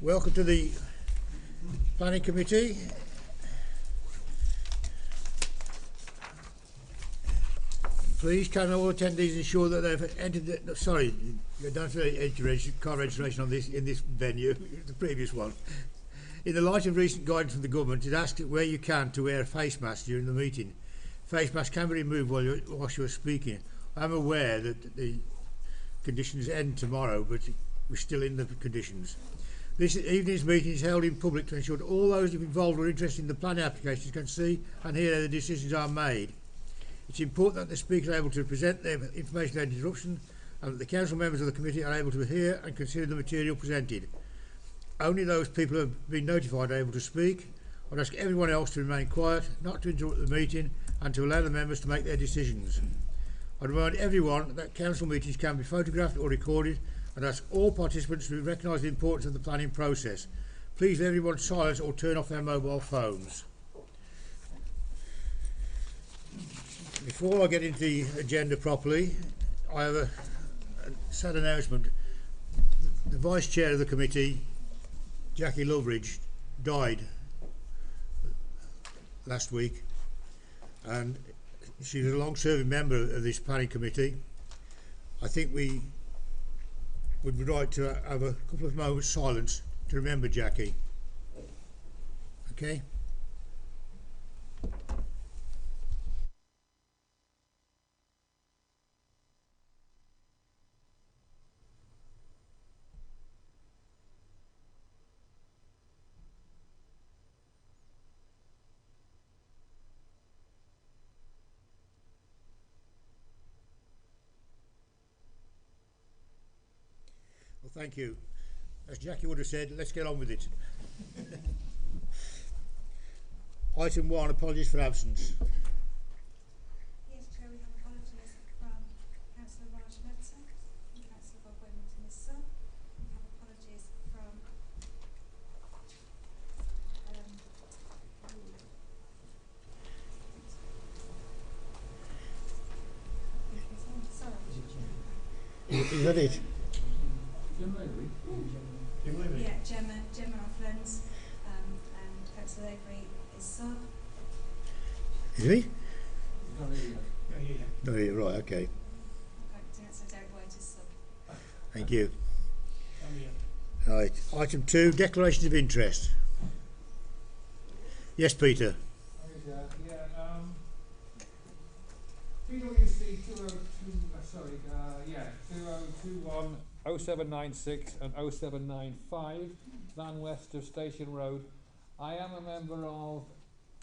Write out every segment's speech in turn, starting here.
Welcome to the Planning Committee. Please can all attendees ensure that they've entered the, sorry, you don't have to enter car registration on this in this venue, the previous one. In the light of recent guidance from the government, it asks where you can to wear a face mask during the meeting. Face mask can be removed whilst you're speaking. I'm aware that the conditions end tomorrow, but we're still in the conditions. This evening's meeting is held in public to ensure that all those involved or interested in the planning applications can see and hear how the decisions are made. It's important that the speakers are able to present their information without interruption and that the council members of the committee are able to hear and consider the material presented. Only those people who have been notified are able to speak. I'd ask everyone else to remain quiet, not to interrupt the meeting and to allow the members to make their decisions. I remind everyone that council meetings can be photographed or recorded and ask all participants to recognise the importance of the planning process. Please let everyone silence or turn off their mobile phones. Before I get into the agenda properly, I have a sad announcement. The Vice Chair of the committee, Jackie Loveridge, died last week, and she was a long-serving member of this planning committee. I think we would be right to have a couple of moments silence to remember Jackie. Okay? Well, thank you. As Jackie would have said, let's get on with it. Item 1, apologies for absence. Yes, Chair, we have apologies from Councillor Nedge Hill and Councillor Bob Wellington, his son. We have apologies from Is that it? yeah, Gemma Offlands, and Councillor Avery, his son. Is he? No, yeah, right, okay. Councillor Derek White, his son. Thank you. Right, item 2, declarations of interest. Yes, Peter. PwC 2021 0796 and 0795, Van West of Station Road. I am a member of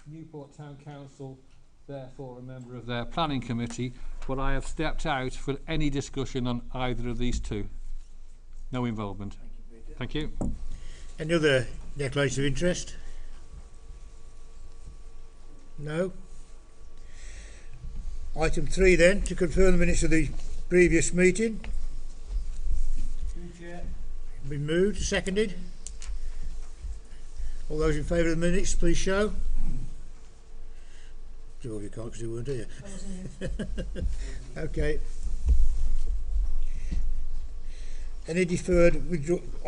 Newport Town Council, therefore a member of their planning committee, but I have stepped out for any discussion on either of these two. No involvement. Thank you. Any other declarations of interest? No? Item 3 then, to confirm the minutes of the previous meeting. Been moved, seconded. All those in favour of the minutes, please show. Two of you can't because you weren't here. Okay. Any deferred,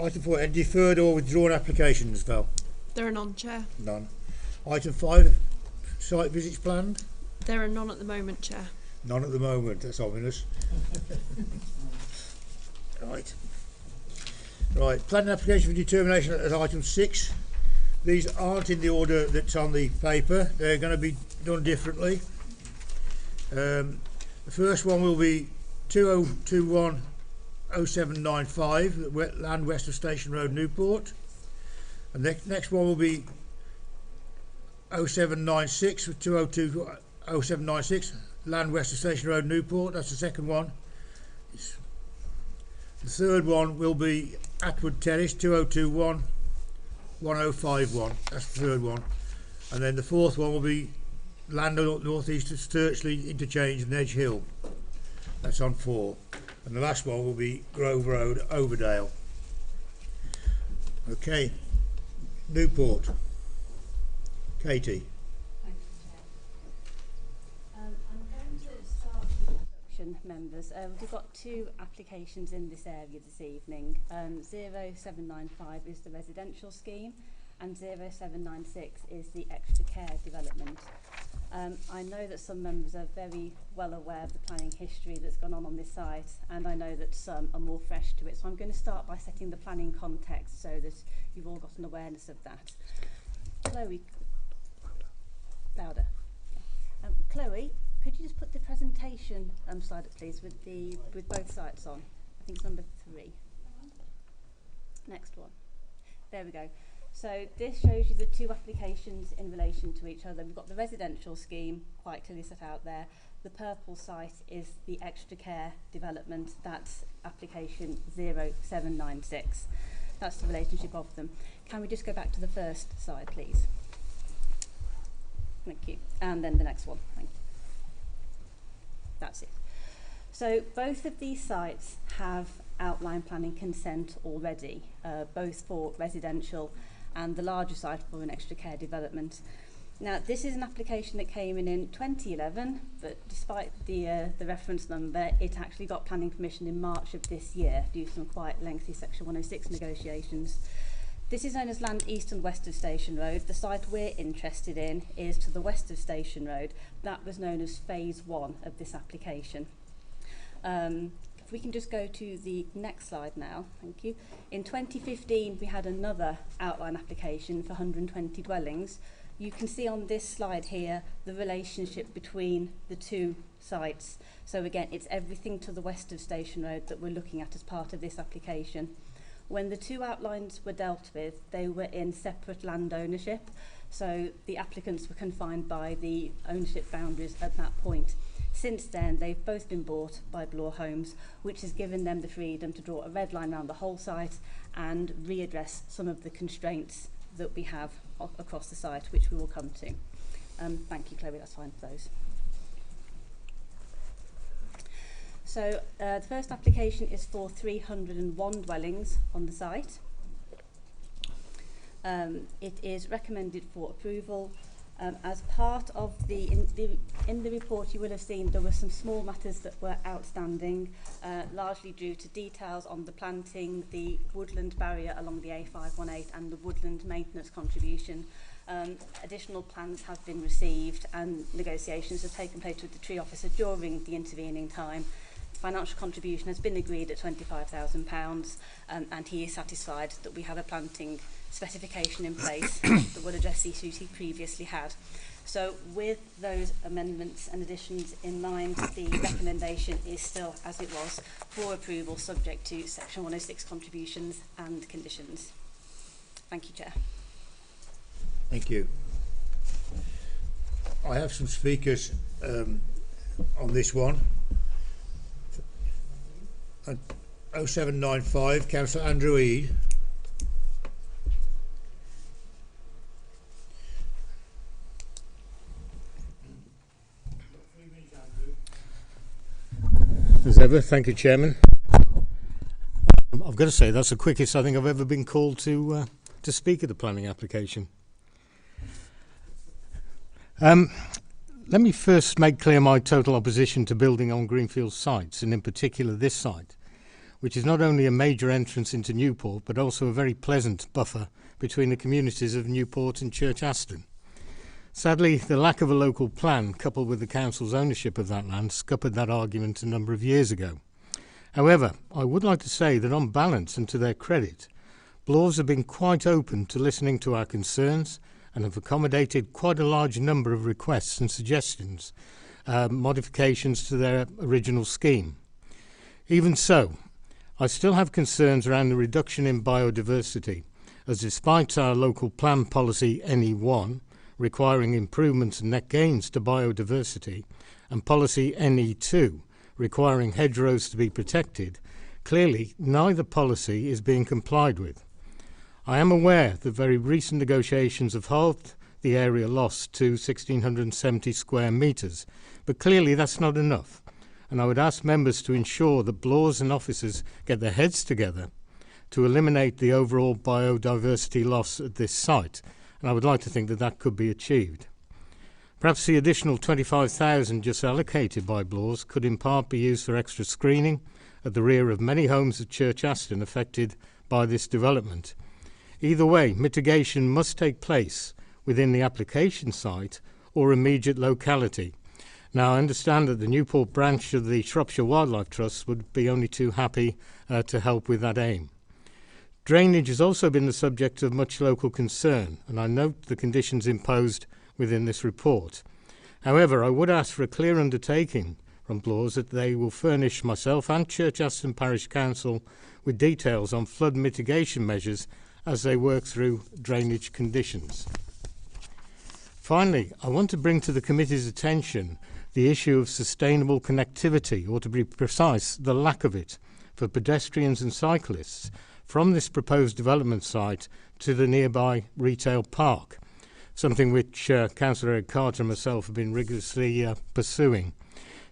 item 4, any deferred or withdrawn applications, Val? There are none, Chair. None. Item 5, site visits planned? There are none at the moment, Chair. None at the moment, that's ominous. Right. Right, planning application for determination at item 6. These aren't in the order that's on the paper. They're going to be done differently. The first one will be 2021 0795, land west of Station Road, Newport. And the next one will be 0796 with 202 0796, land west of Station Road, Newport. That's the second one. The third one will be Atwood Terrace 2021 1051. That's the third one. And then the fourth one will be land north east of Sturchley interchange, Nedge Hill. That's on 4. And the last one will be Grove Road, Overdale. Okay, Newport. Katie. Thank you, Chair. I'm going to start with Commission members. We've got two applications in this area this evening. 0795 is the residential scheme and 0796 is the extra care development. I know that some members are very well aware of the planning history that's gone on this site, and I know that some are more fresh to it. So I'm going to start by setting the planning context so that you've all got an awareness of that. Chloe, louder. Okay. Chloe, could you just put the presentation slide up, please, with both sites on? I think it's number 3. Next one. There we go. So this shows you the two applications in relation to each other. We've got the residential scheme quite clearly set out there. The purple site is the extra care development. That's application 0796. That's the relationship of them. Can we just go back to the first slide, please? Thank you. And then the next one. Thank you. That's it. So both of these sites have outline planning consent already, both for residential and the larger site for an extra care development. Now, this is an application that came in 2011, but despite the reference number, it actually got planning permission in March of this year due to some quite lengthy Section 106 negotiations. This is known as land east and west of Station Road. The site we're interested in is to the west of Station Road. That was known as Phase 1 of this application. If we can just go to the next slide now, thank you. In 2015, we had another outline application for 120 dwellings. You can see on this slide here the relationship between the two sites. So again, it's everything to the west of Station Road that we're looking at as part of this application. When the two outlines were dealt with, they were in separate land ownership. So the applicants were confined by the ownership boundaries at that point. Since then, they've both been bought by Bloor Homes, which has given them the freedom to draw a red line around the whole site and readdress some of the constraints that we have across the site, which we will come to. Thank you, Chloe, that's fine for those. So the first application is for 301 dwellings on the site. It is recommended for approval. As part of in the report, you will have seen there were some small matters that were outstanding, largely due to details on the planting, the woodland barrier along the A518 and the woodland maintenance contribution. Additional plans have been received and negotiations have taken place with the tree officer during the intervening time. Financial contribution has been agreed at £25,000 and he is satisfied that we have a planting specification in place that will address the issues he previously had. So with those amendments and additions in mind, the recommendation is still as it was for approval, subject to Section 106 contributions and conditions. Thank you, Chair. Thank you. I have some speakers on this one. 0795, Councillor Andrew Eade. As ever, thank you, Chairman. I've got to say that's the quickest I think I've ever been called to speak at the planning application. Let me first make clear my total opposition to building on greenfield sites, and in particular this site, which is not only a major entrance into Newport, but also a very pleasant buffer between the communities of Newport and Church Aston. Sadly, the lack of a local plan, coupled with the council's ownership of that land, scuppered that argument a number of years ago. However, I would like to say that on balance and to their credit, Bloors have been quite open to listening to our concerns and have accommodated quite a large number of requests and suggestions, modifications to their original scheme. Even so, I still have concerns around the reduction in biodiversity, as despite our local plan policy NE1 requiring improvements and net gains to biodiversity, and policy NE2 requiring hedgerows to be protected, clearly neither policy is being complied with. I am aware that very recent negotiations have halved the area lost to 1,670 square metres, but clearly that's not enough, and I would ask members to ensure that Bloors and officers get their heads together to eliminate the overall biodiversity loss at this site, and I would like to think that that could be achieved. Perhaps the additional 25,000 just allocated by Bloors could in part be used for extra screening at the rear of many homes at Church Aston affected by this development. Either way, mitigation must take place within the application site or immediate locality. Now, I understand that the Newport branch of the Shropshire Wildlife Trust would be only too happy to help with that aim. Drainage has also been the subject of much local concern, and I note the conditions imposed within this report. However, I would ask for a clear undertaking from Bloors that they will furnish myself and Church Aston Parish Council with details on flood mitigation measures as they work through drainage conditions. Finally, I want to bring to the committee's attention the issue of sustainable connectivity, or to be precise, the lack of it, for pedestrians and cyclists from this proposed development site to the nearby retail park, something which Councillor Ed Carter and myself have been rigorously pursuing.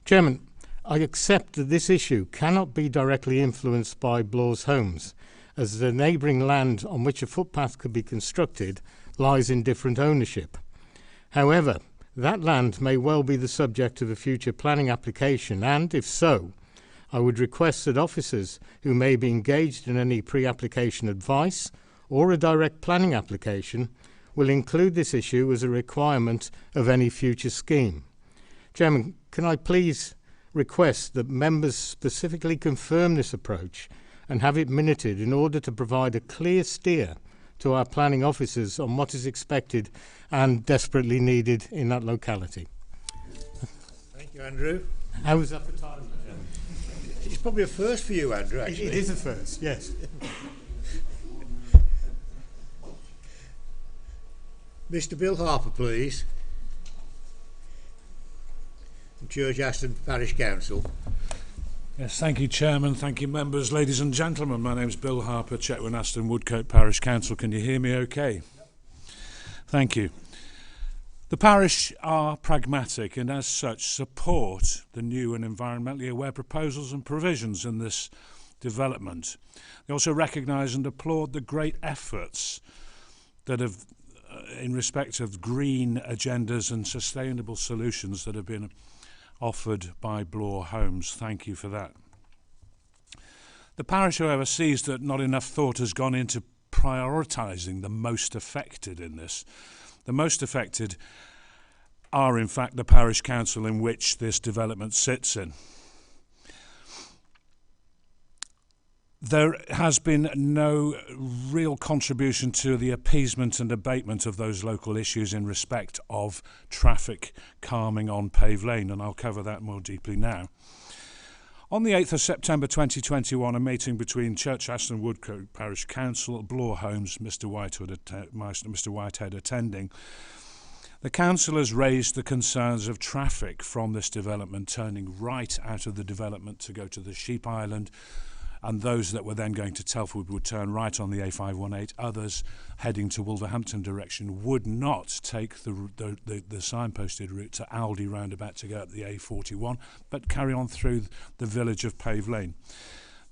Chairman, I accept that this issue cannot be directly influenced by Bloors Homes, as the neighbouring land on which a footpath could be constructed lies in different ownership. However, that land may well be the subject of a future planning application, and if so, I would request that officers who may be engaged in any pre-application advice or a direct planning application will include this issue as a requirement of any future scheme. Chairman, can I please request that members specifically confirm this approach and have it minuted in order to provide a clear steer to our planning officers on what is expected and desperately needed in that locality. Thank you, Andrew. How was that for time? It's probably a first for you, Andrew, actually. It is a first, yes. Mr. Bill Harper, please. From Church Aston Parish Council. Yes, thank you, Chairman. Thank you, members. Ladies and gentlemen, my name is Bill Harper, Chetwynd Aston Woodcote Parish Council. Can you hear me okay? Thank you. The parish are pragmatic and as such support the new and environmentally aware proposals and provisions in this development. They also recognise and applaud the great efforts that have in respect of green agendas and sustainable solutions that have been offered by Bloor Homes. Thank you for that. The parish, however, sees that not enough thought has gone into prioritising the most affected in this. The most affected are, in fact, the parish council in which this development sits in. There has been no real contribution to the appeasement and abatement of those local issues in respect of traffic calming on Pave Lane, and I'll cover that more deeply now. On the 8th of September 2021, a meeting between Church Aston Woodcote Parish Council, Bloor Homes, Mr. Whitehead attending, the councillors raised the concerns of traffic from this development turning right out of the development to go to the Sheep Island, and those that were then going to Telford would turn right on the A518. Others heading to Wolverhampton direction would not take the signposted route to Aldi roundabout to go up the A41, but carry on through the village of Pave Lane.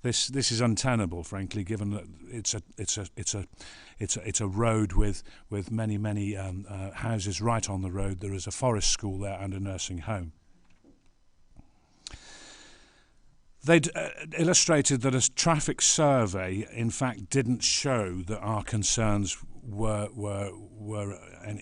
This is untenable, frankly, given that it's a road with many houses right on the road. There is a forest school there and a nursing home. They'd illustrated that a traffic survey, in fact, didn't show that our concerns were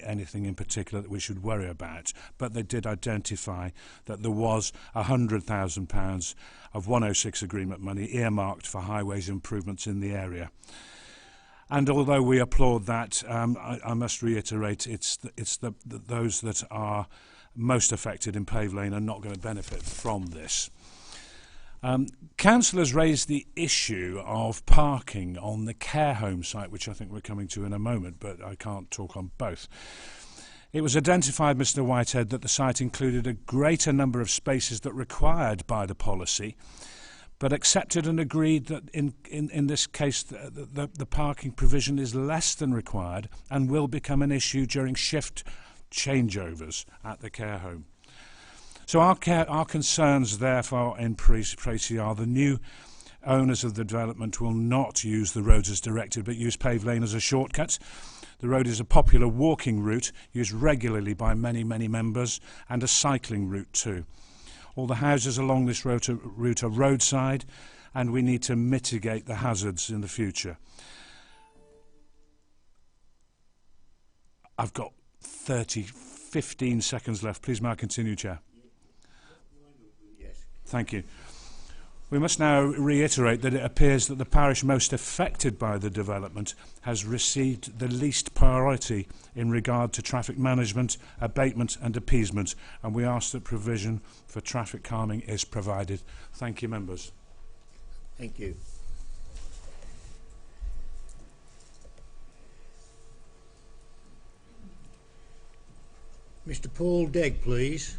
anything in particular that we should worry about, but they did identify that there was £100,000 of 106 agreement money earmarked for highways improvements in the area. And although we applaud that, I must reiterate, it's those that are most affected in Pave Lane are not going to benefit from this. Councillors raised the issue of parking on the care home site, which I think we're coming to in a moment, but I can't talk on both. It was identified, Mr. Whitehead, that the site included a greater number of spaces that required by the policy, but accepted and agreed that in this case the parking provision is less than required and will become an issue during shift changeovers at the care home. So our concerns, therefore, in Précy are the new owners of the development will not use the roads as directed, but use Pave Lane as a shortcut. The road is a popular walking route used regularly by many members, and a cycling route too. All the houses along this route are roadside, and we need to mitigate the hazards in the future. I've got 15 seconds left. Please may I continue, Chair? Yes. Thank you. We must now reiterate that it appears that the parish most affected by the development has received the least priority in regard to traffic management, abatement and appeasement, and we ask that provision for traffic calming is provided. Thank you, members. Thank you. Mr. Paul Degg, please.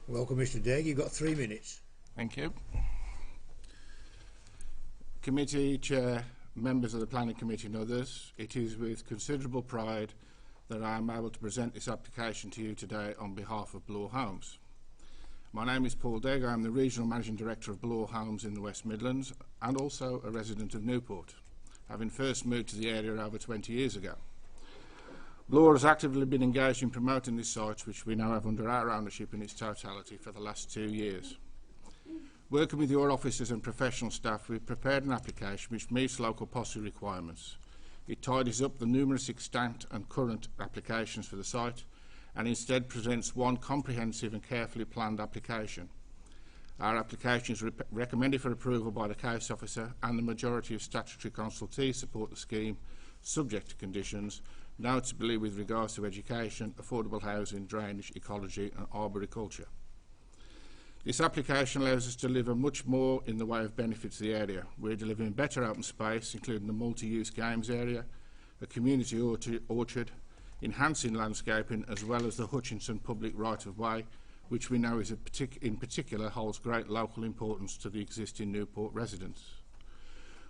Welcome, Mr. Degg. You've got 3 minutes. Thank you. Committee Chair, members of the Planning Committee and others, it is with considerable pride that I am able to present this application to you today on behalf of Bloor Homes. My name is Paul Degg. I am the Regional Managing Director of Bloor Homes in the West Midlands and also a resident of Newport, having first moved to the area over 20 years ago. Bloor has actively been engaged in promoting this site, which we now have under our ownership in its totality for the last 2 years. Working with your officers and professional staff, we've prepared an application which meets local policy requirements. It tidies up the numerous extant and current applications for the site and instead presents one comprehensive and carefully planned application. Our application is recommended for approval by the case officer, and the majority of statutory consultees support the scheme, subject to conditions, notably with regards to education, affordable housing, drainage, ecology and arboriculture. This application allows us to deliver much more in the way of benefits to the area. We're delivering better open space, including the multi-use games area, a community orchard, enhancing landscaping, as well as the Hutchinson public right-of-way, which we know is in particular holds great local importance to the existing Newport residents.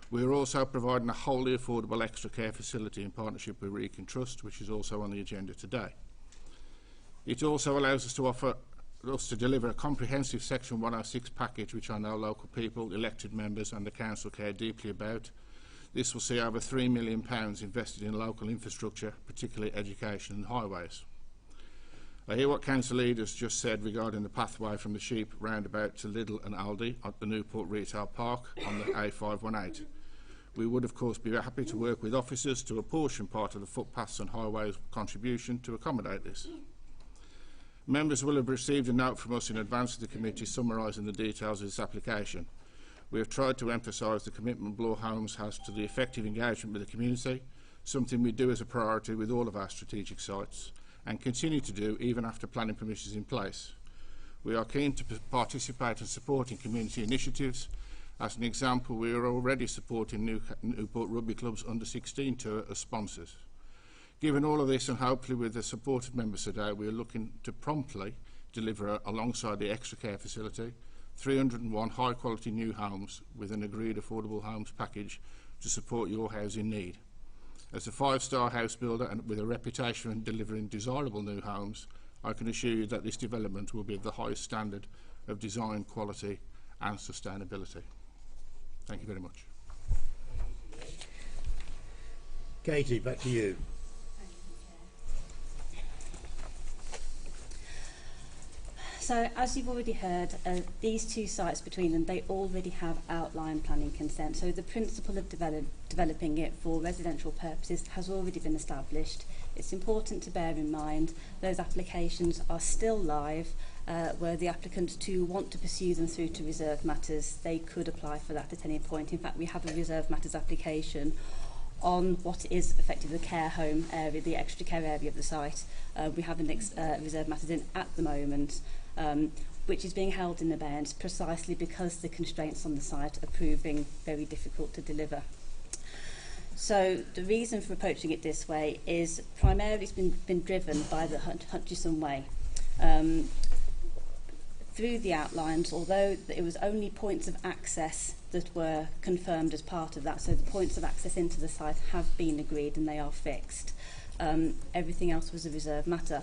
We are also providing a wholly affordable extra care facility in partnership with Wrekin Trust, which is also on the agenda today. It also allows us to deliver a comprehensive Section 106 package, which I know local people, elected members and the council care deeply about. This will see over £3 million invested in local infrastructure, particularly education and highways. I hear what council leaders just said regarding the pathway from the Sheep roundabout to Lidl and Aldi at the Newport Retail Park on the A518. We would of course be happy to work with officers to apportion part of the footpaths and highways contribution to accommodate this. Members will have received a note from us in advance of the committee summarising the details of this application. We have tried to emphasise the commitment Bloor Homes has to the effective engagement with the community, something we do as a priority with all of our strategic sites, and continue to do even after planning permission is in place. We are keen to participate and support in community initiatives. As an example, we are already supporting Newport Rugby Club's under-16 tour as sponsors. Given all of this, and hopefully with the support of members today, we are looking to promptly deliver, alongside the extra care facility, 301 high-quality new homes with an agreed affordable homes package to support your housing need. As a 5-star house builder and with a reputation in delivering desirable new homes, I can assure you that this development will be of the highest standard of design, quality and sustainability. Thank you very much. Katie, back to you. So, as you've already heard, these two sites between them, they already have outline planning consent. So the principle of developing it for residential purposes has already been established. It's important to bear in mind those applications are still live, where the applicants do want to pursue them through to reserve matters. They could apply for that at any point. In fact, we have a reserve matters application on what is effectively the care home area, the extra care area of the site. We have an reserve matters in at the moment, which is being held in abeyance precisely because the constraints on the site are proving very difficult to deliver. So the reason for approaching it this way is primarily it's been driven by the Hutchinson Way. Through the outlines, although it was only points of access that were confirmed as part of that, so the points of access into the site have been agreed and they are fixed. Everything else was a reserve matter.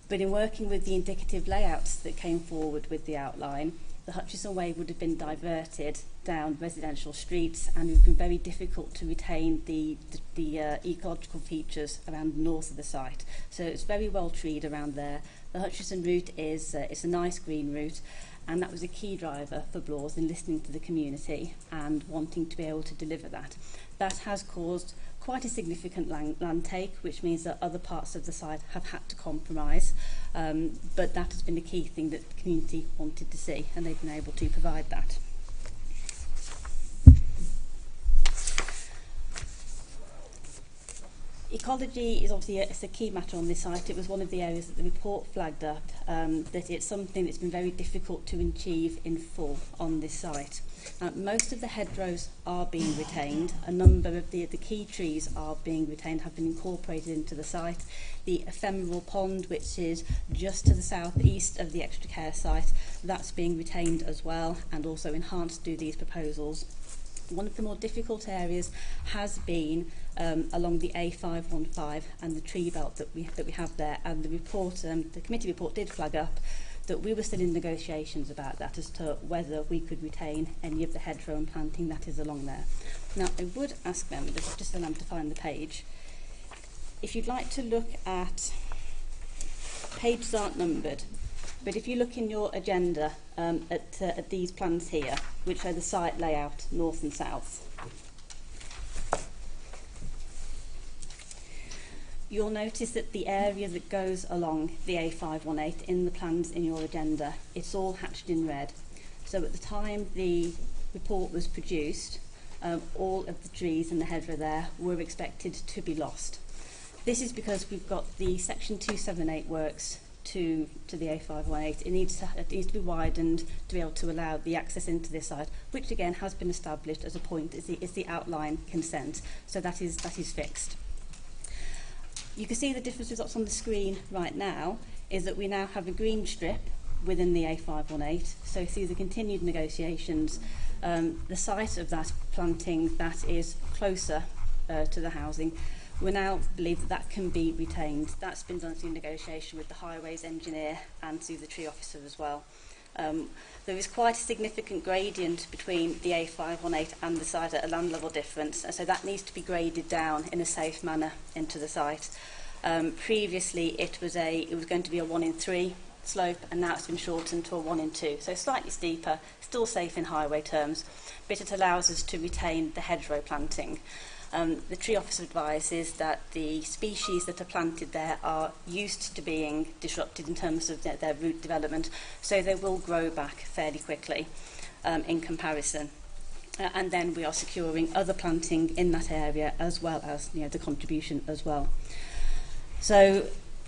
But in working with the indicative layouts that came forward with the outline, the Hutchison Way would have been diverted down residential streets, and it would have been very difficult to retain the ecological features around the north of the site. So it's very well treed around there. The Hutchison route is it's a nice green route, and that was a key driver for Blaws in listening to the community and wanting to be able to deliver that. That has caused quite a significant land take, which means that other parts of the site have had to compromise, but that has been a key thing that the community wanted to see, and they've been able to provide that. Ecology is obviously it's a key matter on this site. It was one of the areas that the report flagged up, that it's something that's been very difficult to achieve in full on this site. Most of the hedgerows are being retained. A number of the key trees are being retained, have been incorporated into the site. The ephemeral pond, which is just to the southeast of the extra care site, that's being retained as well, and also enhanced through these proposals. One of the more difficult areas has been along the A515 and the tree belt that we have there, and the report, the committee report did flag up that we were still in negotiations about that as to whether we could retain any of the hedgerow and planting that is along there. Now, I would ask members, just allow me to find the page, if you'd like to look at, pages aren't numbered, but if you look in your agenda at these plans here, which are the site layout, north and south, you'll notice that the area that goes along the A518 in the plans in your agenda, it's all hatched in red. So at the time the report was produced, all of the trees in the hedgerow there were expected to be lost. This is because we've got the section 278 works to the A518. It needs to be widened to be able to allow the access into this site, which again has been established as a point. It's the outline consent, so that is fixed. You can see the difference that's on the screen right now is that we now have a green strip within the A518. So through the continued negotiations, the site of that planting that is closer to the housing, we now believe that that can be retained. That's been done through negotiation with the highways engineer and through the tree officer as well. There is quite a significant gradient between the A518 and the site at a land level difference, and so that needs to be graded down in a safe manner into the site. Previously it was going to be a 1 in 3 slope, and now it's been shortened to a 1 in 2, so slightly steeper, still safe in highway terms, but it allows us to retain the hedgerow planting. The tree officer advises that the species that are planted there are used to being disrupted in terms of their root development, so they will grow back fairly quickly in comparison. And then we are securing other planting in that area as well as the contribution as well. So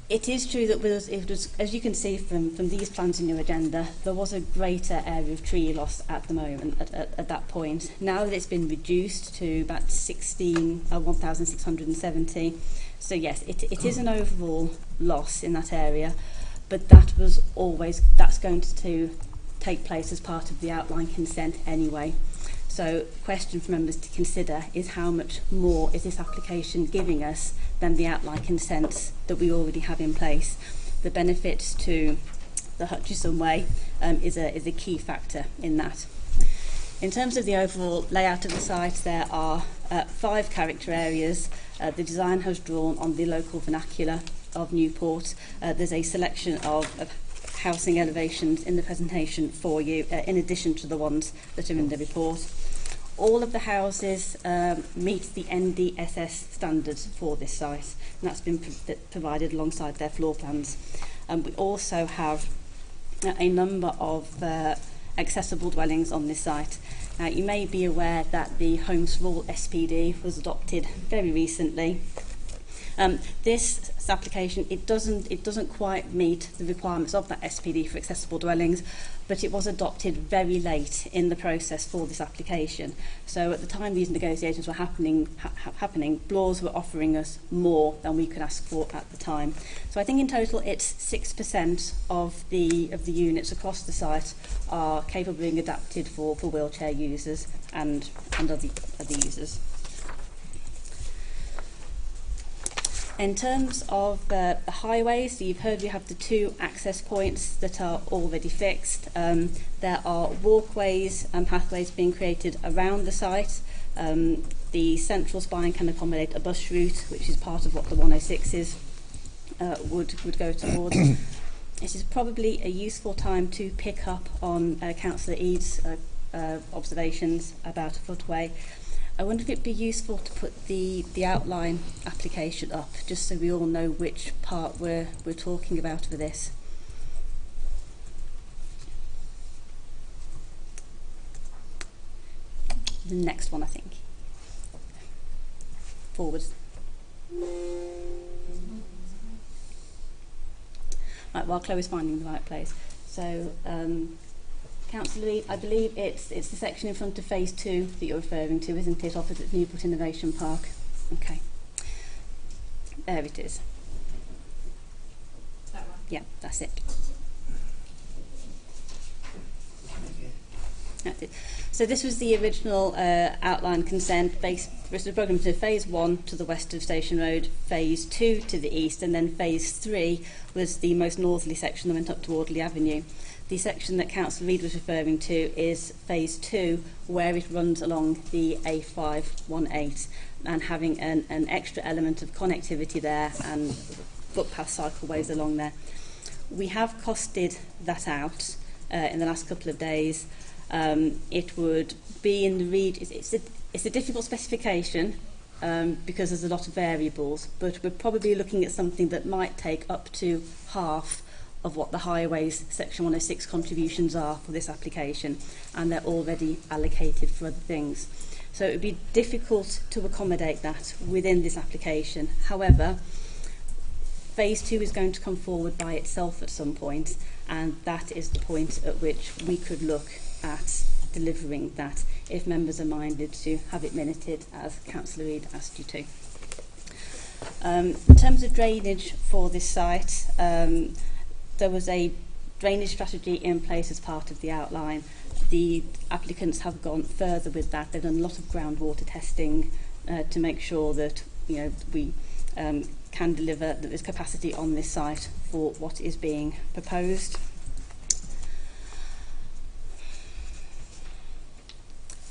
it is true that it was, as you can see from these plans in your agenda, there was a greater area of tree loss at the moment, at that point. Now that it's been reduced to about 1,670, so yes, it is an overall loss in that area, but that's going to take place as part of the outline consent anyway. So the question for members to consider is how much more is this application giving us than the outline consents that we already have in place. The benefits to the Hutchison Way is a key factor in that. In terms of the overall layout of the site, there are 5 character areas. The design has drawn on the local vernacular of Newport. There's a selection of housing elevations in the presentation for you, in addition to the ones that are in the report. All of the houses meet the NDSS standards for this site, and that's been provided alongside their floor plans. We also have a number of accessible dwellings on this site. Now, you may be aware that the Homes for All SPD was adopted very recently. This application, it doesn't quite meet the requirements of that SPD for accessible dwellings, but it was adopted very late in the process for this application. So at the time these negotiations were happening, Blaws were offering us more than we could ask for at the time. So I think in total it's 6% of the units across the site are capable of being adapted for wheelchair users and other users. In terms of the highways, so you've heard we have the 2 access points that are already fixed. There are walkways and pathways being created around the site. The central spine can accommodate a bus route, which is part of what the 106s would go towards. It is probably a useful time to pick up on Councillor Eads' observations about a footway. I wonder if it'd be useful to put the outline application up, just so we all know which part we're talking about for this. The next one, I think. Forward. Right, while Chloe's finding the right place. So, Councillor Reid, I believe it's the section in front of Phase 2 that you're referring to, isn't it, opposite Newport Innovation Park? Okay. There it is. That one? Yeah, that's it. That's it. So this was the original outline consent was programmed to Phase 1 to the west of Station Road, Phase 2 to the east, and then Phase 3 was the most northerly section that went up to Audley Avenue. The section that Councillor Reid was referring to is Phase 2, where it runs along the A518 and having an extra element of connectivity there and footpath cycleways along there. We have costed that out in the last couple of days. It would be in the region. It's a difficult specification because there's a lot of variables, but we're probably looking at something that might take up to half of what the highways section 106 contributions are for this application, and they're already allocated for other things. So it would be difficult to accommodate that within this application. However, Phase 2 is going to come forward by itself at some point, and that is the point at which we could look at delivering that, if members are minded to have it minuted as Councillor Reid asked you to. In terms of drainage for this site, there was a drainage strategy in place as part of the outline. The applicants have gone further with that. They've done a lot of groundwater testing to make sure that we can deliver, that there's capacity on this site for what is being proposed.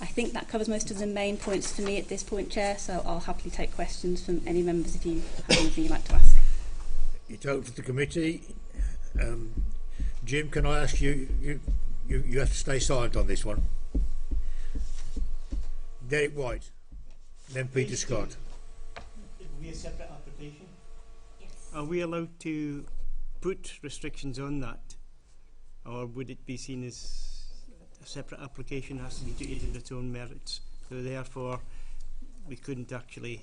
I think that covers most of the main points for me at this point, Chair, so I'll happily take questions from any members if you have anything you'd like to ask. It's open to the committee. Jim, can I ask you, you have to stay silent on this one. Derek White, then Peter Scott. It will be a separate application? Yes. Are we allowed to put restrictions on that, or would it be seen as a separate application, has to be treated its own merits, so therefore we couldn't actually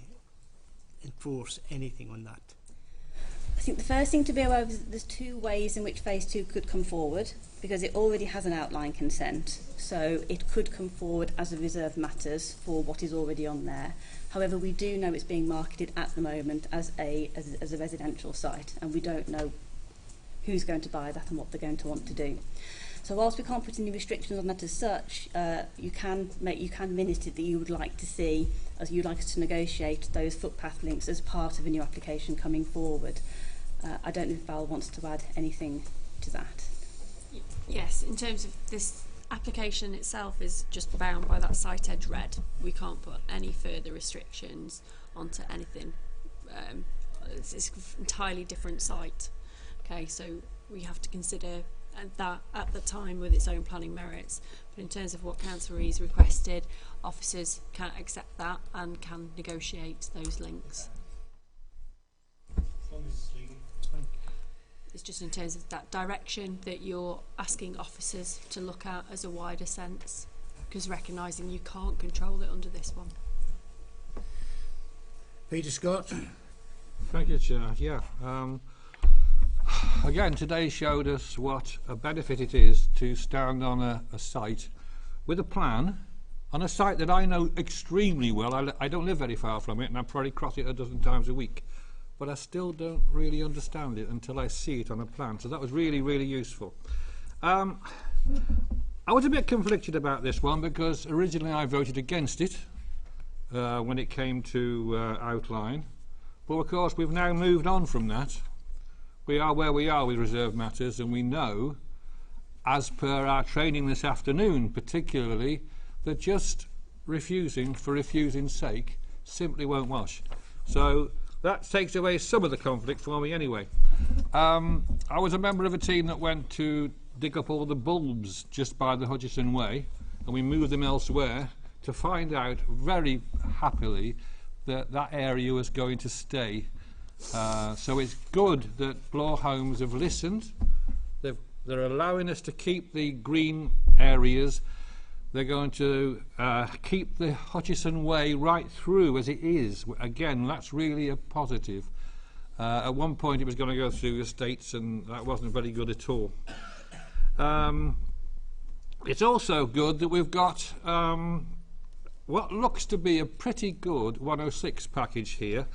enforce anything on that? I think the first thing to be aware of is that there's 2 ways in which Phase 2 could come forward, because it already has an outline consent, so it could come forward as a reserved matters for what is already on there. However, we do know it's being marketed at the moment as a residential site, and we don't know who's going to buy that and what they're going to want to do. So whilst we can't put any restrictions on that as such, you can minute it that you would like to see, as you'd like us to negotiate those footpath links as part of a new application coming forward. I don't know if Val wants to add anything to that. Yes, in terms of this application itself is just bound by that site edge red. We can't put any further restrictions onto anything. It's an entirely different site. Okay, so we have to consider that at the time with its own planning merits. But in terms of what Councillor Rees requested, officers can accept that and can negotiate those links. As long as it's legal, it's fine. It's just in terms of that direction that you're asking officers to look at as a wider sense, because recognising you can't control it under this one. Peter Scott. Thank you, Chair. Yeah. Again, today showed us what a benefit it is to stand on a site with a plan, on a site that I know extremely well. I don't live very far from it, and I probably cross it a dozen times a week, but I still don't really understand it until I see it on a plan. So that was really, really useful. I was a bit conflicted about this one because originally I voted against it when it came to outline, But of course we've now moved on from that. We are where we are with reserve matters, and we know, as per our training this afternoon particularly, that just refusing for refusing's sake simply won't wash. So that takes away some of the conflict for me anyway. I was a member of a team that went to dig up all the bulbs just by the Hutchison Way, and we moved them elsewhere to find out very happily that that area was going to stay. So it's good that Bloor Homes have listened. They're allowing us to keep the green areas. They're going to keep the Hutchison Way right through as it is. Again, that's really a positive. At one point it was going to go through estates, and that wasn't very good at all. It's also good that we've got what looks to be a pretty good 106 package here.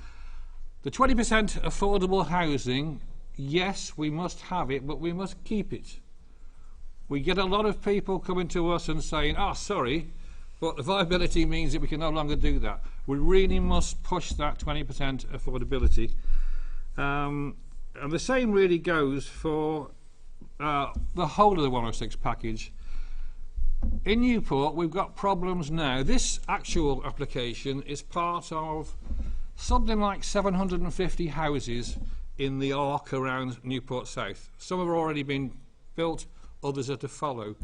The 20% affordable housing, yes, we must have it, but we must keep it. We get a lot of people coming to us and saying, "Oh, sorry, but the viability means that we can no longer do that." We really must push that 20% affordability. And the same really goes for the whole of the 106 package. In Newport, we've got problems now. This actual application is part of something like 750 houses in the arc around Newport South. Some have already been built, others are to follow.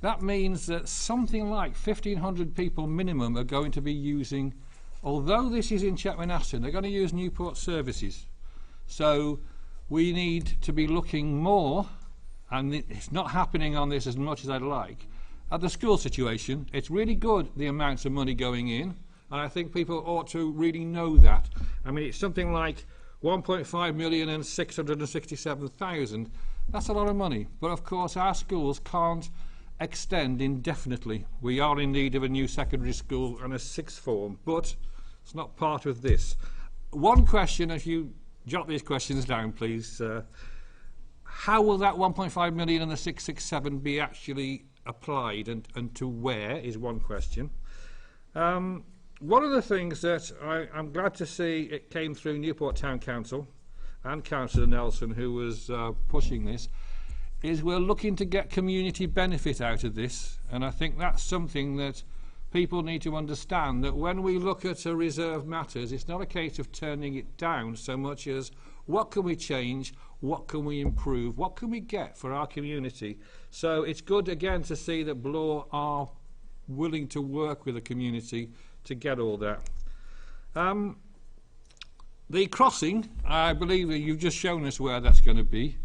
That means that something like 1,500 people minimum are going to be using, although this is in Chetwynd Aston, they're going to use Newport services. So we need to be looking more, and it's not happening on this as much as I'd like, at the school situation. It's really good, the amounts of money going in, and I think people ought to really know that. I mean, it's something like 1.5 million and 667,000. That's a lot of money, but of course our schools can't extend indefinitely. We are in need of a new secondary school and a sixth form, but it's not part of this. One question, if you jot these questions down please, how will that 1.5 million and the 667 be actually applied, and to where is one question. One of the things that I'm glad to see it came through Newport Town Council and Councillor Nelson, who was pushing this, is we're looking to get community benefit out of this, and I think that's something that people need to understand, that when we look at a reserve matters, it's not a case of turning it down so much as what can we change, what can we improve, what can we get for our community. So it's good again to see that Bloor are willing to work with the community to get all that. The crossing, I believe you've just shown us where that's going to be.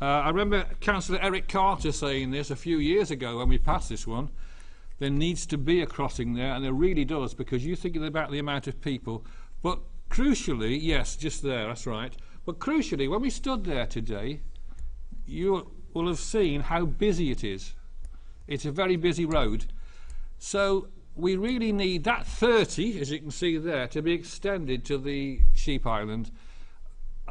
I remember Councillor Eric Carter saying this a few years ago when we passed this one. There needs to be a crossing there, and there really does, because you're thinking about the amount of people. But crucially, yes, just there, that's right. But crucially, when we stood there today, you will have seen how busy it is. It's a very busy road. So we really need that 30, as you can see there, to be extended to the Sheep Island.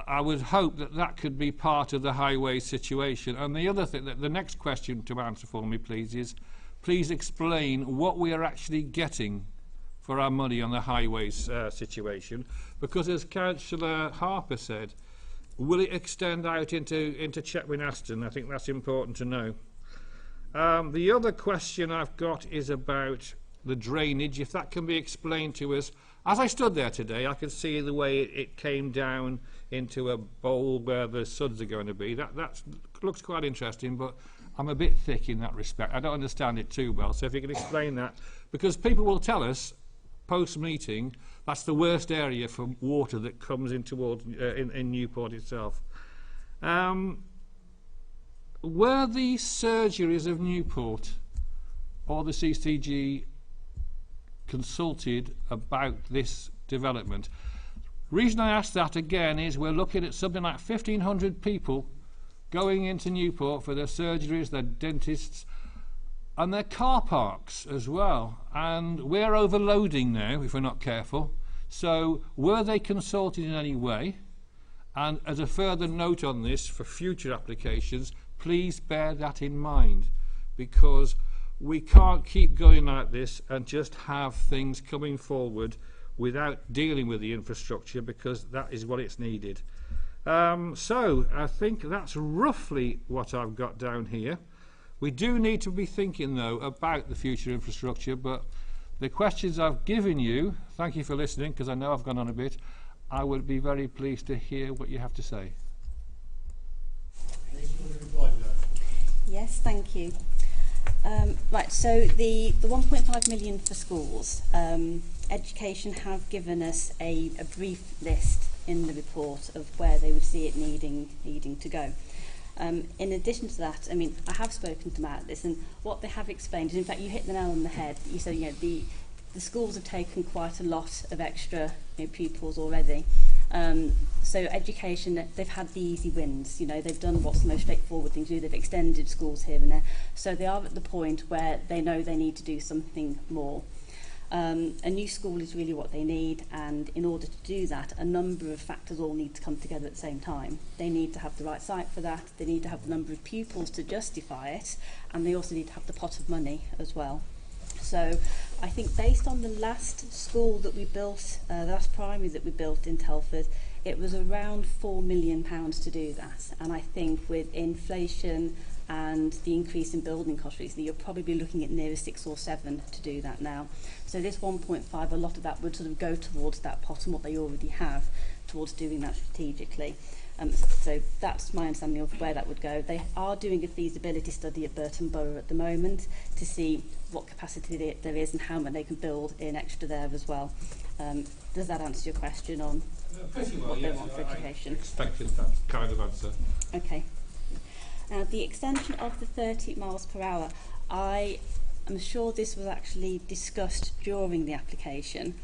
I would hope that that could be part of the highway situation. And the other thing, the next question to answer for me, please, is please explain what we are actually getting for our money on the highways situation. Because as Councillor Harper said, will it extend out into Chetwynd Aston? I think that's important to know. The other question I've got is about the drainage, if that can be explained to us. As I stood there today, I could see the way it came down into a bowl where the suds are going to be. That looks quite interesting, but I'm a bit thick in that respect. I don't understand it too well, so if you can explain that. Because people will tell us, post-meeting, that's the worst area for water that comes in towards in Newport itself. Were the surgeries of Newport or the CCG consulted about this development? Reason I ask that again is we're looking at something like 1,500 people going into Newport for their surgeries, their dentists, and their car parks as well. And we're overloading now if we're not careful. So were they consulted in any way? And as a further note on this for future applications, please bear that in mind, because we can't keep going like this and just have things coming forward without dealing with the infrastructure, because that is what it's needed. So I think that's roughly what I've got down here. We do need to be thinking, though, about the future infrastructure, but the questions I've given you, thank you for listening, because I know I've gone on a bit. I would be very pleased to hear what you have to say. Yes, thank you. Right, so the 1.5 million for schools, Education have given us a brief list in the report of where they would see it needing to go. In addition to that, I mean, I have spoken to them about this, and what they have explained is, in fact, you hit the nail on the head. You said, you know, the schools have taken quite a lot of extra, you know, pupils already. So Education, they've had the easy wins. You know, they've done what's the most straightforward thing to do. They've extended schools here and there. So they are at the point where they know they need to do something more. A new school is really what they need, and in order to do that, a number of factors all need to come together at the same time. They need to have the right site for that, they need to have the number of pupils to justify it, and they also need to have the pot of money as well. So I think based on the last school that we built, the last primary that we built in Telford, it was around £4 million to do that. And I think with inflation and the increase in building costs recently, you're probably looking at nearer 6 or 7 to do that now. So this 1.5, a lot of that would sort of go towards that pot and what they already have, towards doing that strategically. So that's my understanding of where that would go. They are doing a feasibility study at Burton Borough at the moment to see what capacity there is and how much they can build in extra there as well. Does that answer your question on what they want for education? I expected that kind of answer. Okay. Now, the extension of the 30 miles per hour, I am sure this was actually discussed during the application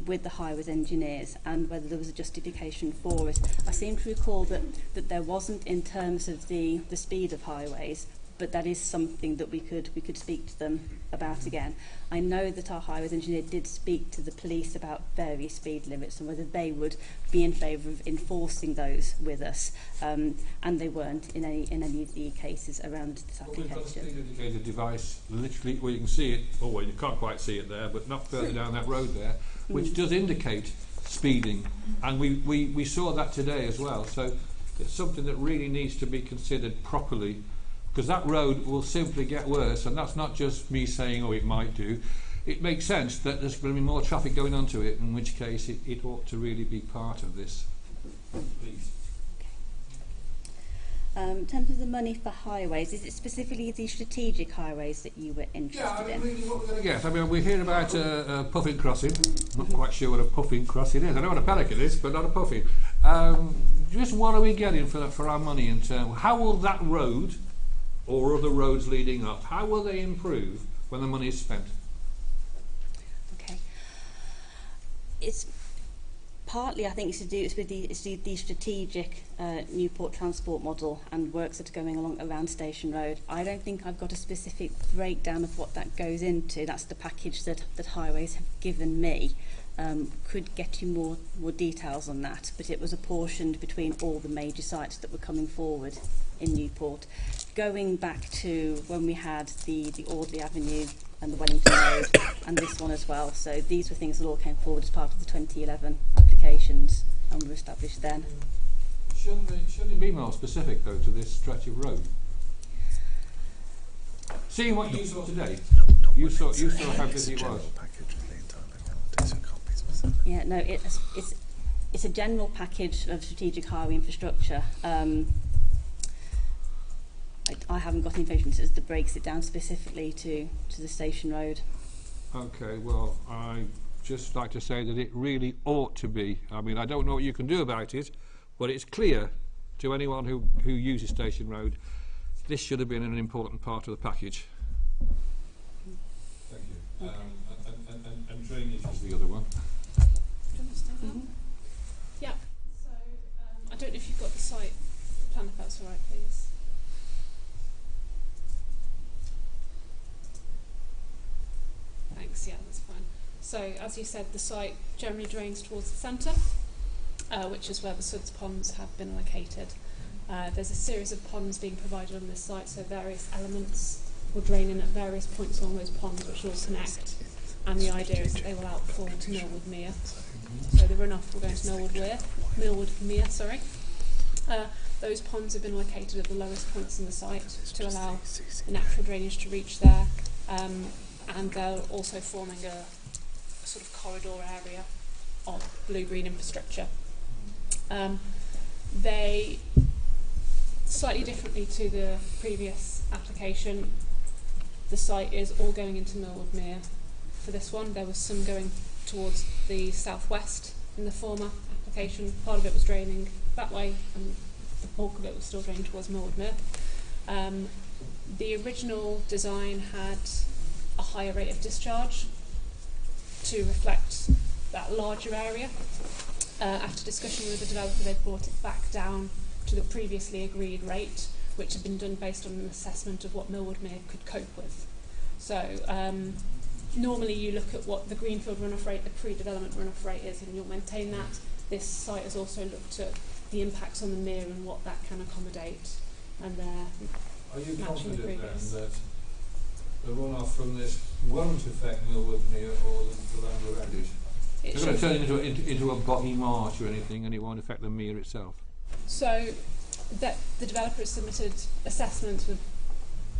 with the highways engineers, and whether there was a justification for it. I seem to recall that there wasn't in terms of the speed of highways, but that is something that we could speak to them about again. I know that our highways engineer did speak to the police about various speed limits and whether they would be in favour of enforcing those with us, and they weren't in any of the cases around this application. We've got a speed indicator device, literally, well, you can see it, oh well, you can't quite see it there, but not further down that road there, which does indicate speeding, and we saw that today as well. So it's something that really needs to be considered properly, because that road will simply get worse, and that's not just me saying, oh, it might do. It makes sense that there's going to be more traffic going onto it, in which case it ought to really be part of this. Please. In terms of the money for highways, is it specifically the strategic highways that you were interested in? Really what we're going to get. I mean, we hear about a puffin crossing. I'm not quite sure what a puffin crossing is. I know what a pelican is, but not a puffin. Just what are we getting for our money in terms? How will that road, or other roads leading up, how will they improve when the money is spent? Okay. It's partly, I think, it's to do with the strategic Newport transport model and works that are going along around Station Road. I don't think I've got a specific breakdown of what that goes into. That's the package that Highways have given me. Could get you more details on that, but it was apportioned between all the major sites that were coming forward in Newport, going back to when we had the Audley Avenue and the Wellington Road and this one as well. So these were things that all came forward as part of the 2011 applications and were established then. Shouldn't it be more specific, though, to this stretch of road? Seeing what you saw today, you saw how busy it was. Yeah, no, it's a general package of strategic highway infrastructure. I haven't got any information that breaks it down specifically to the Station Road. Okay, well, I just like to say that it really ought to be. I mean, I don't know what you can do about it, but it's clear to anyone who uses Station Road, this should have been an important part of the package. Thank you. Okay. And drainage is the other one. Do you want to stay there? Yeah. So I don't know if you've got the site plan, if that's all right, please. Thanks, yeah, that's fine. So, as you said, the site generally drains towards the centre, which is where the Suds ponds have been located. There's a series of ponds being provided on this site, so various elements will drain in at various points along those ponds, which all connect. and the idea is that they will outfall to Millwood Mere. So the runoff will go into Millwood Mere, sorry. Those ponds have been located at the lowest points in the site to allow the natural drainage to reach there, and they're also forming a sort of corridor area of blue-green infrastructure. They, slightly differently to the previous application, the site is all going into Millwood Mere. For this one, there was some going towards the southwest in the former application. Part of it was draining that way, and the bulk of it was still draining towards Millwood Mere. The original design had a higher rate of discharge to reflect that larger area. After discussion with the developer, they brought it back down to the previously agreed rate, which had been done based on an assessment of what Millwood Mere could cope with. So normally you look at what the greenfield runoff rate, the pre-development runoff rate is, and you'll maintain that. This site has also looked at the impacts on the mere and what that can accommodate, and they're Are you matching the confident then previous. that the runoff from this won't affect Millwood Mere or the land around it? It It's going to should- turn into a boggy marsh or anything, and it won't affect the mere itself. So that the developer has submitted assessments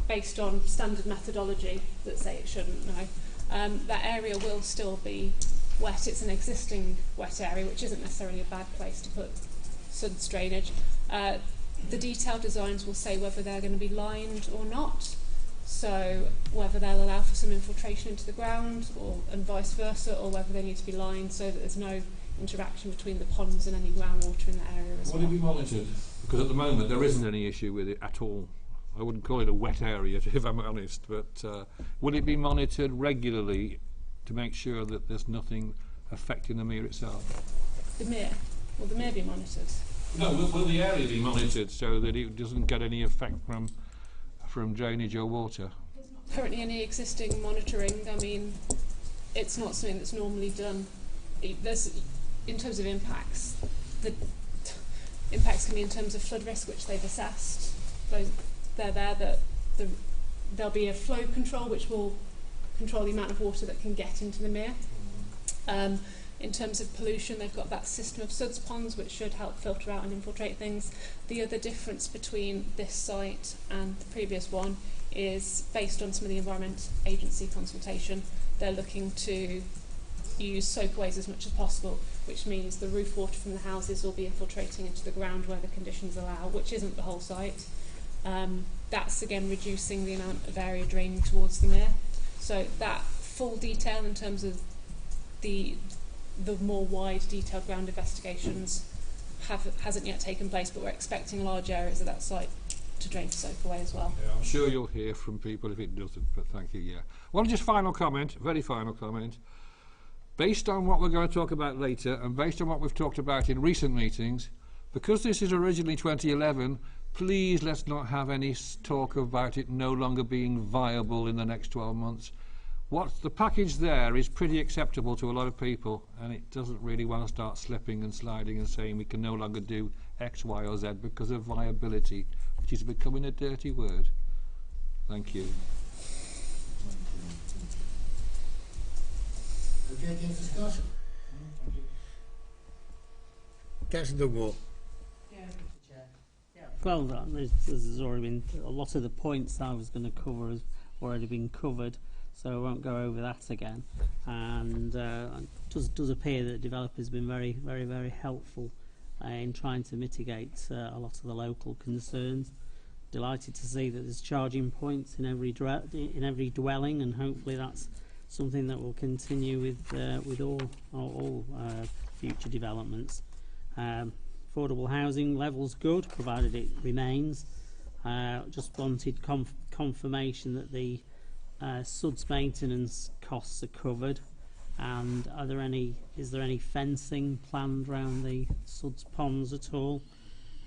based on standard methodology that say it shouldn't. No, that area will still be wet. It's an existing wet area, which isn't necessarily a bad place to put suds drainage. The detailed designs will say whether they're going to be lined or not. So whether they'll allow for some infiltration into the ground, and vice versa, or whether they need to be lined so that there's no interaction between the ponds and any groundwater in that area as Will well. it be monitored? Because at the moment there isn't any issue with it at all. I wouldn't call it a wet area, if I'm honest, but will it be monitored regularly to make sure that there's nothing affecting the mere itself? The mere, will the mere be monitored? No, will the area be monitored so that it doesn't get any effect from drainage or water? Currently any existing monitoring, I mean, it's not something that's normally done. There's, in terms of impacts, the impacts can be in terms of flood risk, which they've assessed. They're there that there'll be a flow control which will control the amount of water that can get into the mere. In terms of pollution, they've got that system of suds ponds which should help filter out and infiltrate things. The other difference between this site and the previous one is based on some of the Environment Agency consultation. They're looking to use soakaways as much as possible, which means the roof water from the houses will be infiltrating into the ground where the conditions allow, which isn't the whole site. That's again reducing the amount of area draining towards the mere. So that full detail in terms of the more wide detailed ground investigations hasn't yet taken place, but we're expecting large areas of that site to drain to soak away as well. Yeah, I'm sure you'll hear from people if it doesn't, but thank you, yeah. Well, just final comment, very final comment. Based on what we're going to talk about later, and based on what we've talked about in recent meetings, because this is originally 2011, please let's not have any talk about it no longer being viable in the next 12 months. What's the package there is pretty acceptable to a lot of people, and it doesn't really want to start slipping and sliding and saying we can no longer do X, Y or Z because of viability, which is becoming a dirty word. Thank you. Okay, any discussion? Councillor Dugmore. Well, there's already been a lot of the points I was going to cover has already been covered, so I won't go over that again. And it does appear that the developer's been very, very, very helpful in trying to mitigate a lot of the local concerns. Delighted to see that there's charging points in every dwelling, and hopefully that's something that will continue with all future developments. Affordable housing level's good, provided it remains. Just wanted confirmation that the suds maintenance costs are covered, and is there any fencing planned around the suds ponds at all?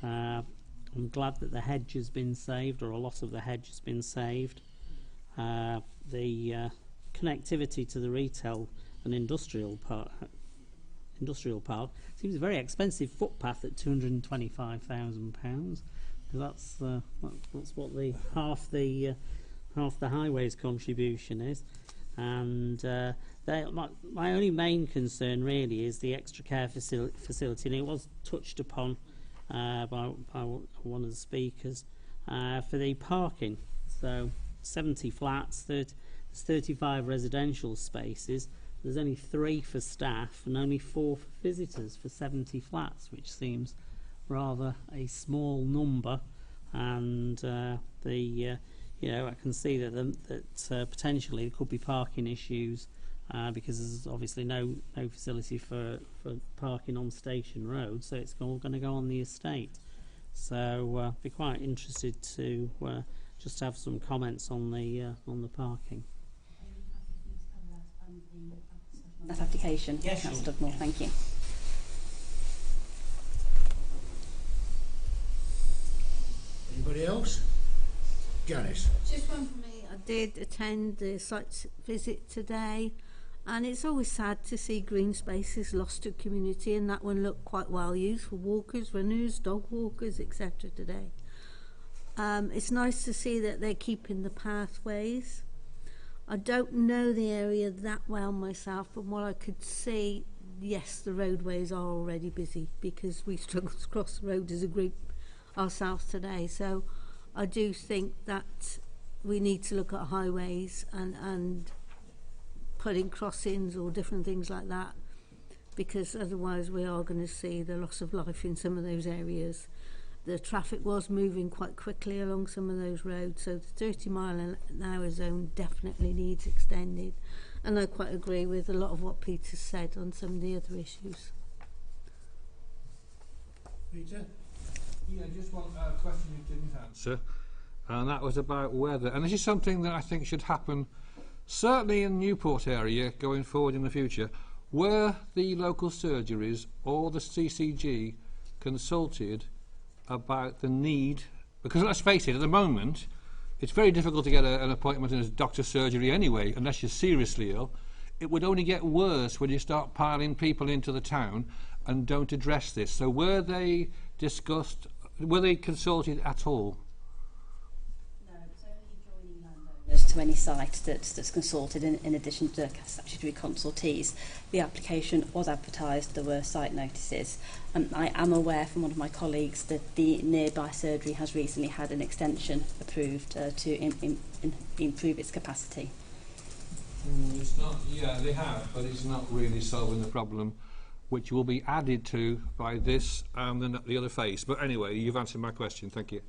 I'm glad that the hedge has been saved, or a lot of the hedge has been saved. The connectivity to the retail and industrial park seems a very expensive footpath at £225,000. That's what the half the highways contribution is. and my only main concern really is the extra care facility, and it was touched upon by one of the speakers for the parking. So 70 flats, there's 35 residential spaces. There's only 3 for staff and only 4 for visitors for 70 flats, which seems rather a small number. And you know, I can see that potentially there could be parking issues because there's obviously no facility for parking on Station Road, so it's all going to go on the estate. So be quite interested to just have some comments on the parking. That application, yes, Councillor Dugmore, thank you. Anybody else? Janice. Just one for me. I did attend the site visit today, and it's always sad to see green spaces lost to community, and that one looked quite well used for walkers, runners, dog walkers, etc. today. It's nice to see that they're keeping the pathways. I don't know the area that well myself, but what I could see, yes, the roadways are already busy because we struggled to cross the road as a group ourselves today. So I do think that we need to look at highways and putting crossings or different things like that, because otherwise we are going to see the loss of life in some of those areas. The traffic was moving quite quickly along some of those roads, so the 30-mile-an-hour zone definitely needs extended. And I quite agree with a lot of what Peter said on some of the other issues. Peter? Yeah, just one question you didn't answer, and that was about weather. And this is something that I think should happen, certainly in Newport area, going forward in the future. Were the local surgeries or the CCG consulted about the need, because let's face it, at the moment it's very difficult to get an appointment in a doctor's surgery anyway, unless you're seriously ill. It would only get worse when you start piling people into the town and don't address this. So were they discussed, were they consulted at all? No, it's only joining landowners to any site that's consulted in addition to statutory consultees. The application was advertised, there were site notices. I am aware from one of my colleagues that the nearby surgery has recently had an extension approved to improve its capacity. It's not, yeah, they have, but it's not really solving the problem, which will be added to by this and the other phase. But anyway, you've answered my question. Thank you.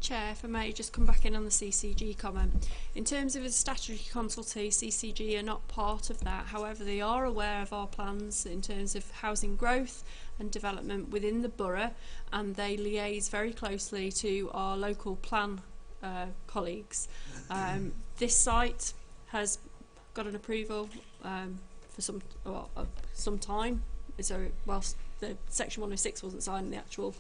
Chair, if I may just come back in on the CCG comment. In terms of a statutory consultee, CCG are not part of that. However, they are aware of our plans in terms of housing growth and development within the borough, and they liaise very closely to our local plan colleagues. This site has got an approval for some time. So whilst the Section 106 wasn't signed in the actual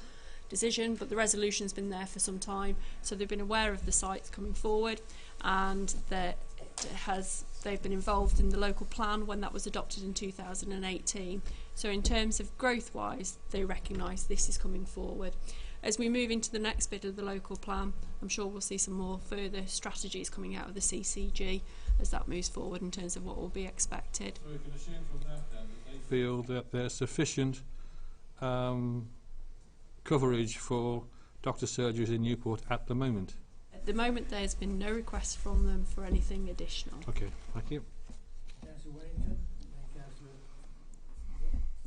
decision, but the resolution's been there for some time, so they've been aware of the sites coming forward, and they've been involved in the local plan when that was adopted in 2018. So in terms of growth wise, they recognise this is coming forward. As we move into the next bit of the local plan, I'm sure we'll see some more further strategies coming out of the CCG as that moves forward in terms of what will be expected. So we can assume from that then that they feel that there's sufficient coverage for doctor surgeries in Newport at the moment. At the moment, there's been no request from them for anything additional. Okay, thank you. Councillor Wellington?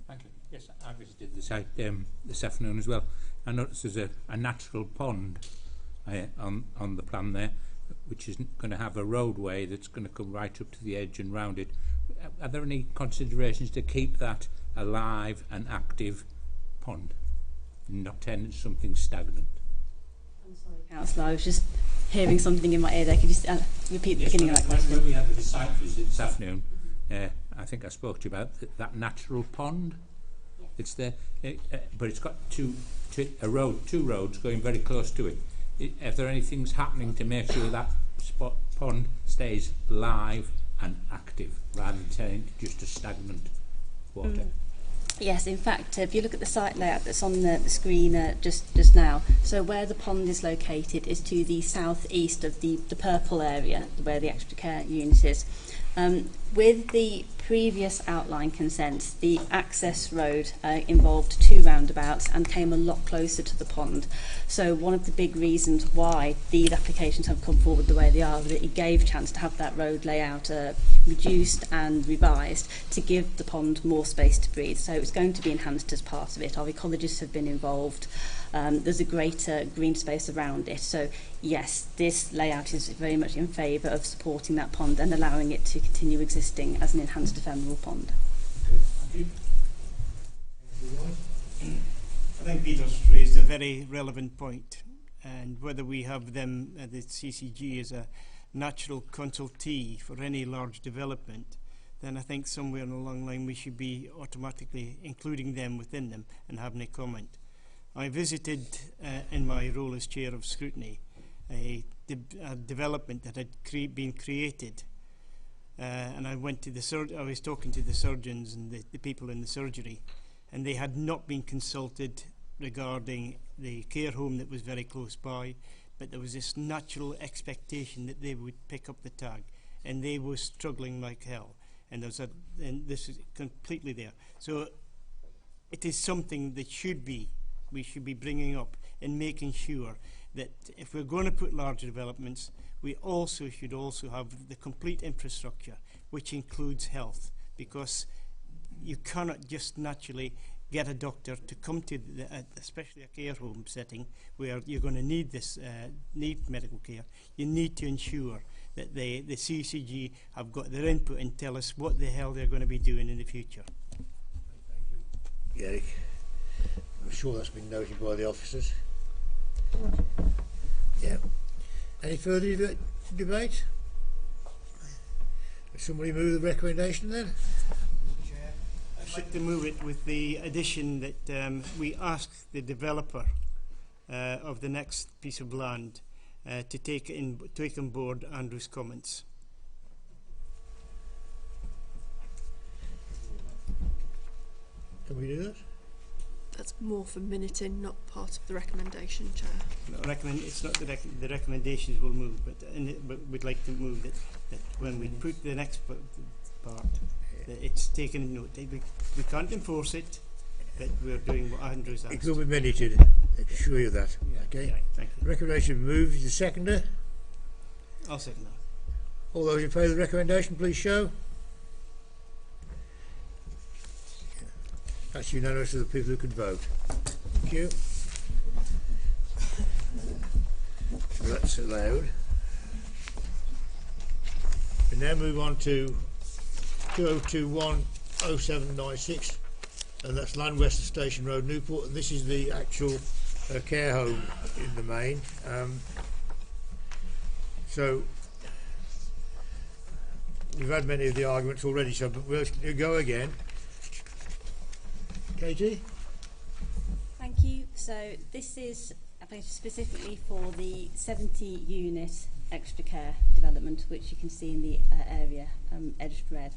Thank you. Yes, I visited the site this afternoon as well. I noticed there's a natural pond on the plan there, which is going to have a roadway that's going to come right up to the edge and round it. Are there any considerations to keep that alive and active pond, not turn into something stagnant? I'm sorry, Councillor, I was just hearing something in my ear there. Could you repeat the beginning of that question? When we had the site visit this afternoon, I think I spoke to you about that natural pond. Yes. It's there, but it's got two roads going very close to it. Are there any things happening to make sure that pond stays live and active rather than turning into just a stagnant water? Yes, in fact, if you look at the site layout that's on the screen just now, so where the pond is located is to the southeast of the purple area where the extra care unit is. With the previous outline consent, the access road involved 2 roundabouts and came a lot closer to the pond. So one of the big reasons why these applications have come forward the way they are, that it gave chance to have that road layout reduced and revised to give the pond more space to breathe. So it's going to be enhanced as part of it. Our ecologists have been involved. There's a greater green space around it. So yes, this layout is very much in favour of supporting that pond and allowing it to continue existing as an enhanced ephemeral pond. I think Peter's raised a very relevant point, and whether we have them, the CCG, as a natural consultee for any large development, then I think somewhere along the line we should be automatically including them within them and having a comment. I visited, in my role as chair of scrutiny, a development that had been created, and I went to I was talking to the surgeons and the people in the surgery, and they had not been consulted regarding the care home that was very close by, but there was this natural expectation that they would pick up the tag, and they were struggling like hell, and this is completely there. So it is something that we should be bringing up and making sure that if we're going to put larger developments, we should also have the complete infrastructure, which includes health, because you cannot just naturally get a doctor to come to especially a care home setting where you're going to need need medical care. You need to ensure that the CCG have got their input and tell us what the hell they're going to be doing in the future. Thank you. Eric, I'm sure that's been noted by the officers. Yeah. Any further debate? Will somebody move the recommendation then? I'd like to move it with the addition that we ask the developer of the next piece of land to take on board Andrew's comments. Can we do that? That's more for minuting, not part of the recommendation, Chair. No, it's not the recommendations will move, but we'd like to move that when we put the next part, that it's taken in note. We can't enforce it, but we're doing what Andrew's asked. It will be minuted, I can assure you that. Yeah, Okay. yeah, thank you. Recommendation moved. Is the seconder? I'll second that. All those in favour of the recommendation, please show. That's unanimous of the people who could vote. Thank you. So that's allowed. We now move on to 2021-0796, and that's Land West of Station Road, Newport, and this is the actual care home in the main. So we've had many of the arguments already, so but we'll go again. Katie? Thank you. So this is specifically for the 70 unit extra care development, which you can see in the area edged red.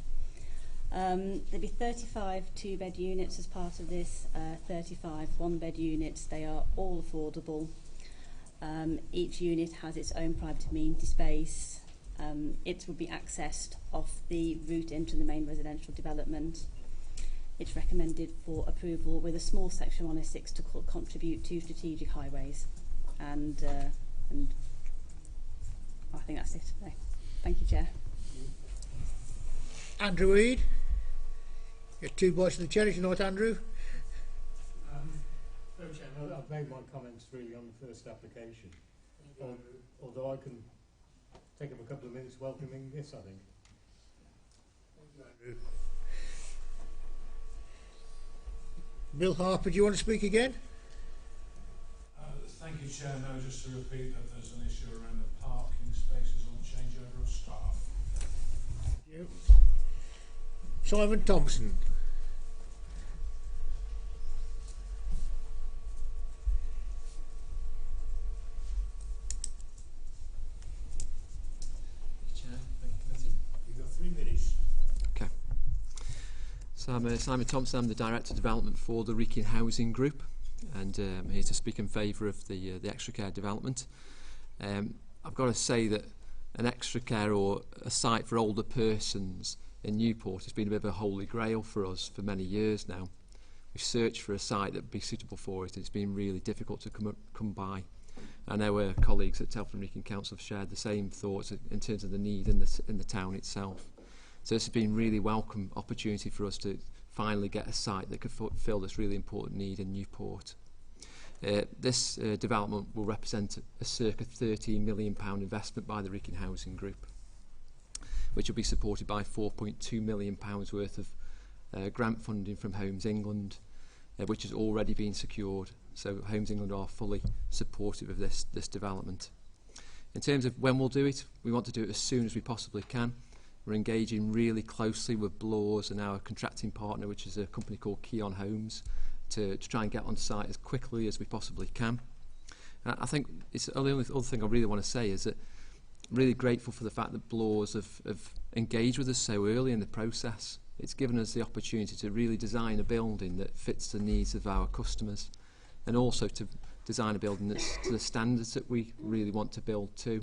There'll be 35 2-bed units as part of this, 35 1-bed units. They are all affordable. Each unit has its own private amenity space. It will be accessed off the route into the main residential development. It's recommended for approval with a small section 106 to contribute to strategic highways, and I think that's it today. Thank you, Chair. Andrew Eade? You get 2 bites of the cherry tonight, Andrew. I've made my comments really on the first application, although I can take up a couple of minutes welcoming this, I think. Andrew. Bill Harper, do you want to speak again? Thank you, Chair. No, just to repeat that there's an issue around the parking spaces on changeover of staff. Thank you. Simon Thompson. Chair, thank you, committee. You've got 3 minutes. Okay. So I'm Simon Thompson. I'm the Director of Development for the Wrekin Housing Group, and I'm here to speak in favour of the extra care development. I've got to say that an extra care or a site for older persons in Newport has been a bit of a holy grail for us for many years now. We've searched for a site that would be suitable for it, and it's been really difficult to come by. I know our colleagues at Telford Wrekin Council have shared the same thoughts in terms of the need in the town itself. So this has been a really welcome opportunity for us to finally get a site that could fill this really important need in Newport. This development will represent a circa £13 million investment by the Wrekin Housing Group, which will be supported by £4.2 million worth of grant funding from Homes England, which has already been secured. So Homes England are fully supportive of this development. In terms of when we'll do it, we want to do it as soon as we possibly can. We're engaging really closely with Bloors and our contracting partner, which is a company called Keon Homes, to try and get on site as quickly as we possibly can. I think it's the only other thing I really want to say is that I'm really grateful for the fact that Bloors have engaged with us so early in the process. It's given us the opportunity to really design a building that fits the needs of our customers, and also to design a building that's to the standards that we really want to build to.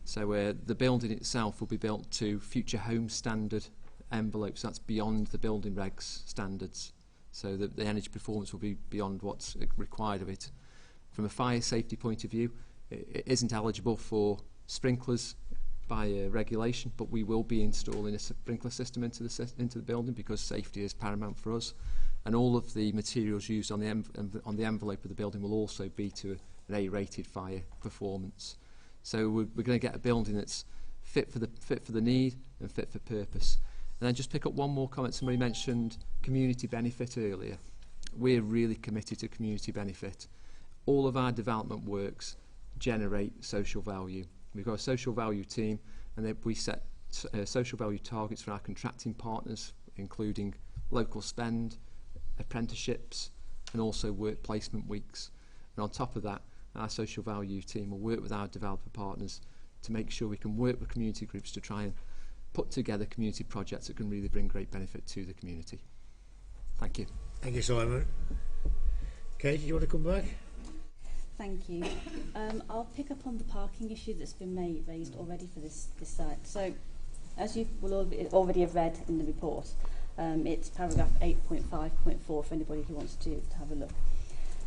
So the building itself will be built to future home standard envelopes. That's beyond the building regs standards. So the energy performance will be beyond what's required of it. From a fire safety point of view, it isn't eligible for sprinklers by regulation, but we will be installing a sprinkler system into the building because safety is paramount for us. And all of the materials used on the envelope of the building will also be to an A-rated fire performance. So we're going to get a building that's fit for the need and fit for purpose. And then just pick up one more comment. Somebody mentioned community benefit earlier. We're really committed to community benefit. All of our development works generate social value. We've got a social value team, and we set social value targets for our contracting partners, including local spend, apprenticeships, and also work placement weeks. And on top of that, our social value team will work with our developer partners to make sure we can work with community groups to try and put together community projects that can really bring great benefit to the community. Thank you. Thank you, Simon. Kate, do you want to come back? Thank you. I'll pick up on the parking issue that's been raised already for this site. So, as you will already have read in the report, it's paragraph 8.5.4 for anybody who wants to have a look.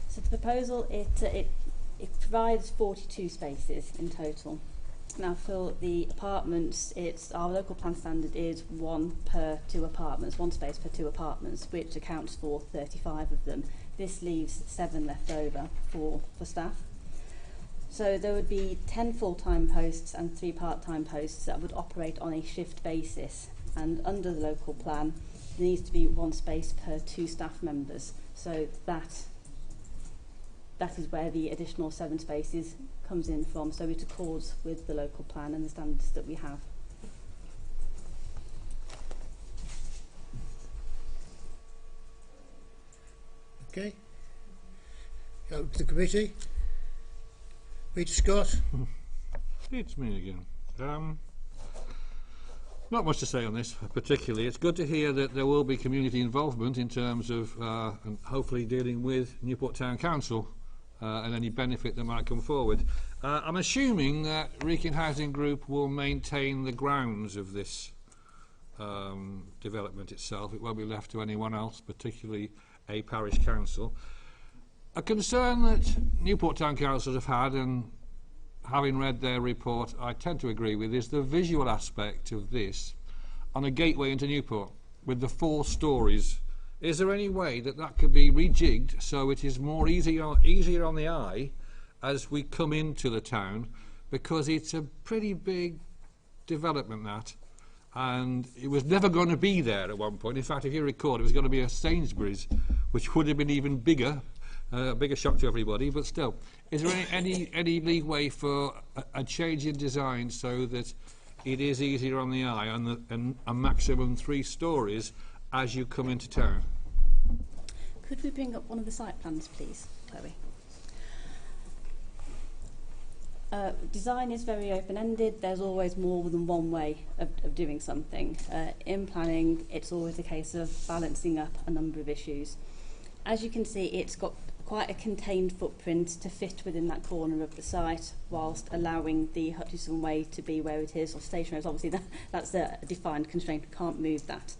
So the proposal, it provides 42 spaces in total. Now for the apartments, our local plan standard is 1 per 2 apartments, 1 space per 2 apartments, which accounts for 35 of them. This leaves 7 left over for staff. So there would be 10 full-time posts and 3 part-time posts that would operate on a shift basis. And under the local plan, there needs to be 1 space per 2 staff members. So that is where the additional 7 spaces comes in from, so it accords with the local plan and the standards that we have. Okay. Go to the committee. Peter Scott. It's me again. Not much to say on this particularly. It's good to hear that there will be community involvement in terms of and hopefully dealing with Newport Town Council and any benefit that might come forward. I'm assuming that Wrekin Housing Group will maintain the grounds of this development itself. It won't be left to anyone else, particularly a parish council. A concern that Newport Town Council have had, and having read their report, I tend to agree with, is the visual aspect of this on a gateway into Newport with the 4 stories. Is there any way that could be rejigged so it is more easier on the eye as we come into the town, because it's a pretty big development that, and it was never going to be there at one point. In fact, if you recall, it was going to be a Sainsbury's, which would have been even bigger, a bigger shock to everybody. But still, is there any leeway for a change in design so that it is easier on the eye and a maximum 3 stories as you come into town? Could we bring up one of the site plans, please, Chloe? Design is very open-ended. There's always more than one way of doing something. In planning, it's always a case of balancing up a number of issues. As you can see, it's got quite a contained footprint to fit within that corner of the site, whilst allowing the Hutchison Way to be where it is, or Station Road. Obviously, that's a defined constraint. You can't move that.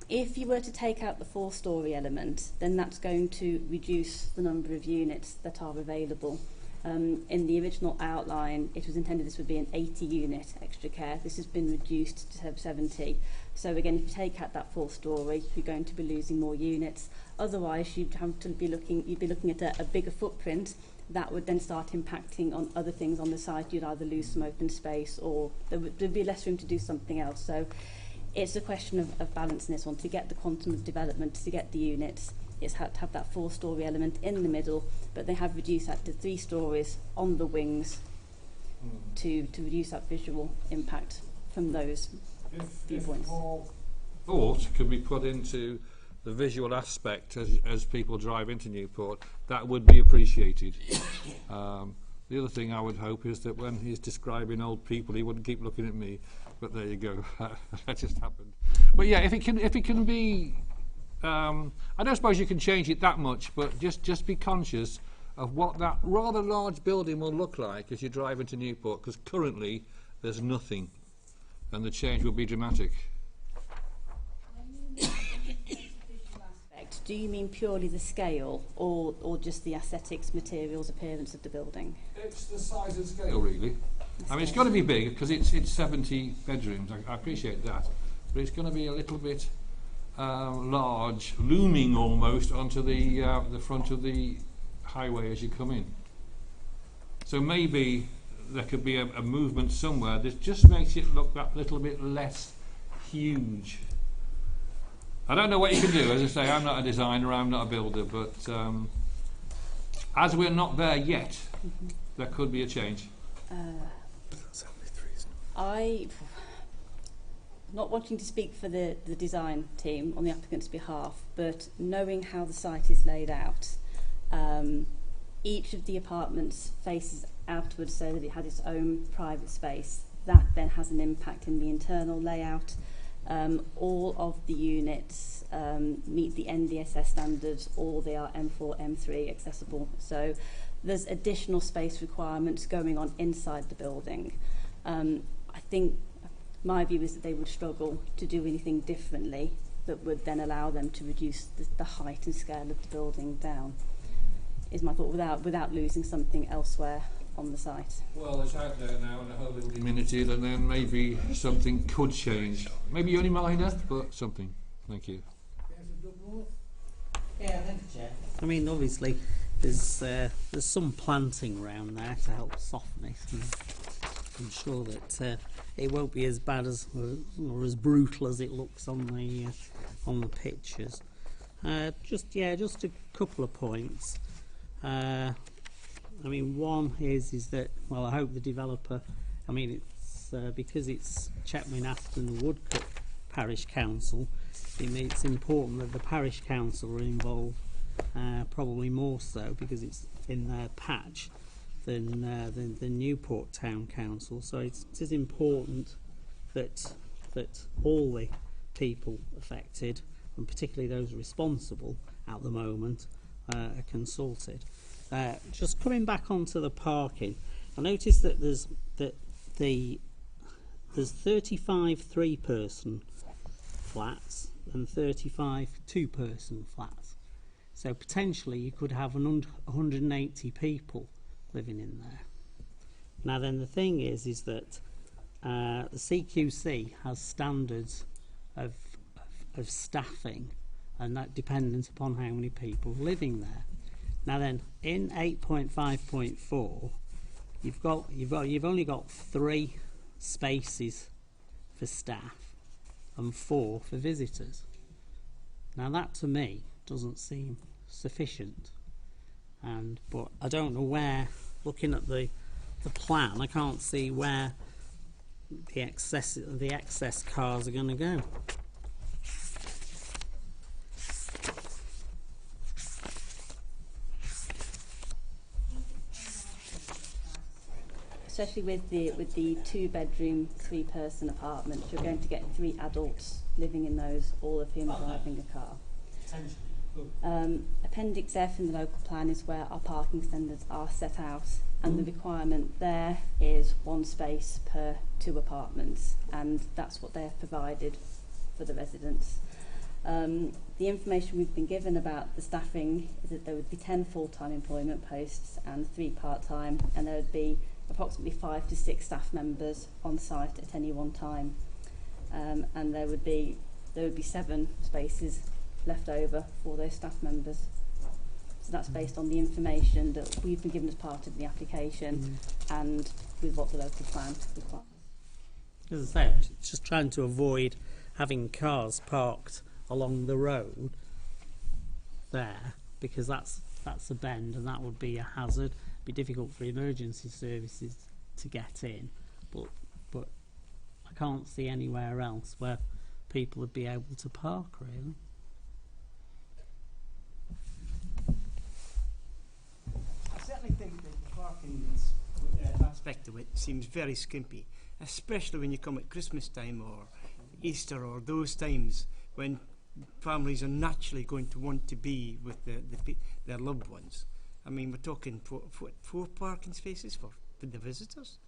If you were to take out the 4-storey element, then that's going to reduce the number of units that are available. In the original outline, it was intended this would be an 80-unit extra care. This has been reduced to 70. So again, if you take out that 4-storey, you're going to be losing more units. Otherwise, you'd be looking at a bigger footprint that would then start impacting on other things on the site. You'd either lose some open space, or there'd be less room to do something else. So it's a question of balancing this one to get the quantum of development, to get the units. It's had to have that 4-storey element in the middle, but they have reduced that to 3 stories on the wings to reduce that visual impact from those viewpoints. If more thought could be put into the visual aspect as people drive into Newport, that would be appreciated. The other thing I would hope is that when he's describing old people, he wouldn't keep looking at me. But there you go. That just happened. But yeah, if it can be. I don't suppose you can change it that much, but just be conscious of what that rather large building will look like as you drive into Newport, because currently there's nothing, and the change will be dramatic. When you mean visual aspect, do you mean purely the scale, or just the aesthetics, materials, appearance of the building? It's the size and scale, really. I mean, it's got to be big because it's 70 bedrooms. I appreciate that, but it's going to be a little bit large, looming almost onto the front of the highway as you come in. So maybe there could be a movement somewhere that just makes it look that little bit less huge. I don't know what you can do. As I say, I'm not a designer, I'm not a builder, but as we're not there yet, there could be a change. Not wanting to speak for the design team on the applicant's behalf, but knowing how the site is laid out, each of the apartments faces outwards so that it has its own private space. That then has an impact in the internal layout. All of the units meet the NDSS standards, or they are M4, M3 accessible. So there's additional space requirements going on inside the building. I think my view is that they would struggle to do anything differently that would then allow them to reduce the height and scale of the building down, is my thought, without losing something elsewhere on the site. Well, it's out there now, and I hope it will be limited, and then maybe something could change. Maybe only minor, but something. Thank you. Yeah, thank you, Chair. I mean, obviously, there's some planting around there to help soften it. And I'm sure that it won't be as bad as or as brutal as it looks on the pictures. Just a couple of points. I mean, one is that, well, I hope the developer, I mean, it's because it's Chetwynd Aston and Woodcote Parish Council, it's important that the Parish Council are involved, probably more so because it's in their patch than Newport Town Council. So it is important that all the people affected, and particularly those responsible at the moment, are consulted. Just coming back onto the parking, I noticed that there's 35 3-person flats and 35 2-person flats. So potentially you could have 180 people living in there. Now then, the thing is that the CQC has standards of staffing, and that dependent upon how many people are living there. Now then, in 8.5.4, you've only got 3 spaces for staff and 4 for visitors. Now that to me doesn't seem sufficient, but I don't know where. Looking at the plan, I can't see where the excess cars are going to go. especially with the 2-bedroom, 3-person apartments, you're going to get 3 adults living in those, all of whom are driving a car. Appendix F in the local plan is where our parking standards are set out, and the requirement there is 1 space per 2 apartments, and that's what they've provided for the residents. The information we've been given about the staffing is that there would be 10 full-time employment posts and 3 part-time, and there would be approximately 5 to 6 staff members on site at any one time, and there would be 7 spaces left over for those staff members. So that's based on the information that we've been given as part of the application and with what the local plan requires. As I say, it's just trying to avoid having cars parked along the road there, because that's a bend and that would be a hazard. It'd be difficult for emergency services to get in, but I can't see anywhere else where people would be able to park, really. I certainly think that the parking aspect of it seems very skimpy, especially when you come at Christmas time or Easter or those times when families are naturally going to want to be with their loved ones. I mean, we're talking 4 parking spaces for the visitors.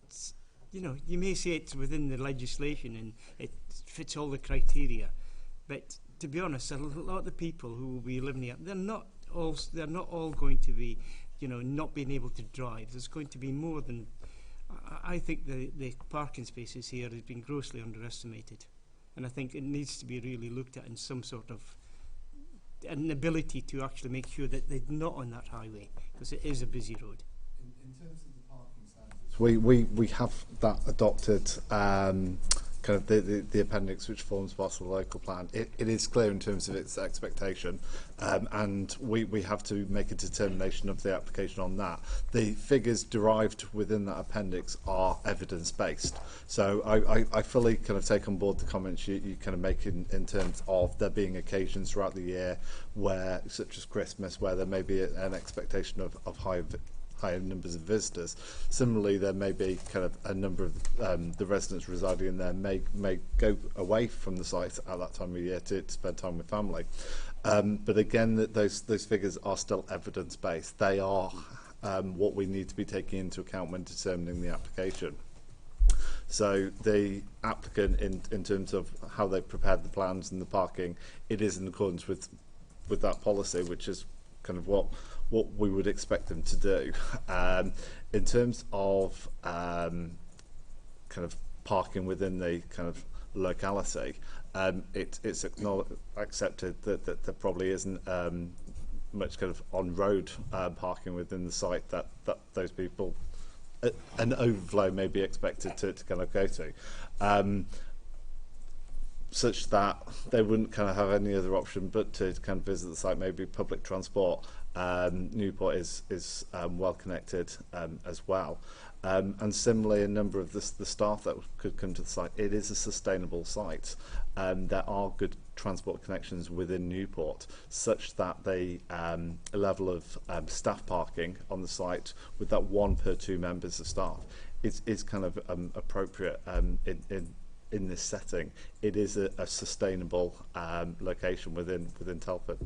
It's, you know, you may say it's within the legislation and it fits all the criteria, but to be honest, a lot of the people who will be living here, they're not all going to be, you know, not being able to drive. There's going to be more than. I think the parking spaces here has been grossly underestimated. And I think it needs to be really looked at in some sort of an ability to actually make sure that they're not on that highway, because it is a busy road. In terms of the parking standards, we have that adopted, kind of the appendix which forms part of the local plan. It is clear in terms of its expectation, and we have to make a determination of the application on that. The figures derived within that appendix are evidence-based, so I fully kind of take on board the comments you kind of make in terms of there being occasions throughout the year where, such as Christmas, where there may be an expectation of higher numbers of visitors. Similarly, there may be kind of a number of the residents residing in there may go away from the site at that time of year to spend time with family. But again, those figures are still evidence-based. They are what we need to be taking into account when determining the application. So the applicant, in terms of how they've prepared the plans and the parking, it is in accordance with that policy, which is kind of what we would expect them to do. In terms of kind of parking within the kind of locality, it's accepted that there probably isn't much kind of on-road parking within the site that those people, an overflow may be expected to kind of go to. Such that they wouldn't kind of have any other option but to kind of visit the site, maybe public transport. Newport is well connected as well, and similarly a number of the staff that could come to the site. It is a sustainable site. There are good transport connections within Newport, such that the level of staff parking on the site with that 1 per 2 members of staff is kind of appropriate in this setting. It is a sustainable location within Telford.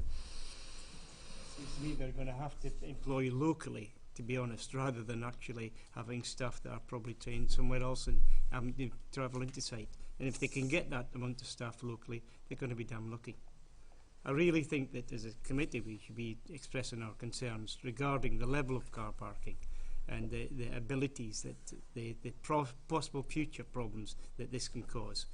Seems to me they're going to have to employ locally, to be honest, rather than actually having staff that are probably trained somewhere else and having to travel into site. And if they can get that amount of staff locally, they're going to be damn lucky. I really think that as a committee we should be expressing our concerns regarding the level of car parking and the abilities that the possible future problems that this can cause.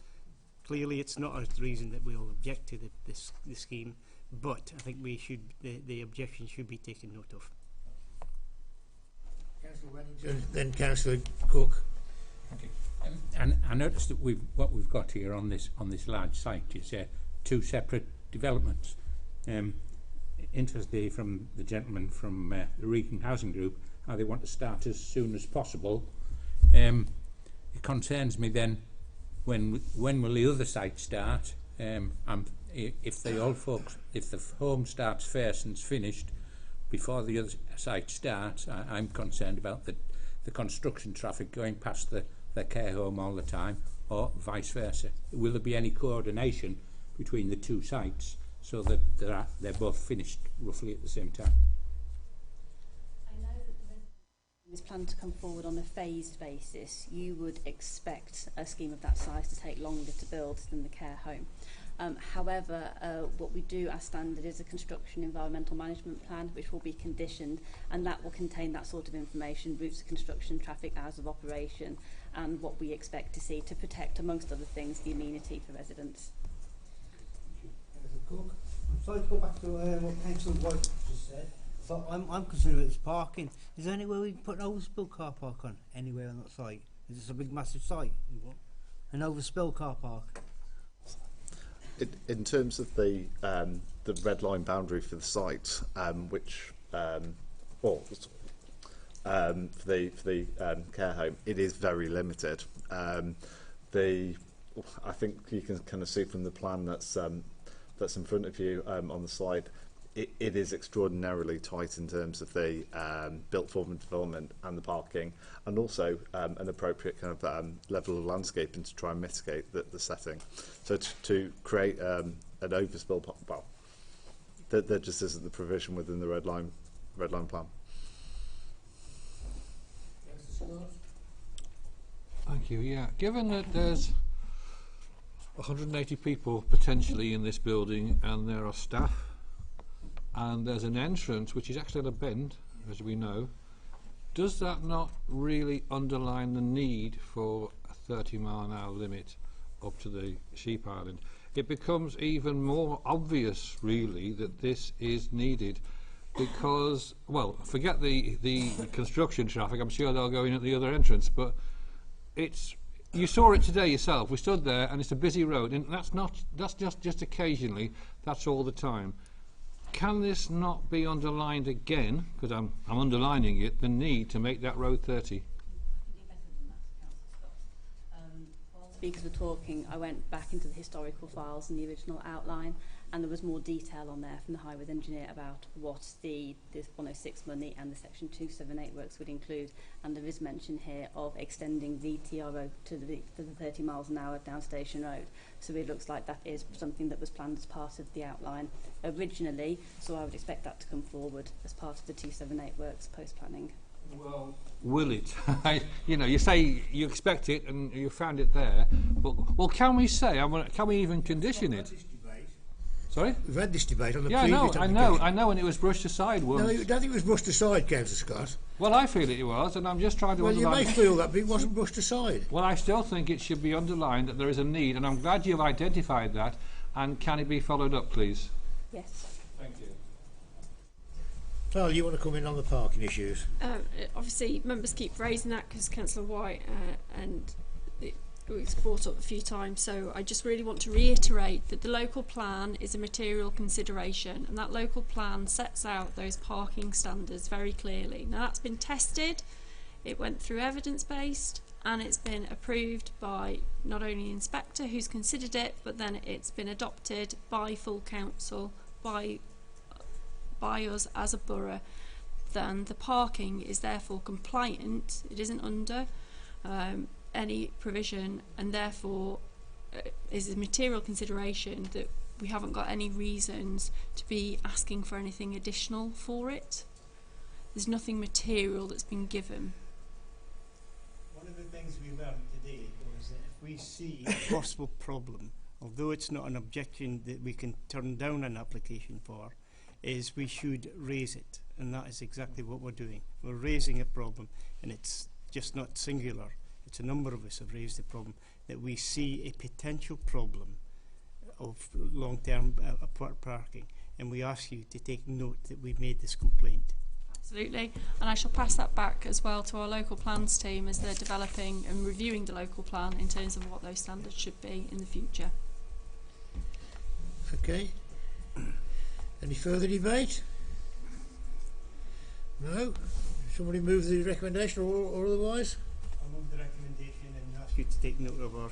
Clearly it's not a reason that we'll object to the scheme, but I think we should, the objection should be taken note of. Councillor Wennington, then Councillor Cook. Okay. And I noticed that what we've got here on this large site is 2 separate developments. Interestingly, from the gentleman from the Wrekin Housing Group, how they want to start as soon as possible. It concerns me then, when will the other site start? If the home starts first and's finished before the other site starts, I'm concerned about the the construction traffic going past the care home all the time, or vice versa? Will there be any coordination between the two sites so that they're both finished roughly at the same time? I know that the resident is planned to come forward on a phased basis. You would expect a scheme of that size to take longer to build than the care home. However, what we do as standard is a construction environmental management plan, which will be conditioned, and that will contain that sort of information: routes of construction, traffic, hours of operation, and what we expect to see to protect, amongst other things, the amenity for residents. I'm sorry to go back to what Councillor White just said, but I'm concerned about this parking. Is there anywhere we can put an overspill car park on, anywhere on that site? Is this a big massive site? An overspill car park? In terms of the red line boundary for the site, which for the care home, it is very limited. I think you can kind of see from the plan that's in front of you on the slide, it is extraordinarily tight in terms of the built form of development and the parking, and also an appropriate kind of level of landscaping to try and mitigate the setting. So to create an overspill, well, there just isn't the provision within the red line plan. Thank you. Yeah, given that there's 180 people potentially in this building, and there are staff, and there's an entrance which is actually at a bend, as we know, does that not really underline the need for a 30-mile-an-hour limit up to the Sheep Island? It becomes even more obvious, really, that this is needed, because, well, forget the construction traffic. I'm sure they'll go in at the other entrance, but it's, you saw it today yourself. We stood there, and it's a busy road, and that's just occasionally. That's all the time. Can this not be underlined again, because I'm underlining it, the need to make that road 30? While speakers were talking, I went back into the historical files and the original outline, and there was more detail on there from the highways engineer about what the 106 money and the section 278 works would include, and there is mention here of extending the TRO to the 30 miles an hour down Station Road. So it looks like that is something that was planned as part of the outline originally, so I would expect that to come forward as part of the 278 works post-planning. Well, will it? You know, you say you expect it and you found it there, but well, can we say, can we even condition it? Sorry? We've had this debate on the previous application. I know, and it was brushed aside once. No, I don't think it was brushed aside, Councillor Scott. Well, I feel it was, and I'm just trying to underline... Well, you may feel that, but it wasn't brushed aside. Well, I still think it should be underlined that there is a need, and I'm glad you've identified that, and can it be followed up, please? Yes. Thank you. Well, you want to come in on the parking issues? Obviously, members keep raising that because Councillor White and it's brought up a few times, so I just really want to reiterate that the local plan is a material consideration, and that local plan sets out those parking standards very clearly. Now, that's been tested, it went through evidence-based, and it's been approved by not only the inspector who's considered it, but then it's been adopted by full council, by us as a borough. Then the parking is therefore compliant, it isn't under any provision, and therefore is a material consideration that we haven't got any reasons to be asking for anything additional for it. There's nothing material that's been given. One of the things we learned today was that if we see a possible problem, although it's not an objection that we can turn down an application for, is we should raise it, and that is exactly what we're doing. We're raising a problem, and it's just not singular. It's a number of us have raised the problem that we see a potential problem of long-term parking, and we ask you to take note that we've made this complaint. Absolutely, and I shall pass that back as well to our local plans team as they're developing and reviewing the local plan in terms of what those standards should be in the future. Okay. Any further debate? No? Somebody move the recommendation or otherwise? I'll move the recommendation and ask you to take note of our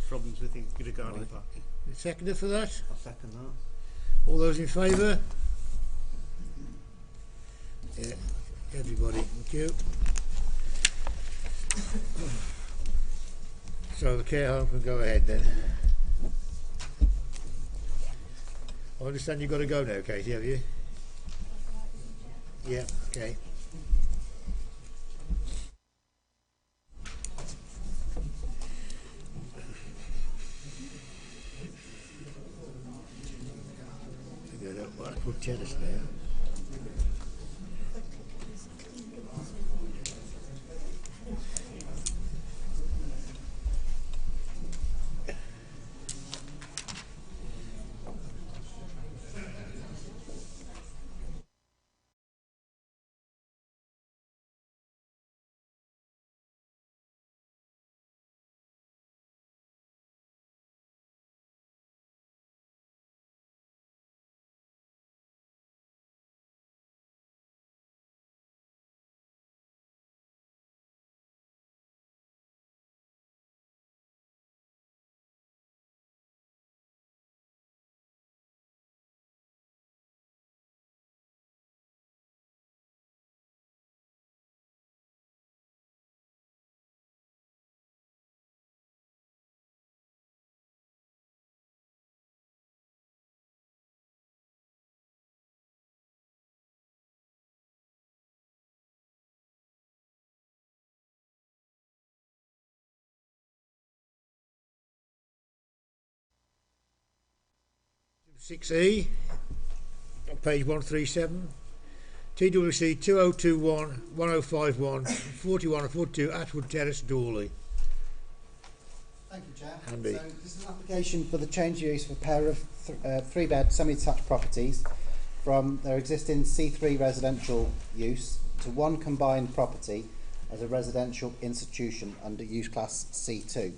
problems with regarding parking. Seconder for that? I'll second that. All those in favour? Yeah, everybody, thank you. So the care home can go ahead then. I understand you've got to go now, Katie, have you? Yeah, okay. Go to Atwood Terrace now. (6E), on page 137, TWC 2021 1051 41 and 42 Atwood Terrace, Dawley. Thank you, Chair. Andy. So this is an application for the change of use of a pair of three-bed semi-detached properties from their existing C3 residential use to one combined property as a residential institution under use class C2.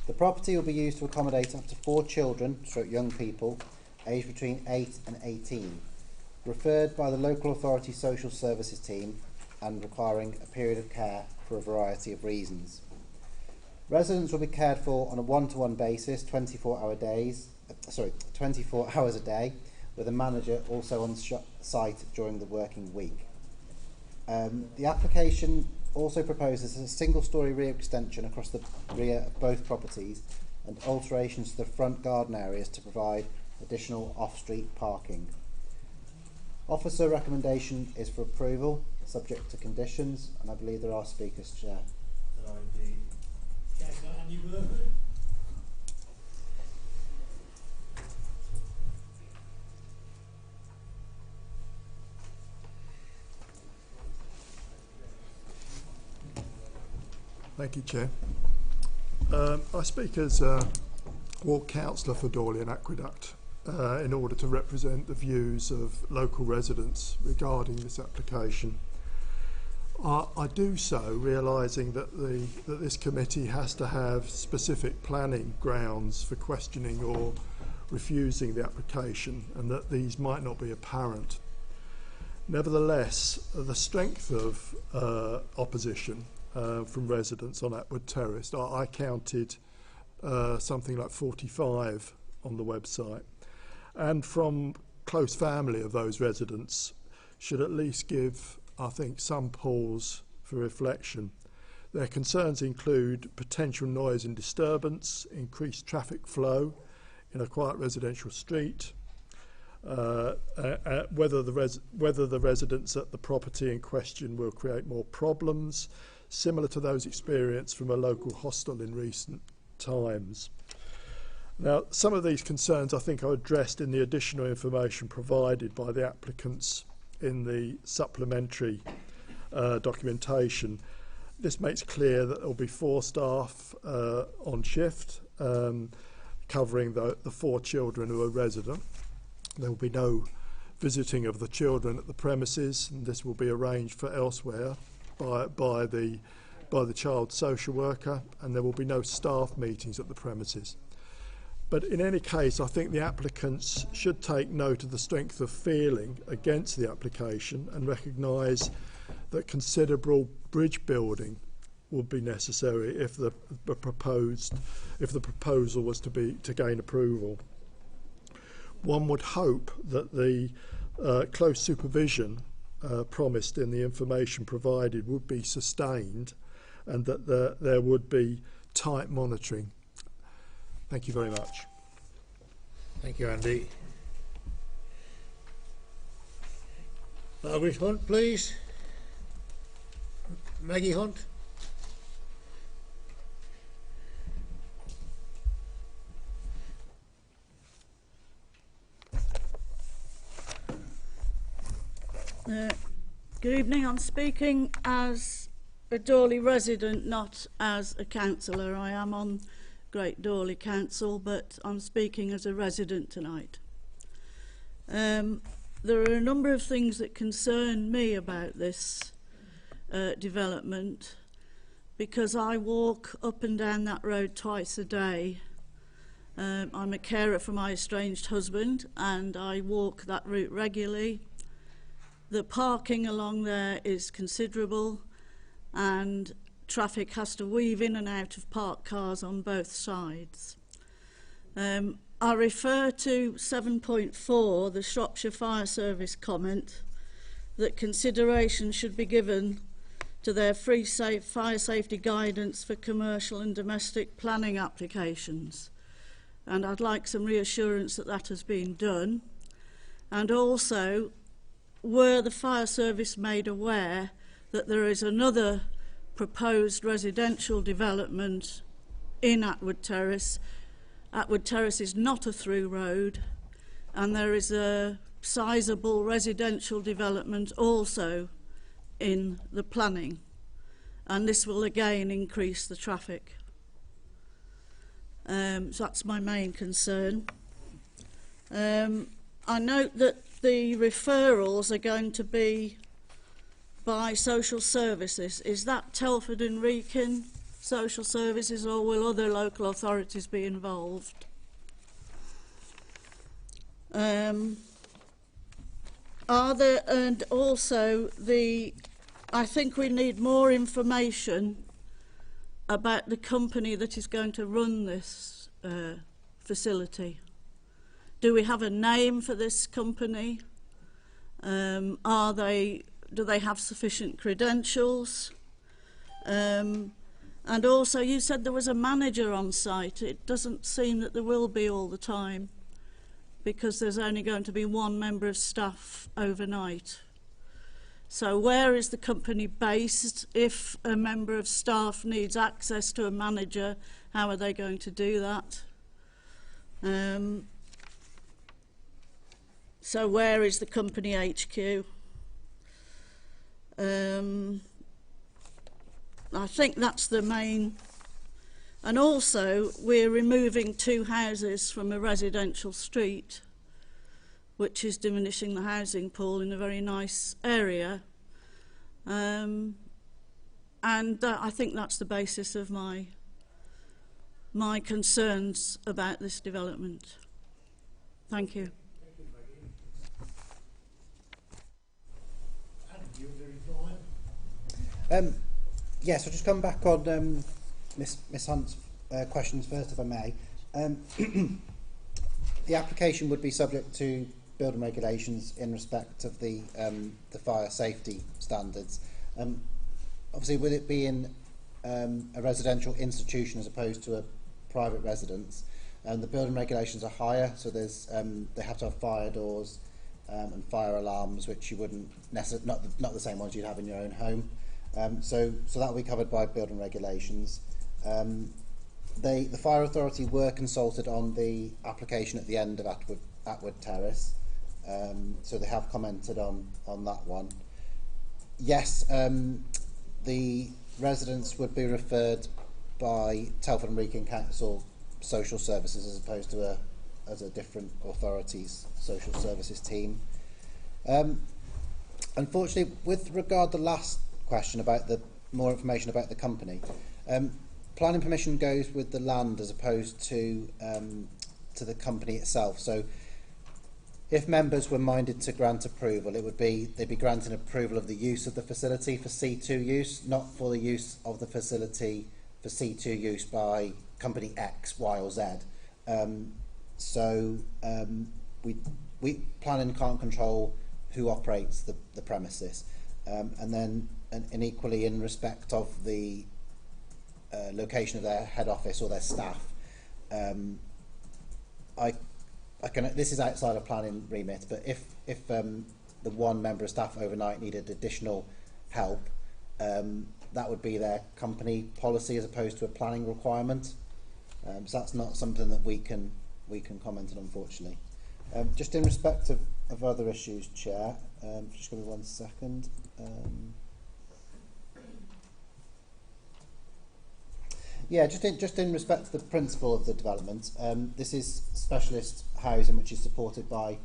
The property will be used to accommodate up to 4 children, young people, aged between 8 and 18, referred by the local authority social services team and requiring a period of care for a variety of reasons. Residents will be cared for on a one-to-one basis, 24 hours a day, with a manager also on site during the working week. The application also proposes a single-storey rear extension across the rear of both properties and alterations to the front garden areas to provide additional off-street parking. Officer recommendation is for approval, subject to conditions, and I believe there are speakers, Chair. There are indeed. Councillor Andy Burford. Thank you, Chair. I speak as Ward Councillor for Dawley and Aqueduct in order to represent the views of local residents regarding this application. I do so realising that this committee has to have specific planning grounds for questioning or refusing the application, and that these might not be apparent. Nevertheless, the strength of opposition from residents on Atwood Terrace, I counted something like 45 on the website, and from close family of those residents should at least give, I think, some pause for reflection. Their concerns include potential noise and disturbance, increased traffic flow in a quiet residential street, whether the residents at the property in question will create more problems, similar to those experienced from a local hostel in recent times. Now, some of these concerns I think are addressed in the additional information provided by the applicants in the supplementary documentation. This makes clear that there will be 4 staff on shift, covering the 4 children who are resident. There will be no visiting of the children at the premises, and this will be arranged for elsewhere by the child social worker, and there will be no staff meetings at the premises. But in any case, I think the applicants should take note of the strength of feeling against the application and recognise that considerable bridge building would be necessary if the proposal was to gain approval. One would hope that the close supervision promised in the information provided would be sustained, and that there would be tight monitoring. Thank you very much. Thank you, Andy. Margaret Hunt, please. Maggie Hunt. Good evening. I'm speaking as a Dorley resident, not as a councillor. I am on Great Dorley Council, but I'm speaking as a resident tonight. There are a number of things that concern me about this development, because I walk up and down that road twice a day. I'm a carer for my estranged husband, and I walk that route regularly. The parking along there is considerable, and traffic has to weave in and out of parked cars on both sides. I refer to 7.4, the Shropshire Fire Service comment, that consideration should be given to their free fire safety guidance for commercial and domestic planning applications. And I'd like some reassurance that that has been done. And also, were the fire service made aware that there is another proposed residential development in Atwood Terrace? Atwood Terrace is not a through road, and there is a sizable residential development also in the planning, and this will again increase the traffic. So that's my main concern. I note that the referrals are going to be by social services. Is that Telford and Wrekin social services, or will other local authorities be involved? Are there, and also I think we need more information about the company that is going to run this facility. Do we have a name for this company? Do they have sufficient credentials? And also, you said there was a manager on site. It doesn't seem that there will be all the time, because there's only going to be one member of staff overnight. So where is the company based? If a member of staff needs access to a manager, how are they going to do that? So where is the company HQ? I think that's the main. And also, we're removing 2 houses from a residential street, which is diminishing the housing pool in a very nice area. And I think that's the basis of my concerns about this development. Thank you. Yes, I'll just come back on Miss Hunt's questions first, if I may. The application would be subject to building regulations in respect of the fire safety standards. Obviously, with it being a residential institution as opposed to a private residence, the building regulations are higher, so there's they have to have fire doors and fire alarms, which you wouldn't necessarily, not the same ones you'd have in your own home. So that will be covered by building regulations. The fire authority were consulted on the application at the end of Atwood Terrace, so they have commented on that one. Yes, the residents would be referred by Telford and Wrekin Council Social Services as opposed to a different authority's social services team. Unfortunately, with regard to the last question about the more information about the company, planning permission goes with the land as opposed to the company itself. So if members were minded to grant approval, they'd be granting approval of the use of the facility for C2 use, not for the use of the facility for C2 use by company X, Y or Z. We planning can't control who operates the premises, and equally in respect of the location of their head office or their staff. This is outside of planning remit, but if the one member of staff overnight needed additional help, that would be their company policy as opposed to a planning requirement. So that's not something that we can comment on, unfortunately. Just in respect of other issues, Chair, just give me 1 second. Yeah, just in respect to the principle of the development, this is specialist housing which is supported by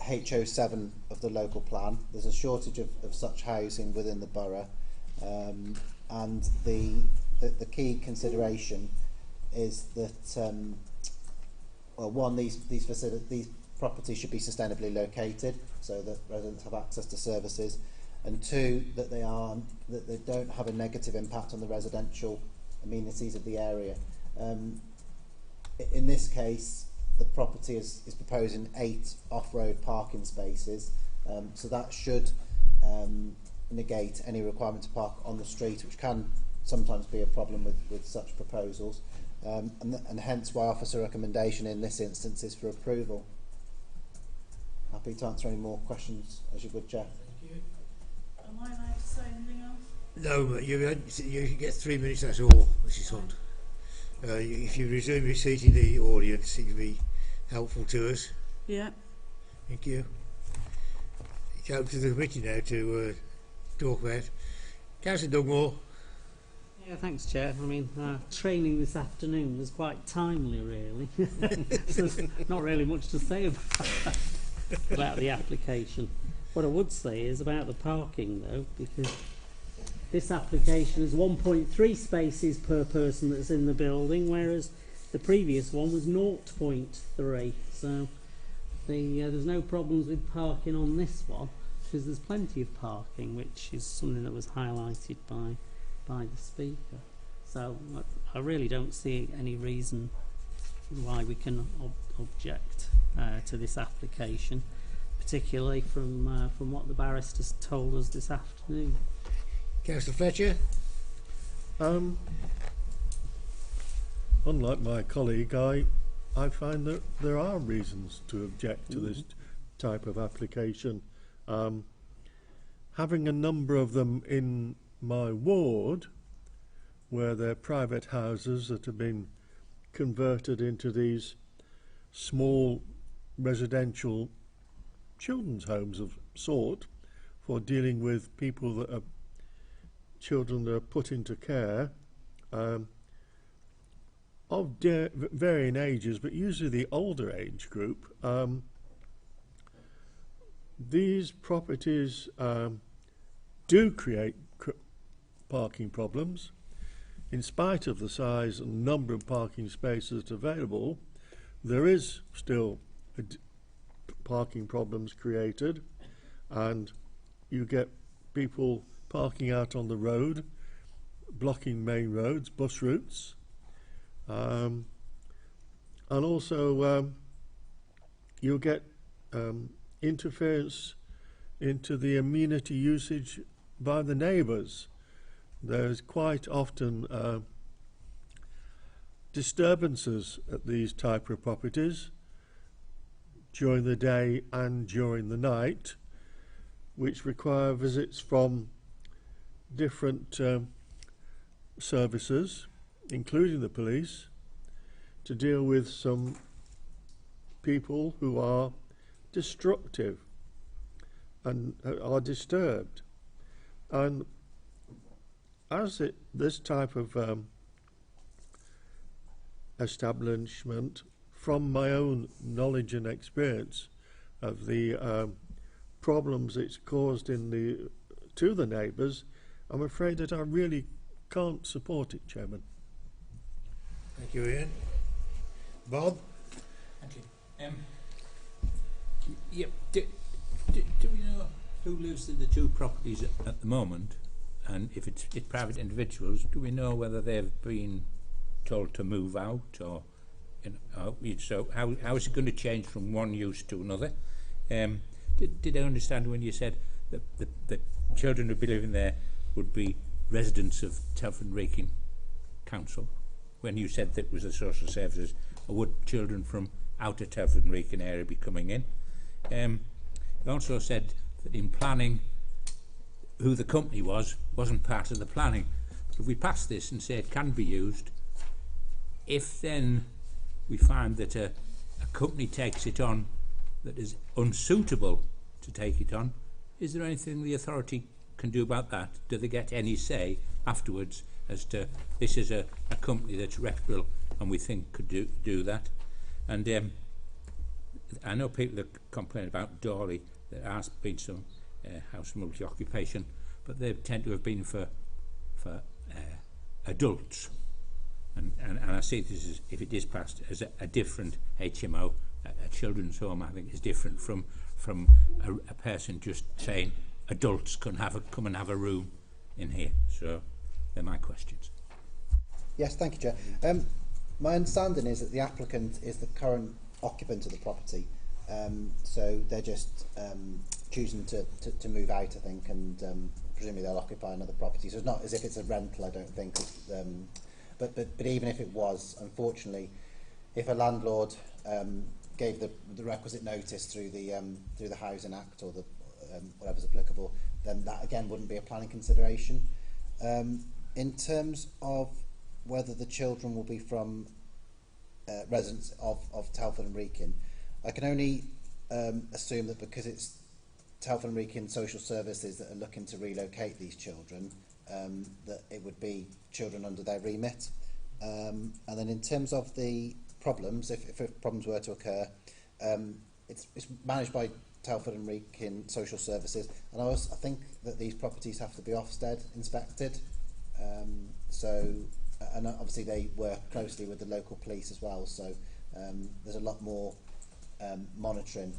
HO7 of the local plan. There's a shortage of such housing within the borough, and the key consideration is that well, one, these properties should be sustainably located so that residents have access to services, and two, that they don't have a negative impact on the residential amenities of the area. In this case, the property is proposing 8 off-road parking spaces, so that should negate any requirement to park on the street, which can sometimes be a problem with such proposals, and hence why officer recommendation in this instance is for approval. Happy to answer any more questions as you would, Chair. Thank you. Am I allowed to say anything else? No, you get 3 minutes, that's all, Mrs. Hunt. If you resume your seat in the audience, it would be helpful to us. Yeah. Thank you. It's up to the committee now to talk about. Councillor Dugmore. Yeah, thanks, Chair. I mean, training this afternoon was quite timely, really. So there's not really much to say about the application. What I would say is about the parking, though, because this application is 1.3 spaces per person that's in the building, whereas the previous one was 0.3. So there's no problems with parking on this one, because there's plenty of parking, which is something that was highlighted by the speaker. So I really don't see any reason why we can object to this application, particularly from what the barristers told us this afternoon. Councillor Fletcher. Unlike my colleague, I find that there are reasons to object to this type of application. Having a number of them in my ward, where they're private houses that have been converted into these small residential children's homes of sort for dealing with people that are children that are put into care, of varying ages, but usually the older age group. These properties do create parking problems. In spite of the size and number of parking spaces available, there is still parking problems created, and you get people parking out on the road, blocking main roads, bus routes, and also you'll get interference into the amenity usage by the neighbours. There's quite often disturbances at these type of properties during the day and during the night, which require visits from different services, including the police, to deal with some people who are destructive and are disturbed. And as this type of establishment, from my own knowledge and experience of the problems it's caused to the neighbours, I'm afraid that I really can't support it, Chairman. Thank you, Ian. Bob? Thank you. Yep. Do we know who lives in the 2 properties at the moment? And if it's private individuals, do we know whether they've been told to move out, or so how is it going to change from one use to another? Did I understand when you said that the children who'd be living there would be residents of Telford Wrekin? council when you said that it was the social services, or would children from out of Telford and Wrekin area be coming in? You also said that in planning, who the company wasn't part of the planning. If we pass this and say it can be used, if then we find that a company takes it on that is unsuitable to take it on, is there anything the authority can do about that? Do they get any say afterwards as to this is a company that's reputable and we think could do that? And I know people that complain about Dawley, there has been some house multi-occupation, but they tend to have been for adults. And I see this as, if it is passed, as a different HMO. A children's home, I think, is different from a person just saying adults can come and have a room in here. So they're my questions. Yes, thank you, Chair. My understanding is that the applicant is the current occupant of the property, so they're just choosing to move out, I think, and presumably they'll occupy another property. So it's not as if it's a rental, I don't think. But even if it was, unfortunately, if a landlord gave the requisite notice through the Housing Act or the whatever's applicable, then that again wouldn't be a planning consideration. In terms of whether the children will be from residents of Telford and Wrekin, I can only assume that because it's Telford and Wrekin Social Services that are looking to relocate these children, that it would be children under their remit. And then in terms of the problems, if problems were to occur, it's managed by Telford and Wrekin Social Services, and I think that these properties have to be Ofsted inspected. And obviously they work closely with the local police as well, so there's a lot more monitoring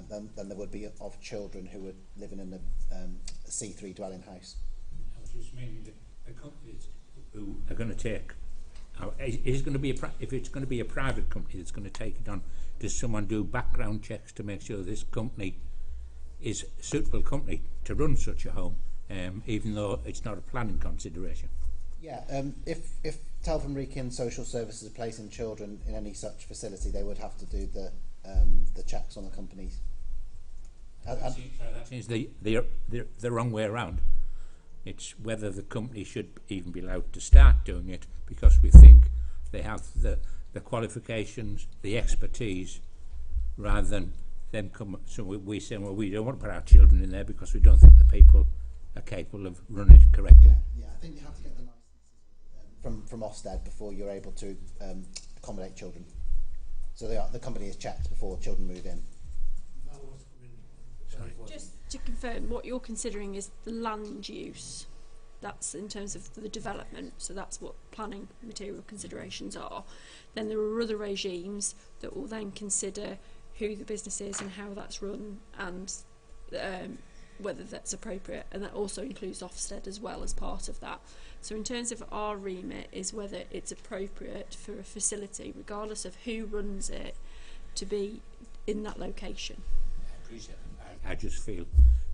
than there would be of children who were living in a C3 dwelling house. I was just meaning that the companies who are going to take, is going to be if it's going to be a private company that's going to take it on, does someone do background checks to make sure this company is a suitable company to run such a home, even though it's not a planning consideration? Yeah, if Telford and Wrekin Social Services are placing children in any such facility, they would have to do the checks on the companies. That seems the wrong way around. It's whether the company should even be allowed to start doing it because we think they have the qualifications, the expertise, rather than them come. So we say, well, we don't want to put our children in there because we don't think the people are capable of running it correctly. Yeah, I think you have to get the licenses from Ofsted before you're able to accommodate children. So the company is checked before children move in. Sorry. Just to confirm, what you're considering is the land use. That's in terms of the development, so that's what planning material considerations are. Then there are other regimes that will then consider who the business is and how that's run and whether that's appropriate, and that also includes Ofsted as well as part of that. So in terms of our remit is whether it's appropriate for a facility, regardless of who runs it, to be in that location. I appreciate it. I just feel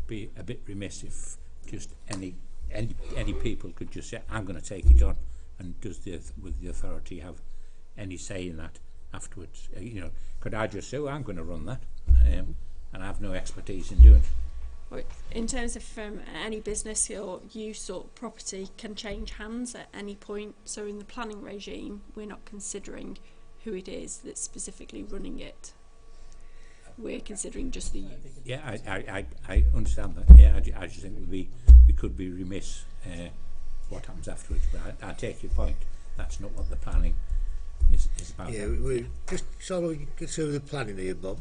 be a bit remiss if just any people could just say, I'm going to take it on, and would the authority have any say in that afterwards? Could I just say, well, I'm going to run that, and I have no expertise in doing it? In terms of any business or use or property can change hands at any point, so in the planning regime we're not considering who it is that's specifically running it. We're considering just the use. Yeah, I understand that. Yeah, I just think we could be remiss what happens afterwards. But I take your point. That's not what the planning is about. Yeah, we just sort of consider the planning here, Bob,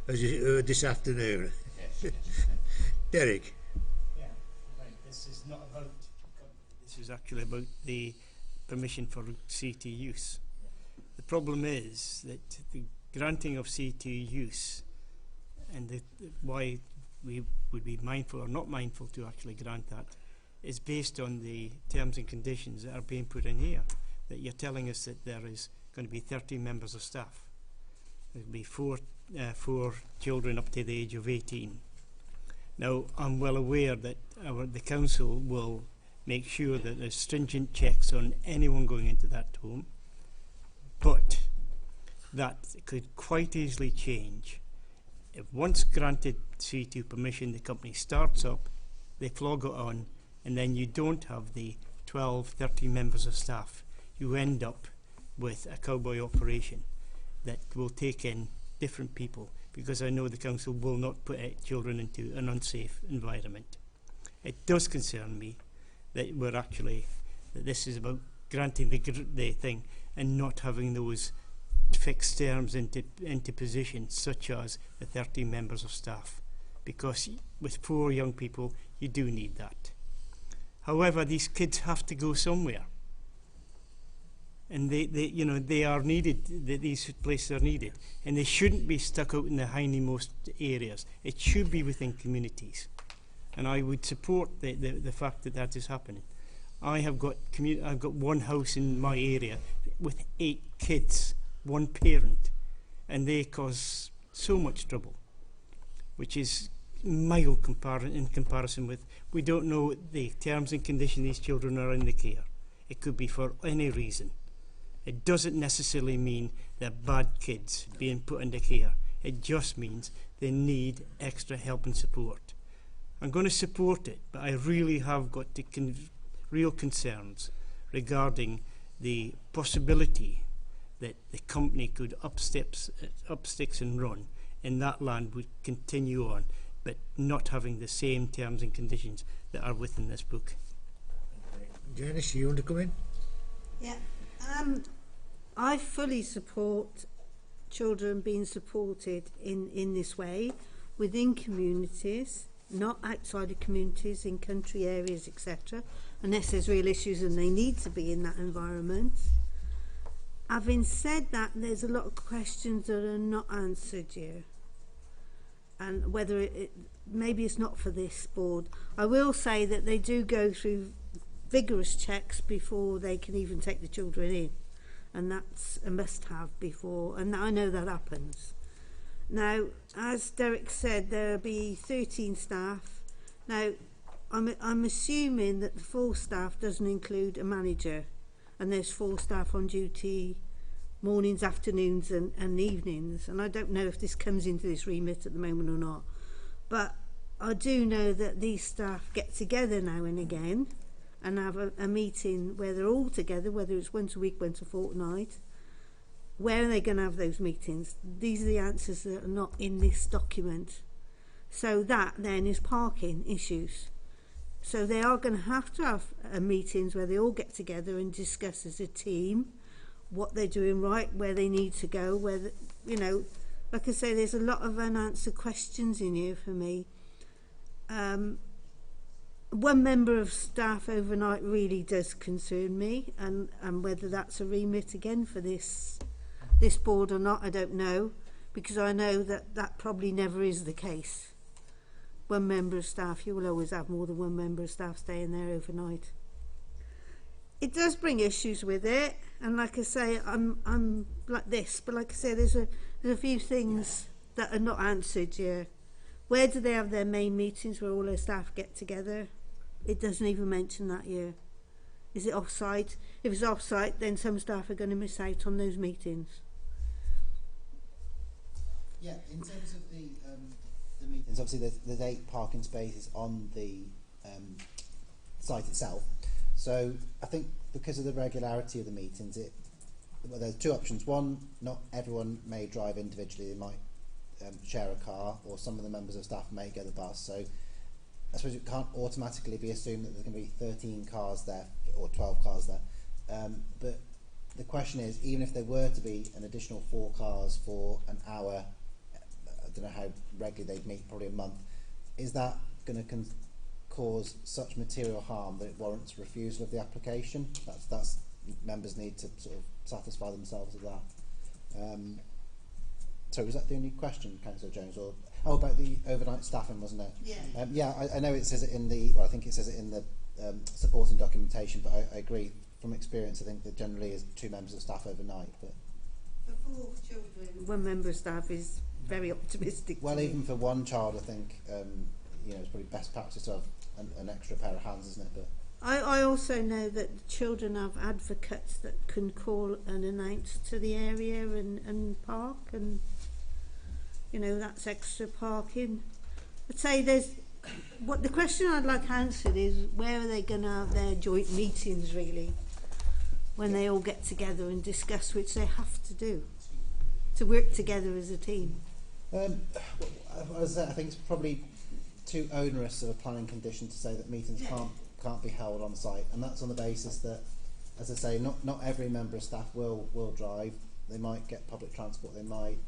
as you heard this afternoon. Yes. Derek. Yeah, right. This is not about. This is actually about the permission for CT use. The problem is that the granting of CT use and why we would be mindful or not mindful to actually grant that is based on the terms and conditions that are being put in here. That you're telling us that there is going to be 13 members of staff. There will be four children up to the age of 18. Now, I'm well aware that the council will make sure that there's stringent checks on anyone going into that home, but that could quite easily change. If once granted C2 permission, the company starts up, they flog it on, and then you don't have the 12, 13 members of staff. You end up with a cowboy operation that will take in different people, because I know the council will not put children into an unsafe environment. It does concern me that that this is about granting the thing and not having those fixed terms into positions such as the 13 members of staff, because with 4 young people you do need that. However, these kids have to go somewhere, and they are needed. These places are needed, and they shouldn't be stuck out in the hindmost areas. It should be within communities, and I would support the fact that that is happening. I've got one house in my area with 8 kids, 1 parent, and they cause so much trouble, which is mild in comparison with, we don't know the terms and conditions these children are in the care. It could be for any reason. It doesn't necessarily mean they're bad kids being put into care. It just means they need extra help and support. I'm going to support it, but I really have got real concerns regarding the possibility that the company could up sticks and run, and that land would continue on, but not having the same terms and conditions that are within this book. Janice, you want to come in? Yeah. I fully support children being supported in this way within communities, not outside of communities, in country areas, etc., unless there's real issues and they need to be in that environment. Having said that, there's a lot of questions that are not answered here, and whether maybe it's not for this board. I will say that they do go through vigorous checks before they can even take the children in, and that's a must-have before, and I know that happens. Now, as Derek said, there'll be 13 staff. Now, I'm assuming that the 4 staff doesn't include a manager, and there's 4 staff on duty mornings, afternoons and evenings, and I don't know if this comes into this remit at the moment or not, but I do know that these staff get together now and again and have a meeting where they're all together, whether it's once a week, once a fortnight. Where are they going to have those meetings? These are the answers that are not in this document. So that then is parking issues. So they are going to have meetings where they all get together and discuss as a team what they're doing right, where they need to go, like I say, there's a lot of unanswered questions in here for me. 1 member of staff overnight really does concern me, and whether that's a remit again for this board or not, I don't know, because I know that probably never is the case. 1 member of staff, you will always have more than 1 member of staff staying there overnight. It does bring issues with it, and like I say, I'm like this, but like I say, there's a few things that are not answered here. Where do they have their main meetings where all their staff get together? It doesn't even mention that here. Is it off-site? If it's off-site, then some staff are going to miss out on those meetings. Yeah, in terms of the meetings, obviously there's 8 parking spaces on the site itself. So I think because of the regularity of the meetings, there's 2 options. One, not everyone may drive individually. They might share a car, or some of the members of staff may get the bus. So I suppose it can't automatically be assumed that there's going to be 13 cars there or 12 cars there. But the question is, even if there were to be an additional 4 cars for an hour, I don't know how regularly they'd meet, probably a month, is that going to cause such material harm that it warrants refusal of the application? That's members need to sort of satisfy themselves with that. So was that the only question, Councillor Jones? Or about the overnight staffing, wasn't it? Yeah. I know it says it in the. Well, I think it says it in the supporting documentation, but I agree from experience. I think that generally is 2 members of staff overnight. But for 4 children, 1 member of staff is very optimistic. Well, even for 1 child, I think it's probably best practice to have an extra pair of hands, isn't it? But I also know that the children have advocates that can call and announce to the area and park, and you know, that's extra parking. I'd say the question I'd like answered is, where are they going to have their joint meetings really, when they all get together and discuss, which they have to do, to work together as a team. As I said, I think it's probably too onerous of a planning condition to say that meetings can't be held on site, and that's on the basis that, as I say, not every member of staff will drive. They might get public transport, they might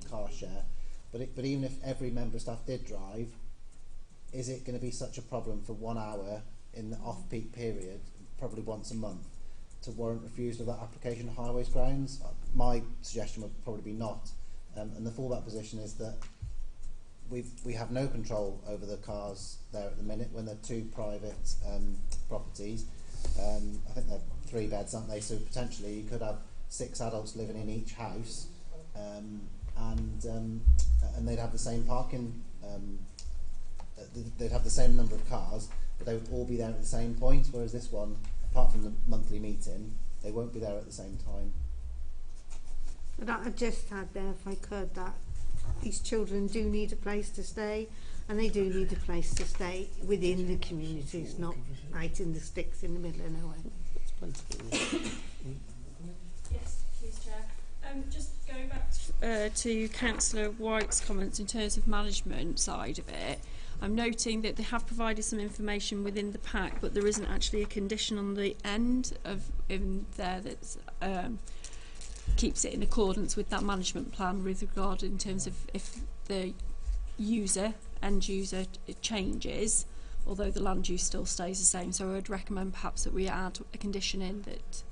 car share, but even if every member of staff did drive, is it going to be such a problem for 1 hour in the off-peak period, probably once a month, to warrant refusal of that application on highways grounds? My suggestion would probably be not, and the fallback position is that we have no control over the cars there at the minute when they're two private properties. I think they're 3 beds, aren't they? So potentially you could have 6 adults living in each house, and they'd have the same parking. They'd have the same number of cars, but they would all be there at the same point. Whereas this one, apart from the monthly meeting, they won't be there at the same time. But I just add there, if I could, that these children do need a place to stay, and they do need a place to stay within the communities, not out in the sticks in the middle of nowhere. Yes, please, Chair. Just going back to Councillor White's comments in terms of management side of it, I'm noting that they have provided some information within the pack, but there isn't actually a condition on the end of in there that's keeps it in accordance with that management plan with regard in terms of if the end user changes, although the land use still stays the same. So I would recommend perhaps that we add a condition in that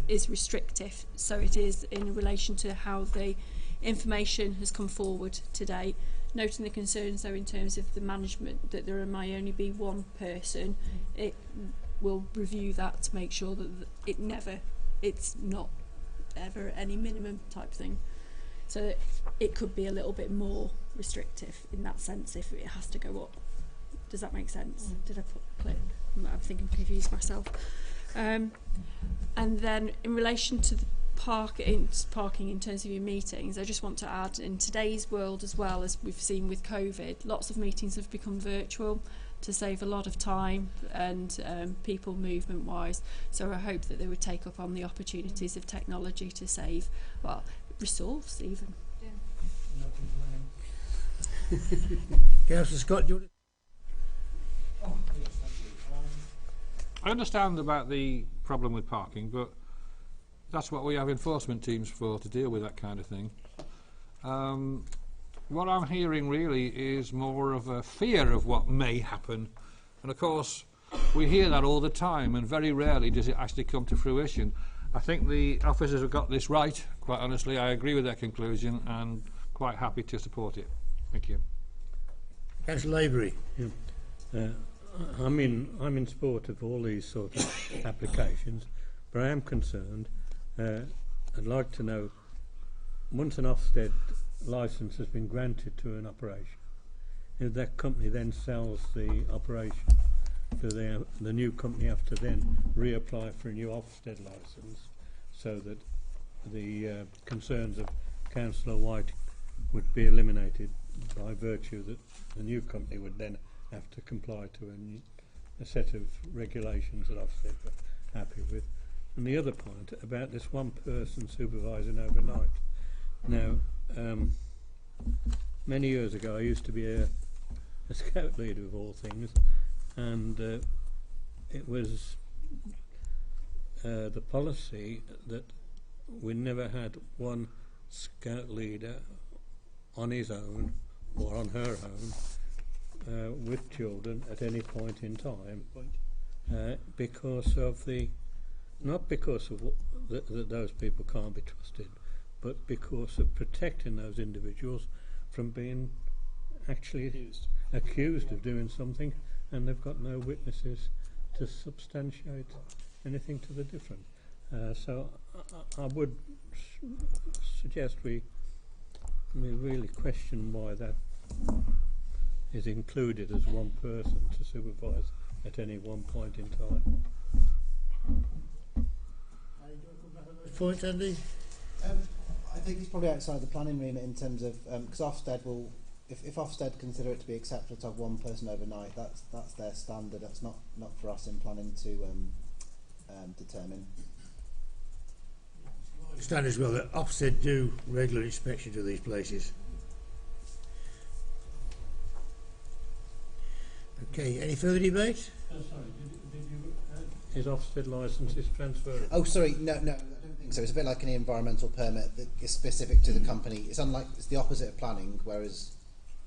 is restrictive, so it is in relation to how the information has come forward today, noting the concerns though in terms of the management, that there may only be one person. It will review that to make sure that it's not ever any minimum type thing, so it could be a little bit more restrictive in that sense if it has to go up. Does that make sense? Did I put clear? I think I'm confused myself. And then in relation to the parking in terms of your meetings, I just want to add, in today's world as well, as we've seen with COVID, lots of meetings have become virtual to save a lot of time and people movement wise. So I hope that they would take up on the opportunities of technology to save, well, resource even. Councillor Scott, do you want I understand about the problem with parking, but that's what we have enforcement teams for, to deal with that kind of thing. What I'm hearing really is more of a fear of what may happen, and of course we hear that all the time, and very rarely does it actually come to fruition. I think the officers have got this right, quite honestly. I agree with their conclusion and quite happy to support it. Thank you. Councillor Lavery. Yeah. I'm in support of all these sort of applications, but I am concerned. I'd like to know, once an Ofsted licence has been granted to an operation, if that company then sells the operation, do the new company have to then reapply for a new Ofsted licence, so that the concerns of Councillor White would be eliminated by virtue that the new company would then have to comply to a set of regulations that Ofsted were happy with. And the other point about this one person supervising overnight. Now, many years ago I used to be a scout leader of all things, and it was the policy that we never had one scout leader on his own or on her own with children at any point in time, because of not because of that those people can't be trusted, but because of protecting those individuals from being actually accused of doing something, and they've got no witnesses to substantiate anything to the different. So I would suggest we really question why that is included as one person to supervise at any one point in time. Point, Andy? I think it's probably outside the planning remit in terms of because Ofsted will, if Ofsted consider it to be acceptable to have one person overnight, that's their standard. That's not for us in planning to determine. I understand as well that Ofsted do regular inspections of these places. Okay, any further debate? Oh, sorry, did you his Ofsted licence is transferred? Oh, sorry, no, I don't think so. It's a bit like any environmental permit that is specific to the company. It's the opposite of planning, whereas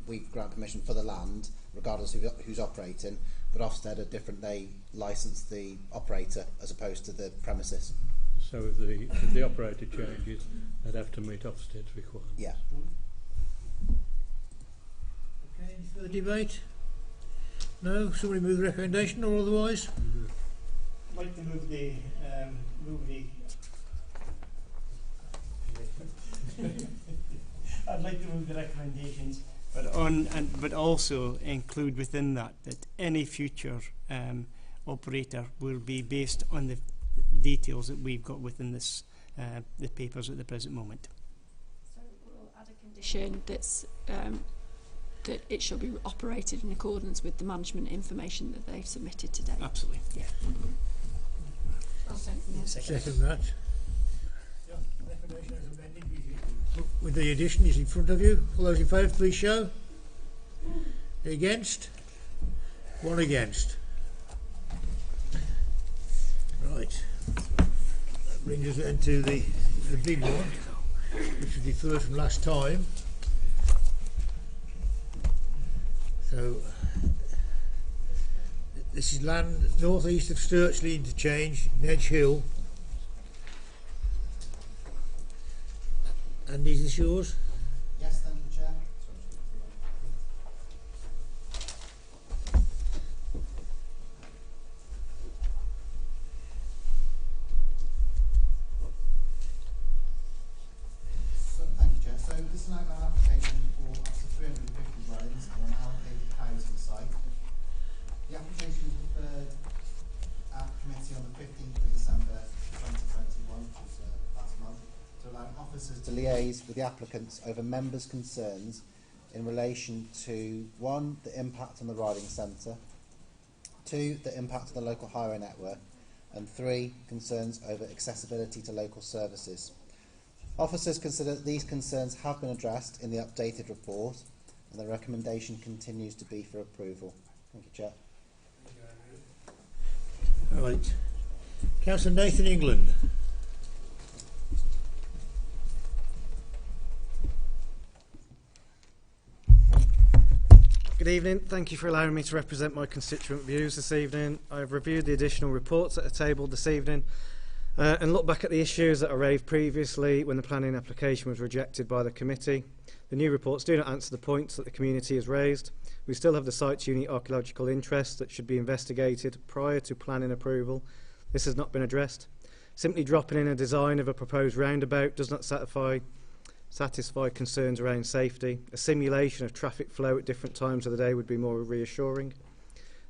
we grant permission for the land, regardless of who's operating. But Ofsted are different. They licence the operator as opposed to the premises. So if the operator changes, they'd have to meet Ofsted's requirements. Yeah. Okay, any further debate? No? Somebody move the recommendation or otherwise? I'd like to move the I'd like to move the recommendations, but also include within that any future operator will be based on the details that we've got within this the papers at the present moment. So we'll add a condition that's that it shall be operated in accordance with the management information that they've submitted today. Absolutely. Yeah. I'll Second that. Yeah, recommendation as amended with the addition is in front of you. All those in favour, please show. Against? One against. Right. That brings us then to the big one, which was deferred from last time. So this is land north east of Sturchley interchange, Nedge Hill. And is this yours? Yes, thank you, Chair. Thank you, Chair. So this is an outline application for up to 350 dwellings on an allocated housing site. The application was deferred at committee on the 15th of December 2021, which was last month, to allow officers to liaise with the applicants over members' concerns in relation to 1, the impact on the riding centre, 2, the impact on the local highway network, and 3, concerns over accessibility to local services. Officers consider that these concerns have been addressed in the updated report, and the recommendation continues to be for approval. Thank you, Chair. Right. Councillor Nathan England. Good evening. Thank you for allowing me to represent my constituent views this evening. I've reviewed the additional reports that are tabled this evening and looked back at the issues that I raised previously when the planning application was rejected by the committee. The new reports do not answer the points that the community has raised. We still have the site's unique archaeological interests that should be investigated prior to planning approval. This has not been addressed. Simply dropping in a design of a proposed roundabout does not satisfy concerns around safety. A simulation of traffic flow at different times of the day would be more reassuring.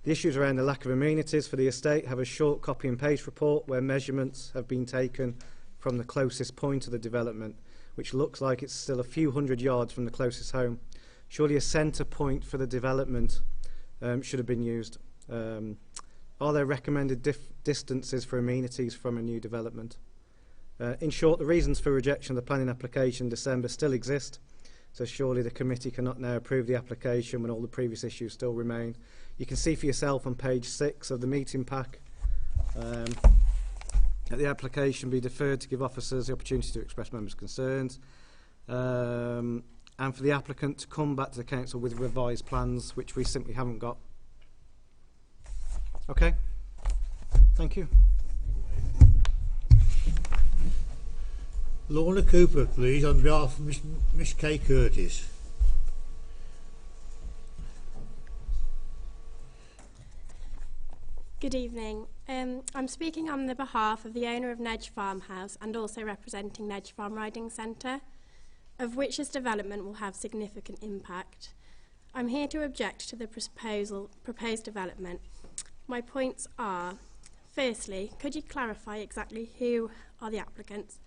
The issues around the lack of amenities for the estate have a short copy and paste report where measurements have been taken from the closest point of the development, which looks like it's still a few hundred yards from the closest home. Surely a centre point for the development should have been used. Are there recommended distances for amenities from a new development? In short, the reasons for rejection of the planning application in December still exist, so surely the committee cannot now approve the application when all the previous issues still remain. You can see for yourself on page 6 of the meeting pack that the application be deferred to give officers the opportunity to express members' concerns, and for the applicant to come back to the council with revised plans, which we simply haven't got. Okay, thank you. Lorna Cooper, please, on behalf of Miss Kay Curtis. Good evening. I'm speaking on the behalf of the owner of Nedge Farmhouse and also representing Nedge Farm Riding Centre, of which this development will have significant impact. I'm here to object to the proposed development. My points are, firstly, could you clarify exactly who are the applicants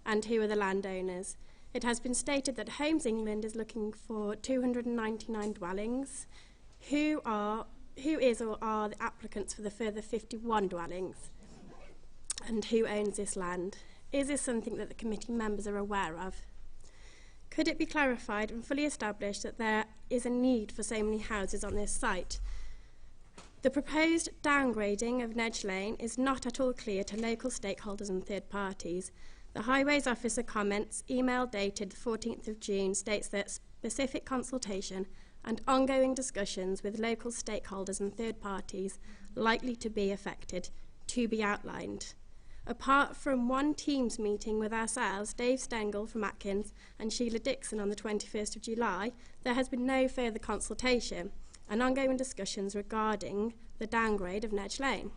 and who are the landowners? It has been stated that Homes England is looking for 299 dwellings. Who is or are the applicants for the further 51 dwellings? And who owns this land? Is this something that the committee members are aware of? Could it be clarified and fully established that there is a need for so many houses on this site? The proposed downgrading of Nedge Lane is not at all clear to local stakeholders and third parties. The Highways Officer comments, email dated the 14th of June, states that specific consultation and ongoing discussions with local stakeholders and third parties likely to be affected to be outlined. Apart from one Teams meeting with ourselves, Dave Stengel from Atkins and Sheila Dixon on the 21st of July, there has been no further consultation and ongoing discussions regarding the downgrade of Nedge Lane.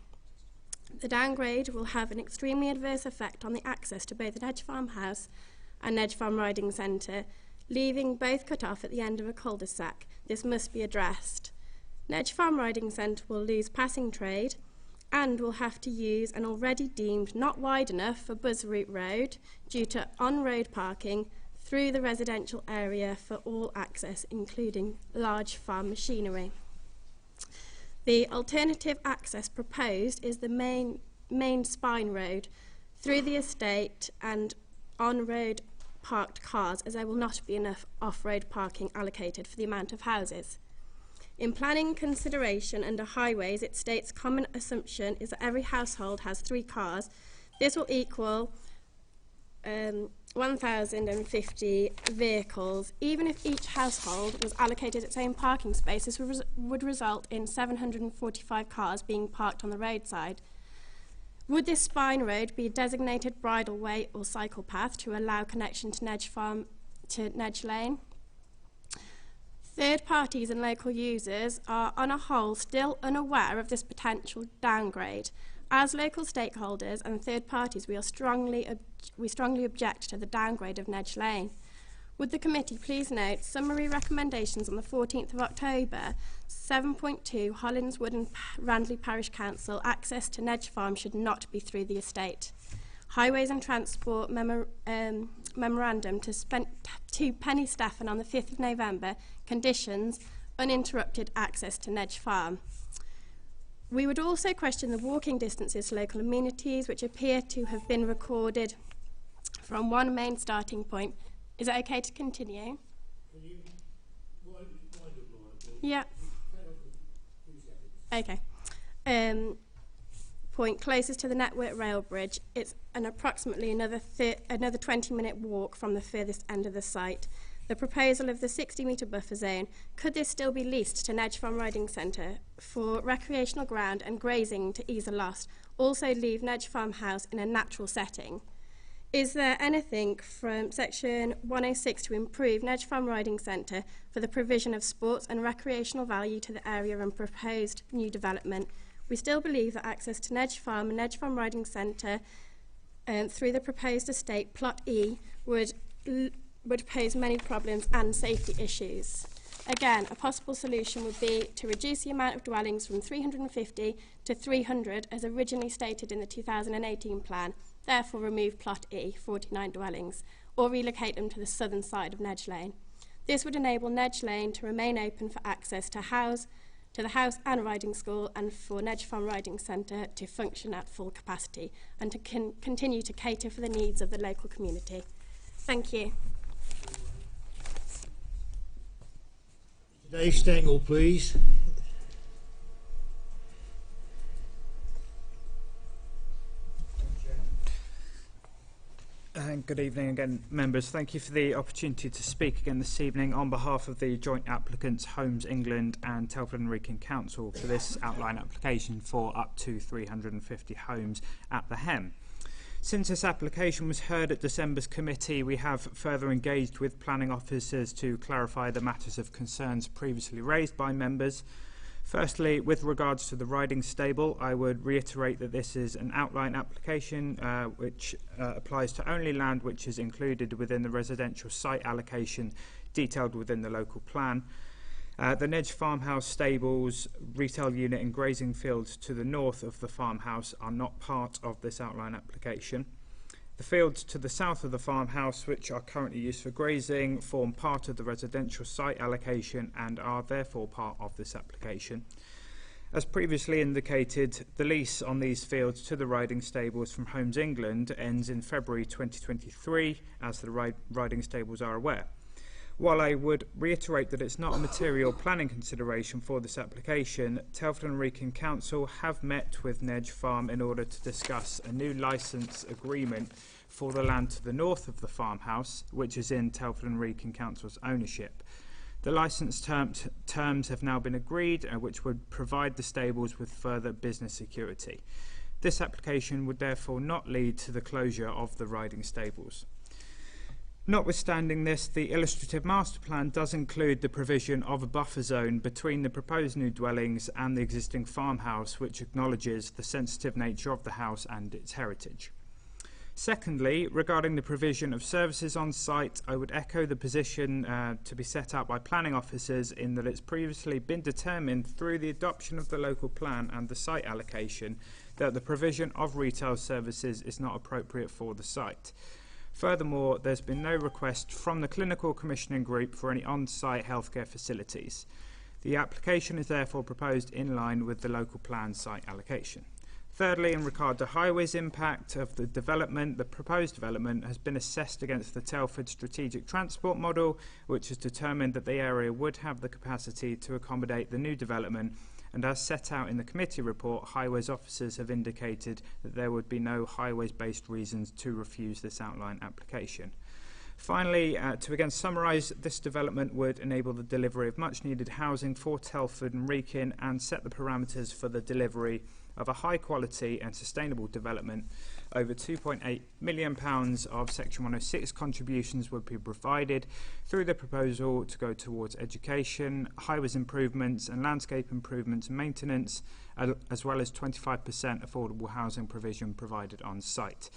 The downgrade will have an extremely adverse effect on the access to both Nedge Farmhouse and Nedge Farm Riding Centre, leaving both cut off at the end of a cul-de-sac. This must be addressed. Nedge Farm Riding Centre will lose passing trade and will have to use an already deemed not wide enough for Buzz Route Road due to on-road parking through the residential area for all access, including large farm machinery. The alternative access proposed is the main spine road through the estate and on-road parked cars, as there will not be enough off-road parking allocated for the amount of houses. In planning consideration under highways, it states common assumption is that every household has 3 cars. This will equal 1,050 vehicles. Even if each household was allocated its own parking space, this would result in 745 cars being parked on the roadside. Would this spine road be a designated bridleway or cycle path to allow connection to Nedge Farm to Nedge Lane? Third parties and local users are on a whole still unaware of this potential downgrade. As local stakeholders and third parties, we strongly object to the downgrade of Nedge Lane. Would the committee please note summary recommendations on the 14th of October, 7.2 Hollinswood and Randley Parish Council, access to Nedge Farm should not be through the estate. Highways and Transport memorandum to Penny Stephan on the 5th of November, conditions uninterrupted access to Nedge Farm. We would also question the walking distances to local amenities, which appear to have been recorded from one main starting point. Is it okay to continue? Yeah. Okay. Point closest to the network rail bridge. It's approximately another 20-minute walk from the furthest end of the site. The proposal of the 60-metre buffer zone, could this still be leased to Nedge Farm Riding Centre for recreational ground and grazing to ease a loss, also leave Nedge Farmhouse in a natural setting? Is there anything from section 106 to improve Nedge Farm Riding Centre for the provision of sports and recreational value to the area and proposed new development? We still believe that access to Nedge Farm and Nedge Farm Riding Centre through the proposed estate, Plot E, would pose many problems and safety issues. Again, a possible solution would be to reduce the amount of dwellings from 350 to 300 as originally stated in the 2018 plan, therefore remove Plot E, 49 dwellings, or relocate them to the southern side of Nedge Lane. This would enable Nedge Lane to remain open for access to the house and riding school, and for Nedge Farm Riding Centre to function at full capacity and to continue to cater for the needs of the local community. Thank you. Dave Stengel, please. And good evening again, members. Thank you for the opportunity to speak again this evening on behalf of the joint applicants Homes England and Telford Wrekin Council for this outline application for up to 350 homes at the Hem. Since this application was heard at December's committee, we have further engaged with planning officers to clarify the matters of concerns previously raised by members. Firstly, with regards to the riding stable, I would reiterate that this is an outline application which applies to only land which is included within the residential site allocation detailed within the local plan. The Nedge farmhouse stables, retail unit and grazing fields to the north of the farmhouse are not part of this outline application. The fields to the south of the farmhouse, which are currently used for grazing, form part of the residential site allocation and are therefore part of this application. As previously indicated, the lease on these fields to the riding stables from Homes England ends in February 2023, as the riding stables are aware. While I would reiterate that it's not a material planning consideration for this application, Telford Wrekin Council have met with Nedge Farm in order to discuss a new licence agreement for the land to the north of the farmhouse, which is in Telford Wrekin Council's ownership. The licence terms have now been agreed, which would provide the stables with further business security. This application would therefore not lead to the closure of the riding stables. Notwithstanding this, the illustrative master plan does include the provision of a buffer zone between the proposed new dwellings and the existing farmhouse, which acknowledges the sensitive nature of the house and its heritage. Secondly, regarding the provision of services on site, I would echo the position to be set out by planning officers in that it's previously been determined through the adoption of the local plan and the site allocation that the provision of retail services is not appropriate for the site. Furthermore, there's been no request from the clinical commissioning group for any on-site healthcare facilities. The application is therefore proposed in line with the local plan site allocation. Thirdly, in regard to highways impact of the development, the proposed development has been assessed against the Telford strategic transport model, which has determined that the area would have the capacity to accommodate the new development, and as set out in the committee report, highways officers have indicated that there would be no highways-based reasons to refuse this outline application. Finally, to again summarise, this development would enable the delivery of much-needed housing for Telford and Wrekin and set the parameters for the delivery of a high-quality and sustainable development. Over £2.8 million of Section 106 contributions would be provided through the proposal to go towards education, highways improvements and landscape improvements and maintenance, as well as 25% affordable housing provision provided on site.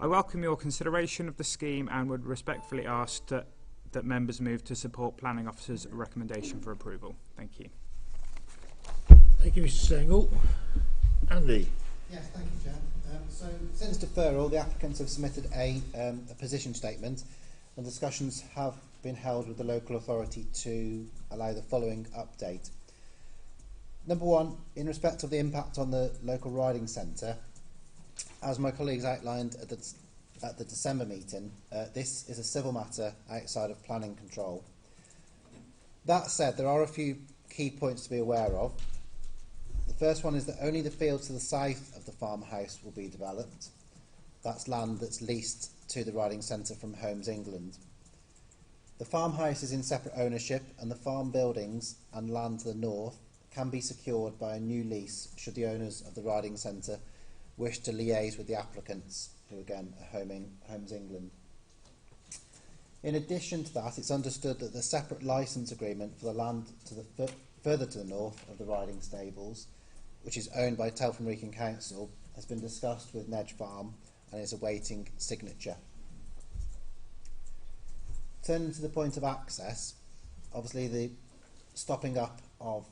I welcome your consideration of the scheme and would respectfully ask that members move to support Planning Officer's recommendation for approval. Thank you. Thank you, Mr. Stengel. Andy. Yes, thank you, Chair. So, since deferral, the applicants have submitted a position statement, and discussions have been held with the local authority to allow the following update. Number one, in respect of the impact on the local riding centre, as my colleagues outlined at the December meeting, this is a civil matter outside of planning control. That said, there are a few key points to be aware of. The first one is that only the fields to the south of the farmhouse will be developed. That's land that's leased to the riding centre from Homes England. The farmhouse is in separate ownership, and the farm buildings and land to the north can be secured by a new lease should the owners of the riding centre wish to liaise with the applicants, who again are Homes England. In addition to that, it's understood that the separate licence agreement for the land to the further to the north of the riding stables, which is owned by Telford Wrekin Council, has been discussed with Nedge Farm and is awaiting signature. Turning to the point of access, obviously the stopping up of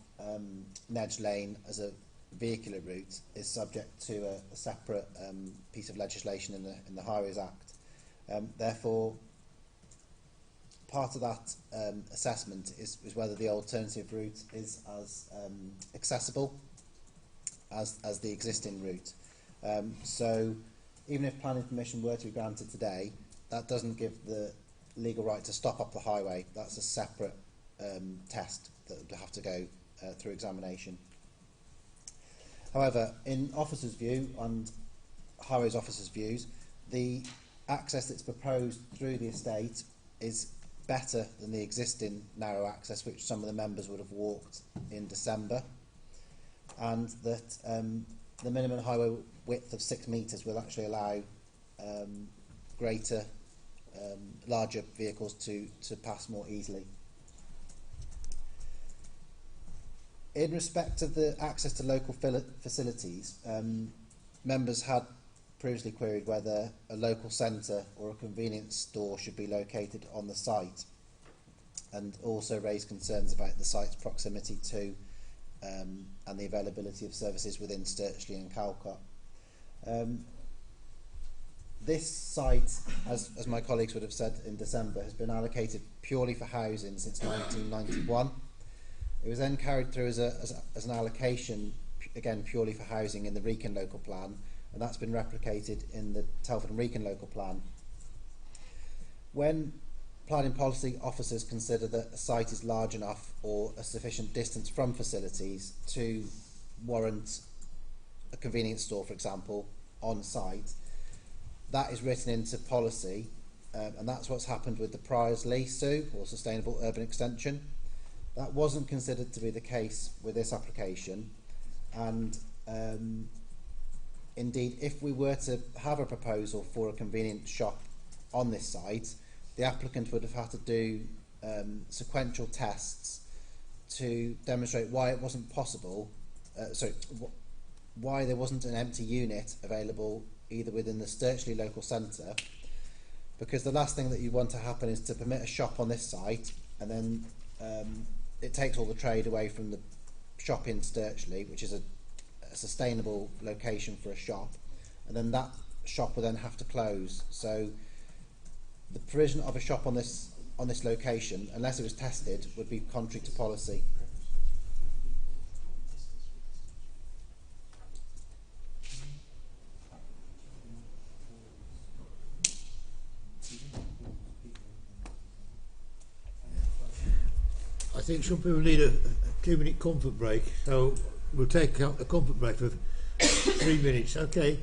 Nedge Lane as a vehicular route is subject to a separate piece of legislation in the Highways Act. Therefore, part of that assessment is whether the alternative route is as accessible as the existing route. So even if planning permission were to be granted today, that doesn't give the legal right to stop up the highway. That's a separate test that would have to go through examination. However, in officers' view and highways officers' views, the access that's proposed through the estate is better than the existing narrow access which some of the members would have walked in December, and that the minimum highway width of 6 metres will actually allow larger vehicles to pass more easily. In respect of the access to local facilities, members had previously queried whether a local centre or a convenience store should be located on the site. and also raised concerns about the site's proximity to and the availability of services within Sturchley and Calcott. This site, as my colleagues would have said in December, has been allocated purely for housing since 1991. It was then carried through as an allocation, again purely for housing, in the Wrekin local plan, and that's been replicated in the Telford and Wrekin local plan. When planning policy officers consider that a site is large enough or a sufficient distance from facilities to warrant a convenience store, for example, on site, that is written into policy, and that's what's happened with the Priorslee SU, or Sustainable Urban Extension. That wasn't considered to be the case with this application, and indeed, if we were to have a proposal for a convenience shop on this site, the applicant would have had to do sequential tests to demonstrate why it wasn't possible, why there wasn't an empty unit available either within the Sturchley local centre, because the last thing that you want to happen is to permit a shop on this site and then it takes all the trade away from the shop in Sturchley, which is a sustainable location for a shop, and then that shop will then have to close. So the provision of a shop on this location, unless it was tested, would be contrary to policy. I think some people need a 2-minute comfort break, so we'll take a comfort break for 3 minutes. Okay.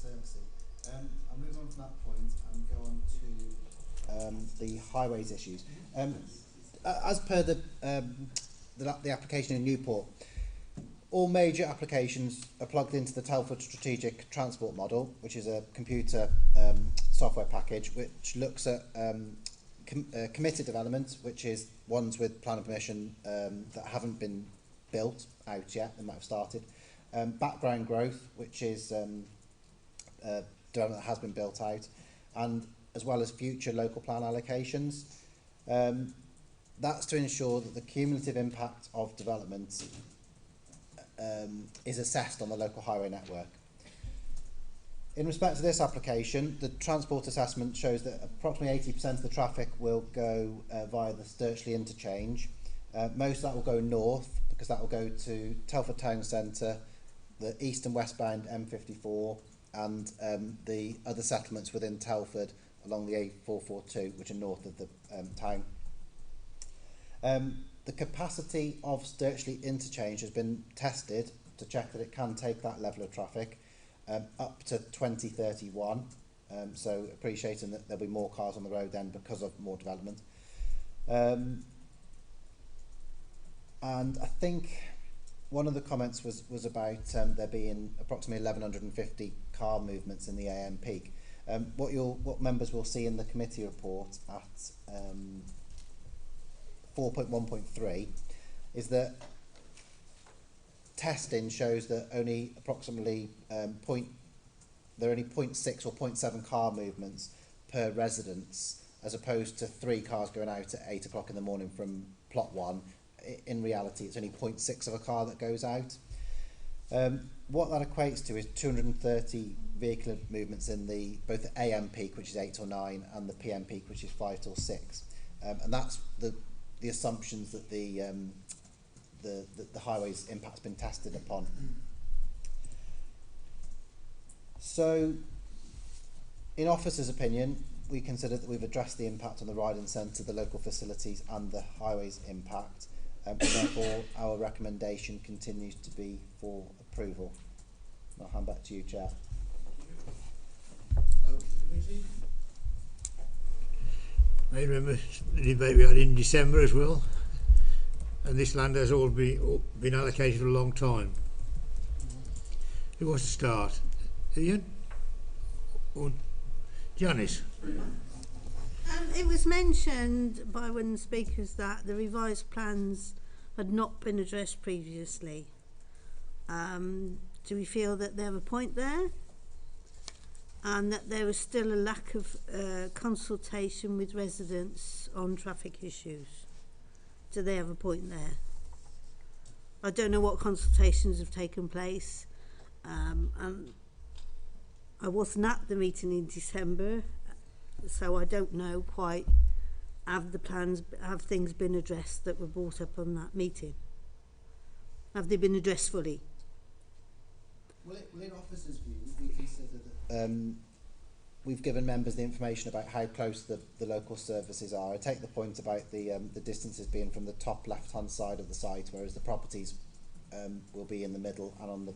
servicing. I'll move on from that point and go on to the highways issues. As per the application in Newport, all major applications are plugged into the Telford Strategic Transport Model, which is a computer software package which looks at committed developments, which is ones with plan and permission that haven't been built out yet, they might have started. Background growth, which is development that has been built out, and as well as future local plan allocations. That's to ensure that the cumulative impact of development is assessed on the local highway network. In respect to this application, the transport assessment shows that approximately 80% of the traffic will go via the Sturchley interchange. Most of that will go north, because that will go to Telford Town Centre, the east and westbound M54, and the other settlements within Telford along the A442, which are north of the town. The capacity of Sturchley interchange has been tested to check that it can take that level of traffic up to 2031. So appreciating that there'll be more cars on the road then because of more development. And I think one of the comments was about there being approximately 1,150 car movements in the AM peak. What members will see in the committee report at 4.1.3 is that testing shows that only approximately there are only 0.6 or 0.7 car movements per residence, as opposed to 3 cars going out at 8 o'clock in the morning from plot 1. In reality, it's only 0.6 of a car that goes out. What that equates to is 230 vehicle movements in both the AM peak, which is 8 till 9, and the PM peak, which is 5 till 6. And that's the assumptions that the highways impact's been tested upon. So, in officer's opinion, we consider that we've addressed the impact on the riding centre, the local facilities, and the highways impact. And therefore, our recommendation continues to be for approval. I'll hand back to you, Chair. I remember the debate we had in December as well, and this land has all been allocated for a long time. Who wants to start? Ian? Or Janice? It was mentioned by one of the speakers that the revised plans had not been addressed previously. Do we feel that they have a point there? And that there was still a lack of consultation with residents on traffic issues? Do they have a point there? I don't know what consultations have taken place. And I wasn't at the meeting in December, so I don't know quite, have things been addressed that were brought up on that meeting? Have they been addressed fully? Well, in officers' view, we consider that we've given members the information about how close the local services are. I take the point about the distances being from the top left-hand side of the site, whereas the properties will be in the middle and on the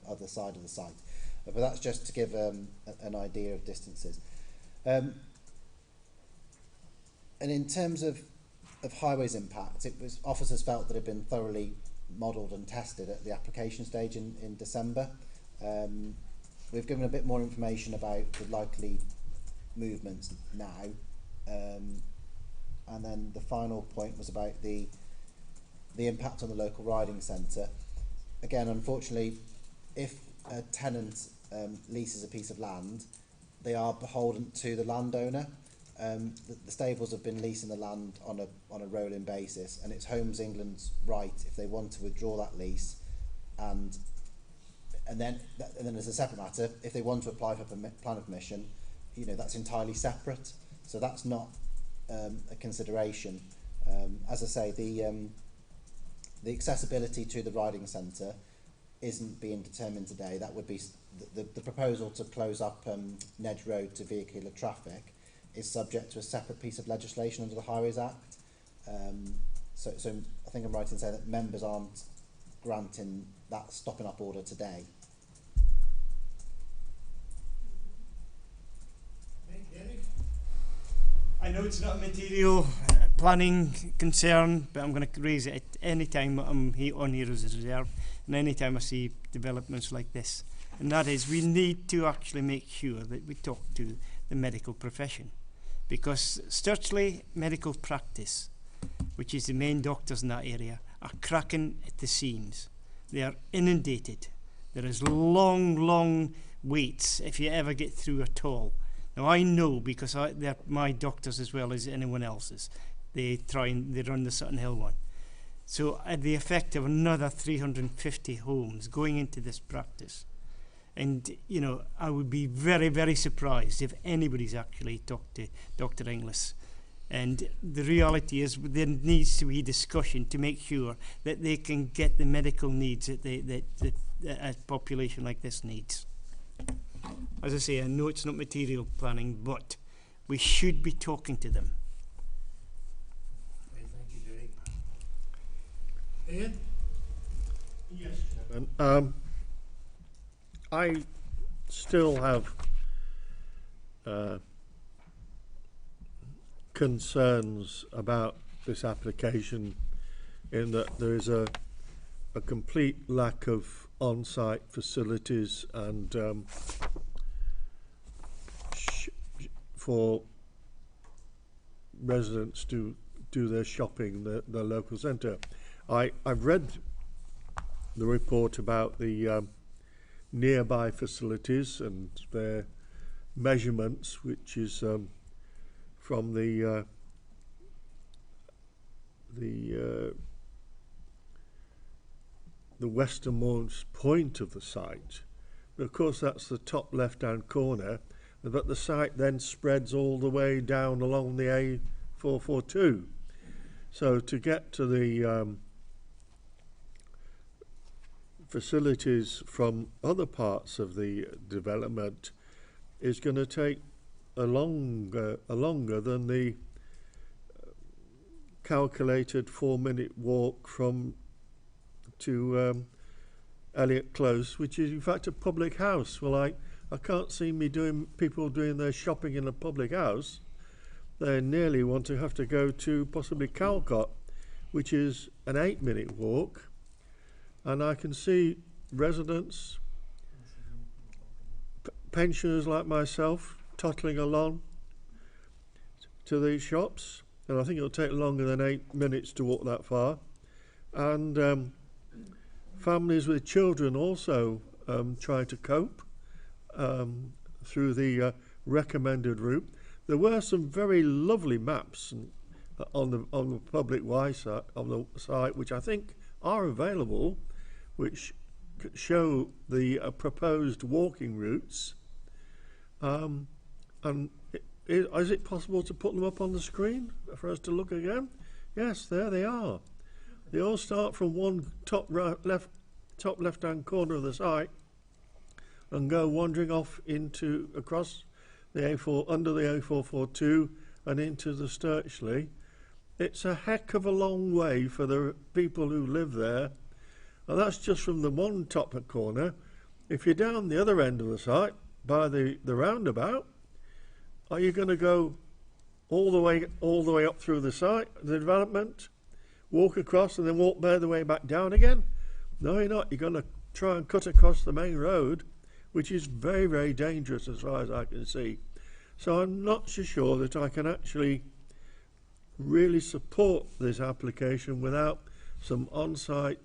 other side of the site. But that's just to give an idea of distances. And in terms of highways impact, it was officers felt that it had been thoroughly modelled and tested at the application stage in December. We've given a bit more information about the likely movements now. And then the final point was about the impact on the local riding centre. Again, unfortunately, if a tenant leases a piece of land, they are beholden to the landowner. The stables have been leasing the land on a rolling basis, and it's Homes England's right if they want to withdraw that lease, and then as a separate matter, if they want to apply for plan of permission, that's entirely separate. So that's not a consideration. As I say, the accessibility to the riding centre isn't being determined today. That would be the proposal to close up Nedge Road to vehicular traffic is subject to a separate piece of legislation under the Highways Act. So I think I'm right in saying that members aren't granting that stopping up order today. know it's not a material planning concern, but I'm going to raise it at any time I'm on here as a reserve, and any time I see developments like this. And that is, we need to actually make sure that we talk to the medical profession, because Sturchley Medical Practice, which is the main doctors in that area, are cracking at the seams. They are inundated. There is long waits if you ever get through at all. Now I know, because they're my doctors as well as anyone else's. They run the Sutton Hill one. So at the effect of another 350 homes going into this practice. And, you know, I would be very, very surprised if anybody's actually talked to Dr. Inglis. And the reality is there needs to be discussion to make sure that they can get the medical needs that a population like this needs. As I say, I know it's not material planning, but we should be talking to them. Okay, thank you, Derek. Ian? Yes, Chairman. I still have concerns about this application, in that there is a complete lack of on-site facilities and for residents to do their shopping in the local centre. I've read the report about the nearby facilities and their measurements, which is from the westernmost point of the site. But of course that's the top left-hand corner, but the site then spreads all the way down along the A442. So to get to the facilities from other parts of the development is going to take a longer than the calculated 4-minute walk from to Elliot Close, which is in fact a public house. Well, I can't see people doing their shopping in a public house. They nearly want to have to go to possibly Calcott, which is an 8-minute walk. And I can see residents, pensioners like myself, toddling along to these shops, and I think it'll take longer than 8 minutes to walk that far. And families with children also try to cope through the recommended route. There were some very lovely maps on the public Wi-Fi on the site, which I think are available, which show the proposed walking routes. And is it possible to put them up on the screen for us to look again? Yes, there they are. They all start from one top left-hand corner of the site and go wandering off across the A4, under the A442 and into the Sturchley. It's a heck of a long way for the people who live there. And that's just from the one top corner. If you're down the other end of the site, by the roundabout, are you going to go all the way up through the site, the development, walk across and then walk the way back down again? No, you're not. You're going to try and cut across the main road, which is very, very dangerous as far as I can see. So I'm not so sure that I can actually really support this application without some on-site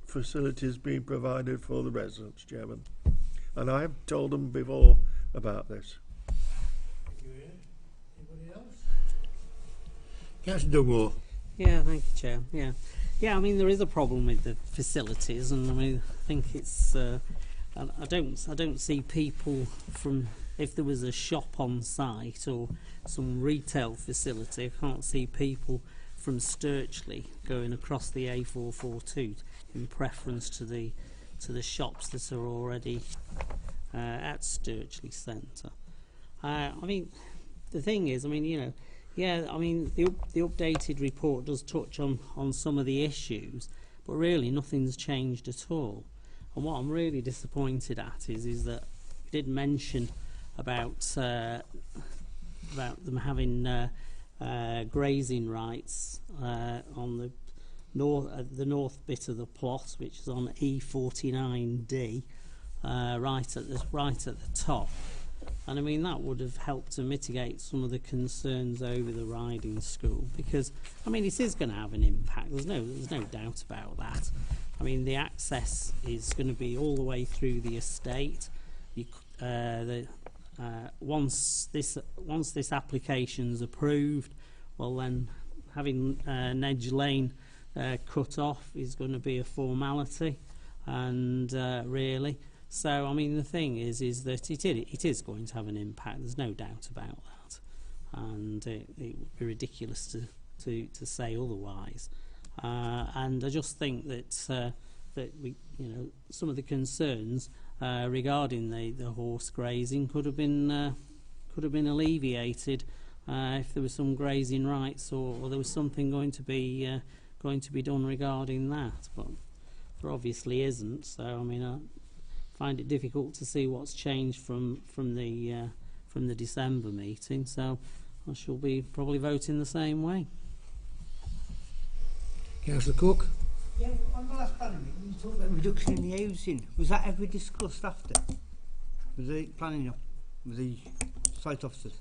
facilities being provided for the residents, Chairman. And I have told them before about this. Thank you, Ian. Anybody else? Councillor Dugmore. Yeah, thank you, Chair. Yeah, I mean there is a problem with the facilities, and I mean I think it's I don't see people from, if there was a shop on site or some retail facility, I can't see people from Sturchley going across the A442 in preference to the shops that are already at Sturchley Centre. I mean, the thing is, I mean, you know, yeah, I mean, the updated report does touch on some of the issues, but really nothing's changed at all. And what I'm really disappointed at is that you did mention about them having grazing rights on the north bit of the plot, which is on E49D, right at the top. And I mean, that would have helped to mitigate some of the concerns over the riding school, because I mean, it is going to have an impact. There's no doubt about that. I mean, the access is going to be all the way through the estate. Once this application's approved, well then having Nedge Lane cut off is going to be a formality, and really. So I mean, the thing is that it is going to have an impact. There's no doubt about that, and it would be ridiculous to say otherwise. And I just think that we, you know, some of the concerns regarding the horse grazing could have been alleviated if there was some grazing rights, or there was something going to be done regarding that. But there obviously isn't. So I mean, I find it difficult to see what's changed from the December meeting. So I shall be probably voting the same way. Councillor Cook. Yeah, on the last planning meeting, you talked about reduction in the housing. Was that ever discussed after? Was the planning with the site officers?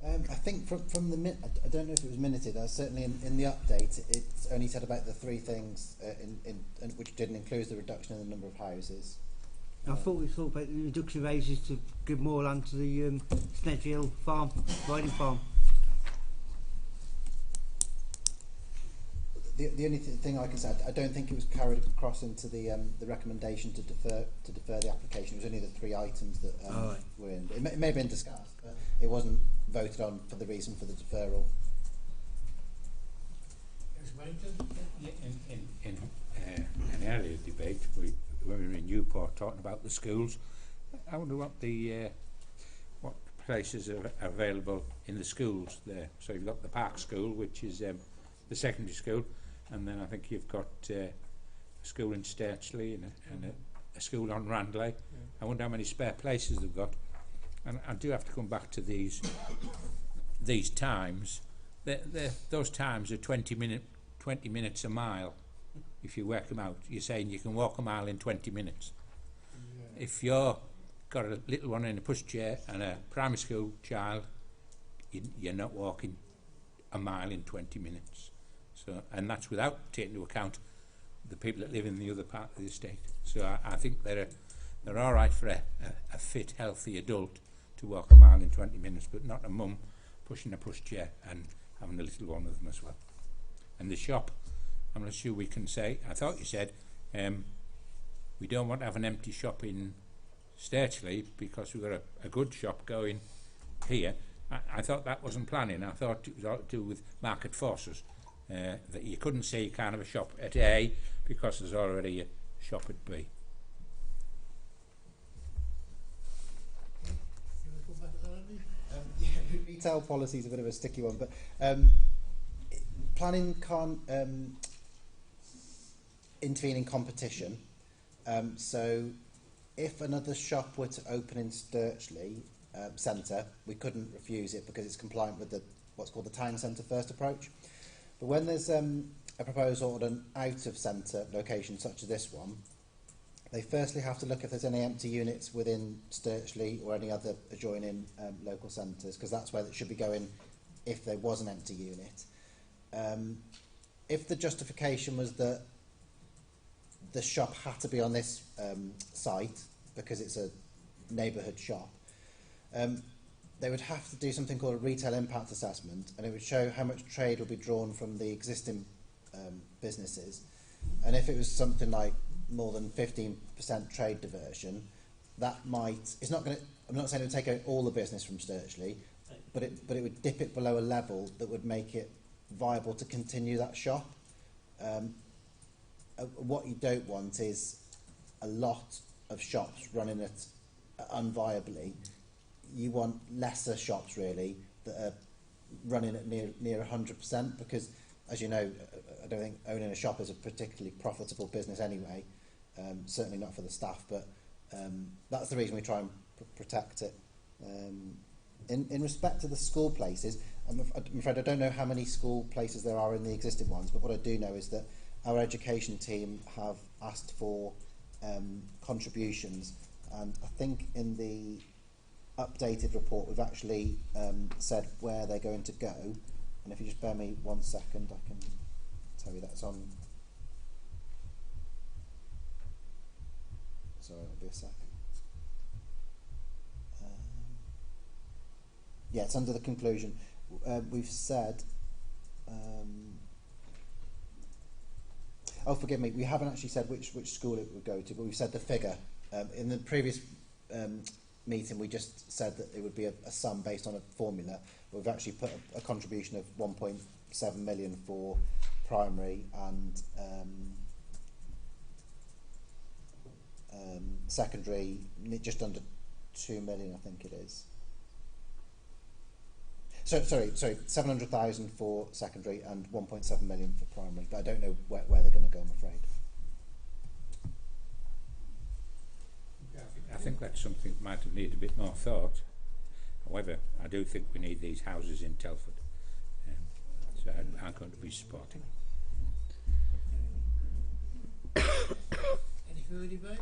I think from the I don't know if it was minuted. Certainly in the update, it only said about the three things, which didn't include the reduction in the number of houses. I thought we talked about the reduction of houses to give more land to the Nedge Hill farm, riding farm. The only thing I can say, I don't think it was carried across into the recommendation to defer the application. It was only the three items that were in. It may have been discussed, but it wasn't voted on for the reason for the deferral. In an earlier debate, when we were in Newport talking about the schools, I wonder what places are available in the schools there. So you've got the Park School, which is the secondary school, and then I think you've got a school in Sturchley and a school on Randley. Yeah. I wonder how many spare places they've got. And I do have to come back to these times. Those times are 20 minutes a mile. If you work them out, you're saying you can walk a mile in 20 minutes. Yeah. If you've got a little one in a pushchair and a primary school child, you're not walking a mile in 20 minutes. So, and that's without taking into account the people that live in the other part of the estate. So I think they're all right for a fit, healthy adult to walk a mile in 20 minutes, but not a mum pushing a pushchair and having a little one with them as well. And the shop, I'm not sure we can say. I thought you said we don't want to have an empty shop in Sturchley because we've got a good shop going here. I thought that wasn't planning. I thought it was all to do with market forces, that you couldn't say you can't have a shop at A because there's already a shop at B. Retail policy is a bit of a sticky one, but planning can't intervene in competition. So if another shop were to open in Sturchley centre, we couldn't refuse it because it's compliant with what's called the town centre first approach. But when there's a proposal on an out of centre location such as this one, they firstly have to look if there's any empty units within Sturchley or any other adjoining local centres, because that's where it should be going if there was an empty unit. If the justification was that the shop had to be on this site because it's a neighbourhood shop, they would have to do something called a retail impact assessment, and it would show how much trade would be drawn from the existing businesses. And if it was something like more than 15% trade diversion, that might, it's not going to, I'm not saying it would take out all the business from Sturchley, but it would dip it below a level that would make it viable to continue that shop. What you don't want is a lot of shops running it unviably. You want lesser shops really that are running at near 100%, because as you know, I don't think owning a shop is a particularly profitable business anyway, certainly not for the staff, but that's the reason we try and protect it. In respect to the school places, I'm afraid I don't know how many school places there are in the existing ones, but what I do know is that our education team have asked for contributions, and I think in the updated report we've actually said where they're going to go, and if you just bear me 1 second I can tell you that's on. Sorry, it'll be a sec. Yeah, it's under the conclusion. We've said oh, forgive me, we haven't actually said which school it would go to, but we've said the figure. In the previous meeting we just said that it would be a sum based on a formula. We've actually put a contribution of 1.7 million for primary and secondary, just under 2 million I think it is. So, sorry, 700,000 for secondary and 1.7 million for primary, but I don't know where they're going to go, I'm afraid. I think that's something that might have needed a bit more thought. However, I do think we need these houses in Telford, so I'm going to be supporting. Any further debate?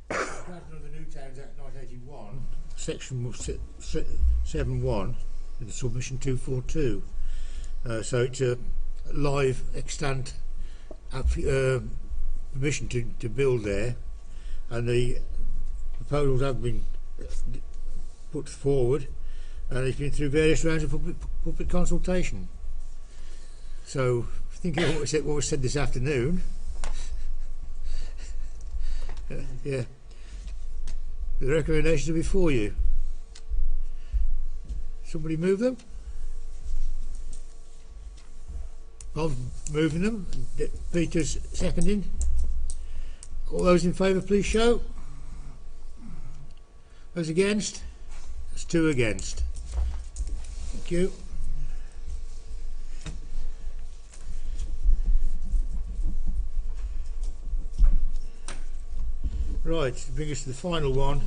Drafting of the New Towns Act 1981, section 7.1, in the submission 242. So it's a live extant permission to build there, and the proposals have been put forward, and it's been through various rounds of public consultation. So, thinking of what was said this afternoon, yeah, the recommendations are before you. Somebody move them? I'm moving them. Peter's seconding. All those in favour, please show. Those against? That's 2 against. Thank you. Right, to bring us to the final one.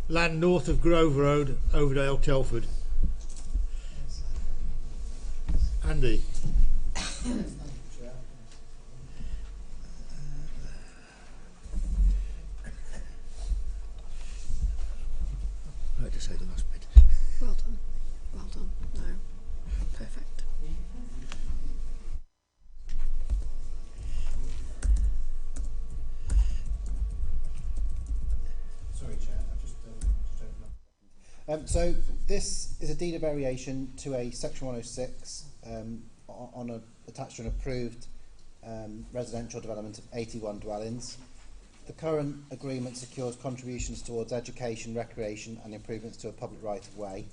Land north of Grove Road, Overdale, Telford. Andy. I had to say the last bit. Well done. Well done. No. Perfect. Sorry, Chair, I've just opened up. So this is a deed of variation to a Section 106 attached to an approved residential development of 81 dwellings. The current agreement secures contributions towards education, recreation and improvements to a public right-of-way.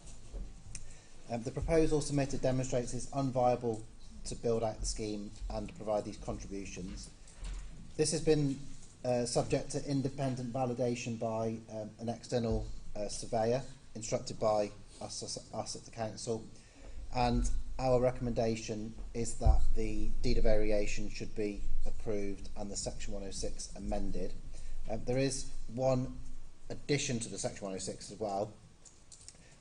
The proposal submitted demonstrates it's unviable to build out the scheme and provide these contributions. This has been subject to independent validation by an external surveyor instructed by us at the council, and our recommendation is that the deed of variation should be approved and the Section 106 amended. There is one addition to the Section 106 as well.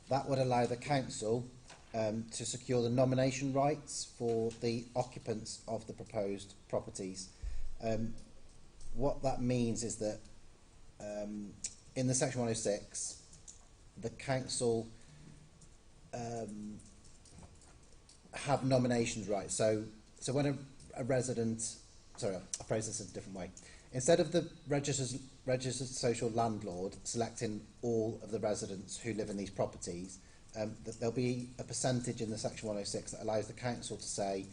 That would allow the council to secure the nomination rights for the occupants of the proposed properties. What that means is that in the Section 106, the council have nominations rights. So when a resident, sorry, I'll phrase this in a different way. Instead of the registered social landlord selecting all of the residents who live in these properties, there'll be a percentage in the Section 106 that allows the council to say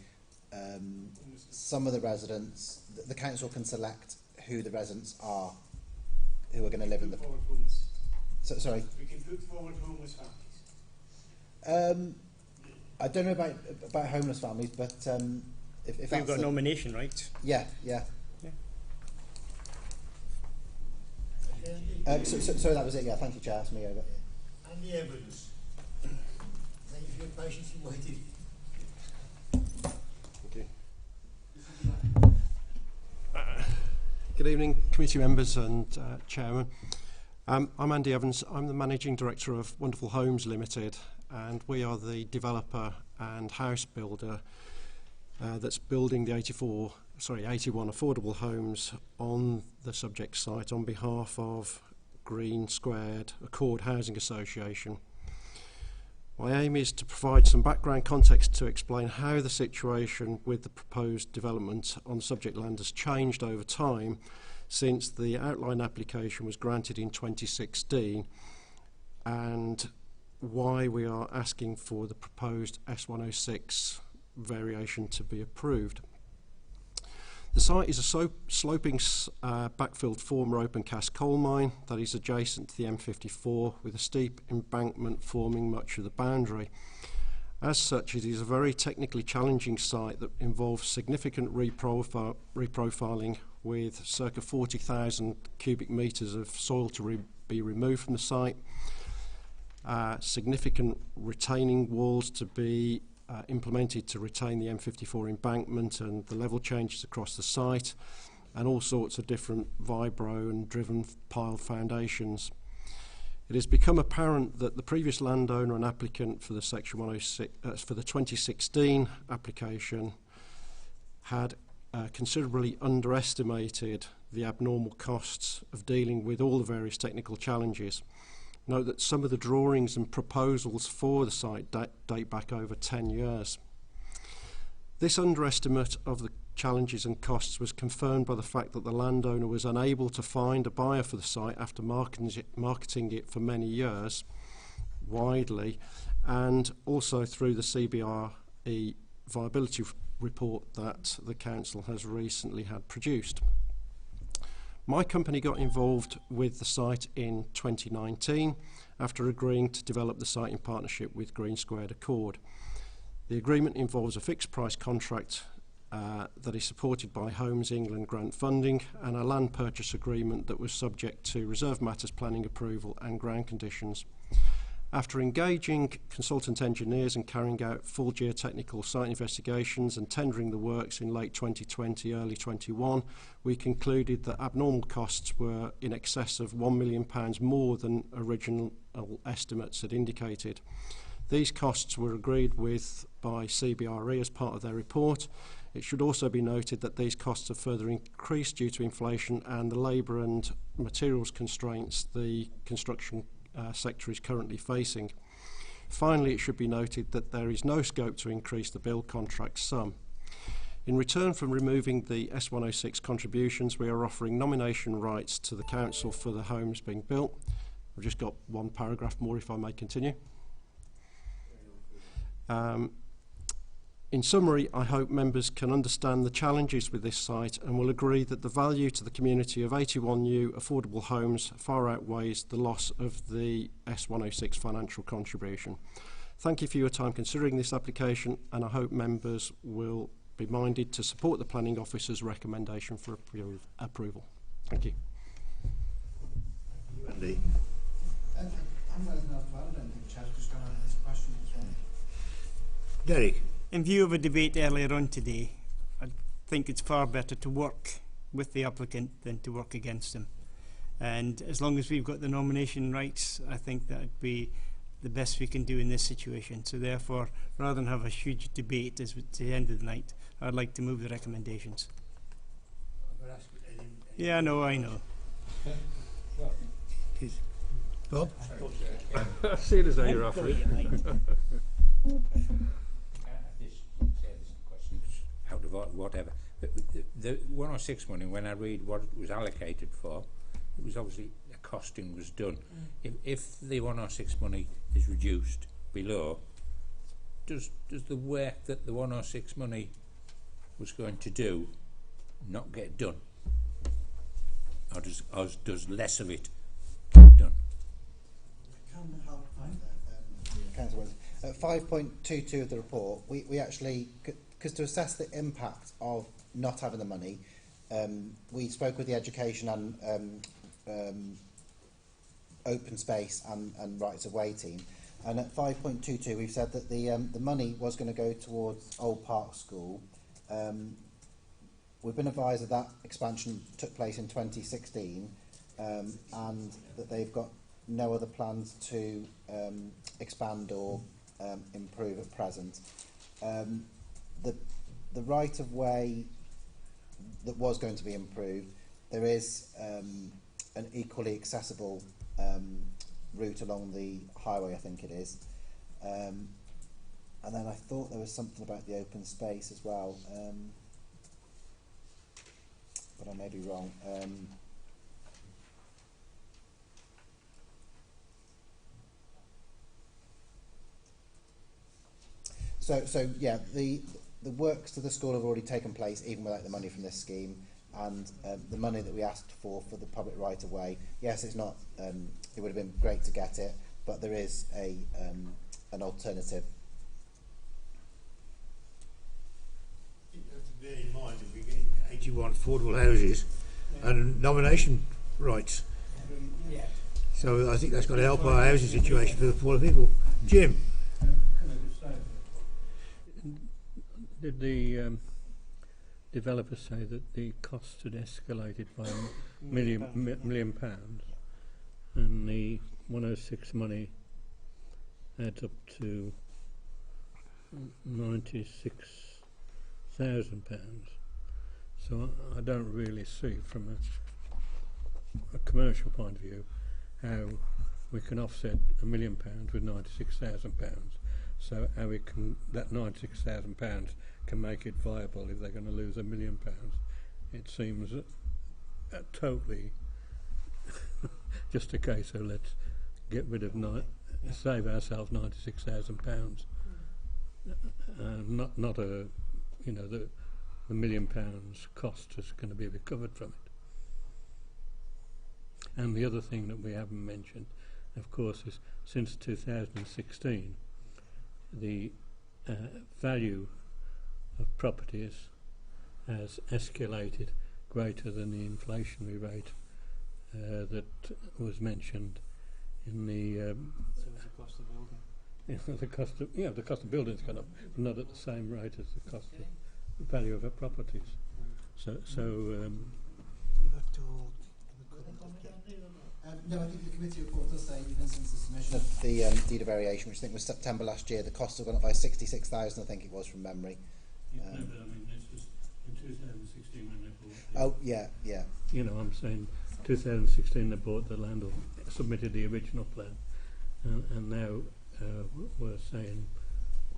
some of the residents, the council can select who the residents are who are going to live in the... Sorry? We can put forward homeless families. I don't know about homeless families, but if you've got nomination rights. Yeah. So that was it. Yeah, thank you, Chair. That's me over. And the evidence. Thank you for your patience and waiting. Thank you. Good evening, committee members and Chairman. I'm Andy Evans. I'm the Managing Director of Wonderful Homes Limited, and we are the developer and house builder that's building the 81 affordable homes on the subject site on behalf of Green Squared Accord Housing Association. My aim is to provide some background context to explain how the situation with the proposed development on subject land has changed over time since the outline application was granted in 2016, and why we are asking for the proposed S106 variation to be approved. The site is a sloping backfilled former open cast coal mine that is adjacent to the M54 with a steep embankment forming much of the boundary. As such, it is a very technically challenging site that involves significant reprofiling with circa 40,000 cubic metres of soil to be removed from the site, significant retaining walls to be implemented to retain the M54 embankment and the level changes across the site, and all sorts of different vibro and driven pile foundations. It has become apparent that the previous landowner and applicant for the Section 106 for the 2016 application had considerably underestimated the abnormal costs of dealing with all the various technical challenges. Note that some of the drawings and proposals for the site date back over 10 years. This underestimate of the challenges and costs was confirmed by the fact that the landowner was unable to find a buyer for the site after marketing it for many years widely, and also through the CBRE viability report that the council has recently had produced. My company got involved with the site in 2019 after agreeing to develop the site in partnership with Green Squared Accord. The agreement involves a fixed price contract that is supported by Homes England grant funding and a land purchase agreement that was subject to reserve matters planning approval and ground conditions. After engaging consultant engineers and carrying out full geotechnical site investigations and tendering the works in late 2020, early 21, we concluded that abnormal costs were in excess of £1 million more than original estimates had indicated. These costs were agreed with by CBRE as part of their report. It should also be noted that these costs have further increased due to inflation and the labour and materials constraints the construction sector is currently facing. Finally, it should be noted that there is no scope to increase the build contract sum. In return for removing the S106 contributions, we are offering nomination rights to the council for the homes being built. I've just got one paragraph more, if I may continue. In summary, I hope members can understand the challenges with this site and will agree that the value to the community of 81 new affordable homes far outweighs the loss of the S106 financial contribution. Thank you for your time considering this application, and I hope members will be minded to support the Planning Officer's recommendation for approval. Thank you. Andy. I'm well enough to add anything, Chaz, just going on this question. Derek. In view of a debate earlier on today, I think it's far better to work with the applicant than to work against them. And as long as we've got the nomination rights, I think that would be the best we can do in this situation. So therefore, rather than have a huge debate at the end of the night, I'd like to move the recommendations. Yeah, I know. Bob? I see it as though you're offering. Out of whatever. The 106 money, when I read what it was allocated for, it was obviously the costing was done. If the 106 money is reduced below, does the work that the 106 money was going to do not get done? Or does less of it get done? Councillor, at 5.22 of the report, we actually, because to assess the impact of not having the money, we spoke with the education and open space and rights of way team, and at 5.22 we've said that the money was going to go towards Old Park School. We've been advised that expansion took place in 2016. and that they've got no other plans to expand or improve at present. The right of way that was going to be improved, there is an equally accessible route along the highway, I think it is. And then I thought there was something about the open space as well, but I may be wrong. So yeah, the works to the school have already taken place, even without the money from this scheme, and the money that we asked for the public right of way. Yes, it's not. It would have been great to get it, but there is an alternative. You have to bear in mind that we get 81 affordable houses and nomination rights. Yeah. So I think that's got to help our housing situation for the poor people. Jim. Did the developer say that the costs had escalated by million pounds, and the 106 money adds up to £96,000? So I don't really see from a commercial point of view how we can offset £1 million with £96,000. So how we can, that £96,000 can make it viable if they're going to lose £1 million. It seems totally just a case of let's get rid of save ourselves £96,000. Not a, you know, the £1 million cost is going to be recovered from it. And the other thing that we haven't mentioned, of course, is since 2016, the value of properties has escalated greater than the inflationary rate that was mentioned in the So it's the cost of building. The cost of building's gone up, but not at the same rate as the cost of the value of our properties. So No, I think the committee report does say, even since the submission of the deed of variation, which I think was September last year, the costs have gone up by 66,000, I think it was, from memory. No, but I mean, it's just in 2016 when they bought. Oh, yeah. You know, I'm saying 2016 they bought the land or submitted the original plan, and now we're saying,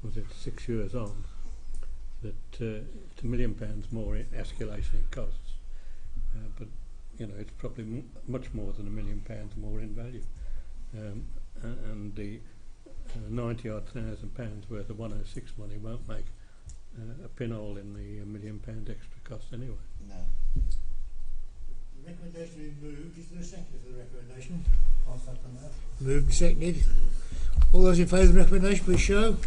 was it 6 years on, that it's £1 million more escalation in costs, but you know, it's probably much more than £1 million more in value, and the 90-odd £1,000 worth of 106 money won't make a pinhole in the £1 million extra cost anyway. No. The recommendation is moved. Is there a second for the recommendation? I'll second that. Moved and seconded. All those in favour of the recommendation, please show.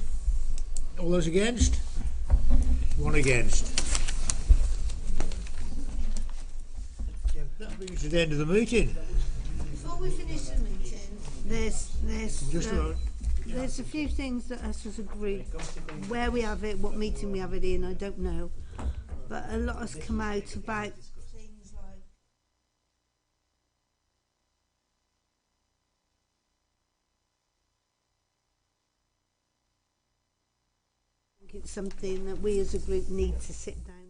All those against? One against. That brings us to the end of the meeting. Before we finish the meeting, there's a few things that us as a group, where we have it, what meeting we have it in, I don't know, but a lot has come out about things like it's something that we as a group need to sit down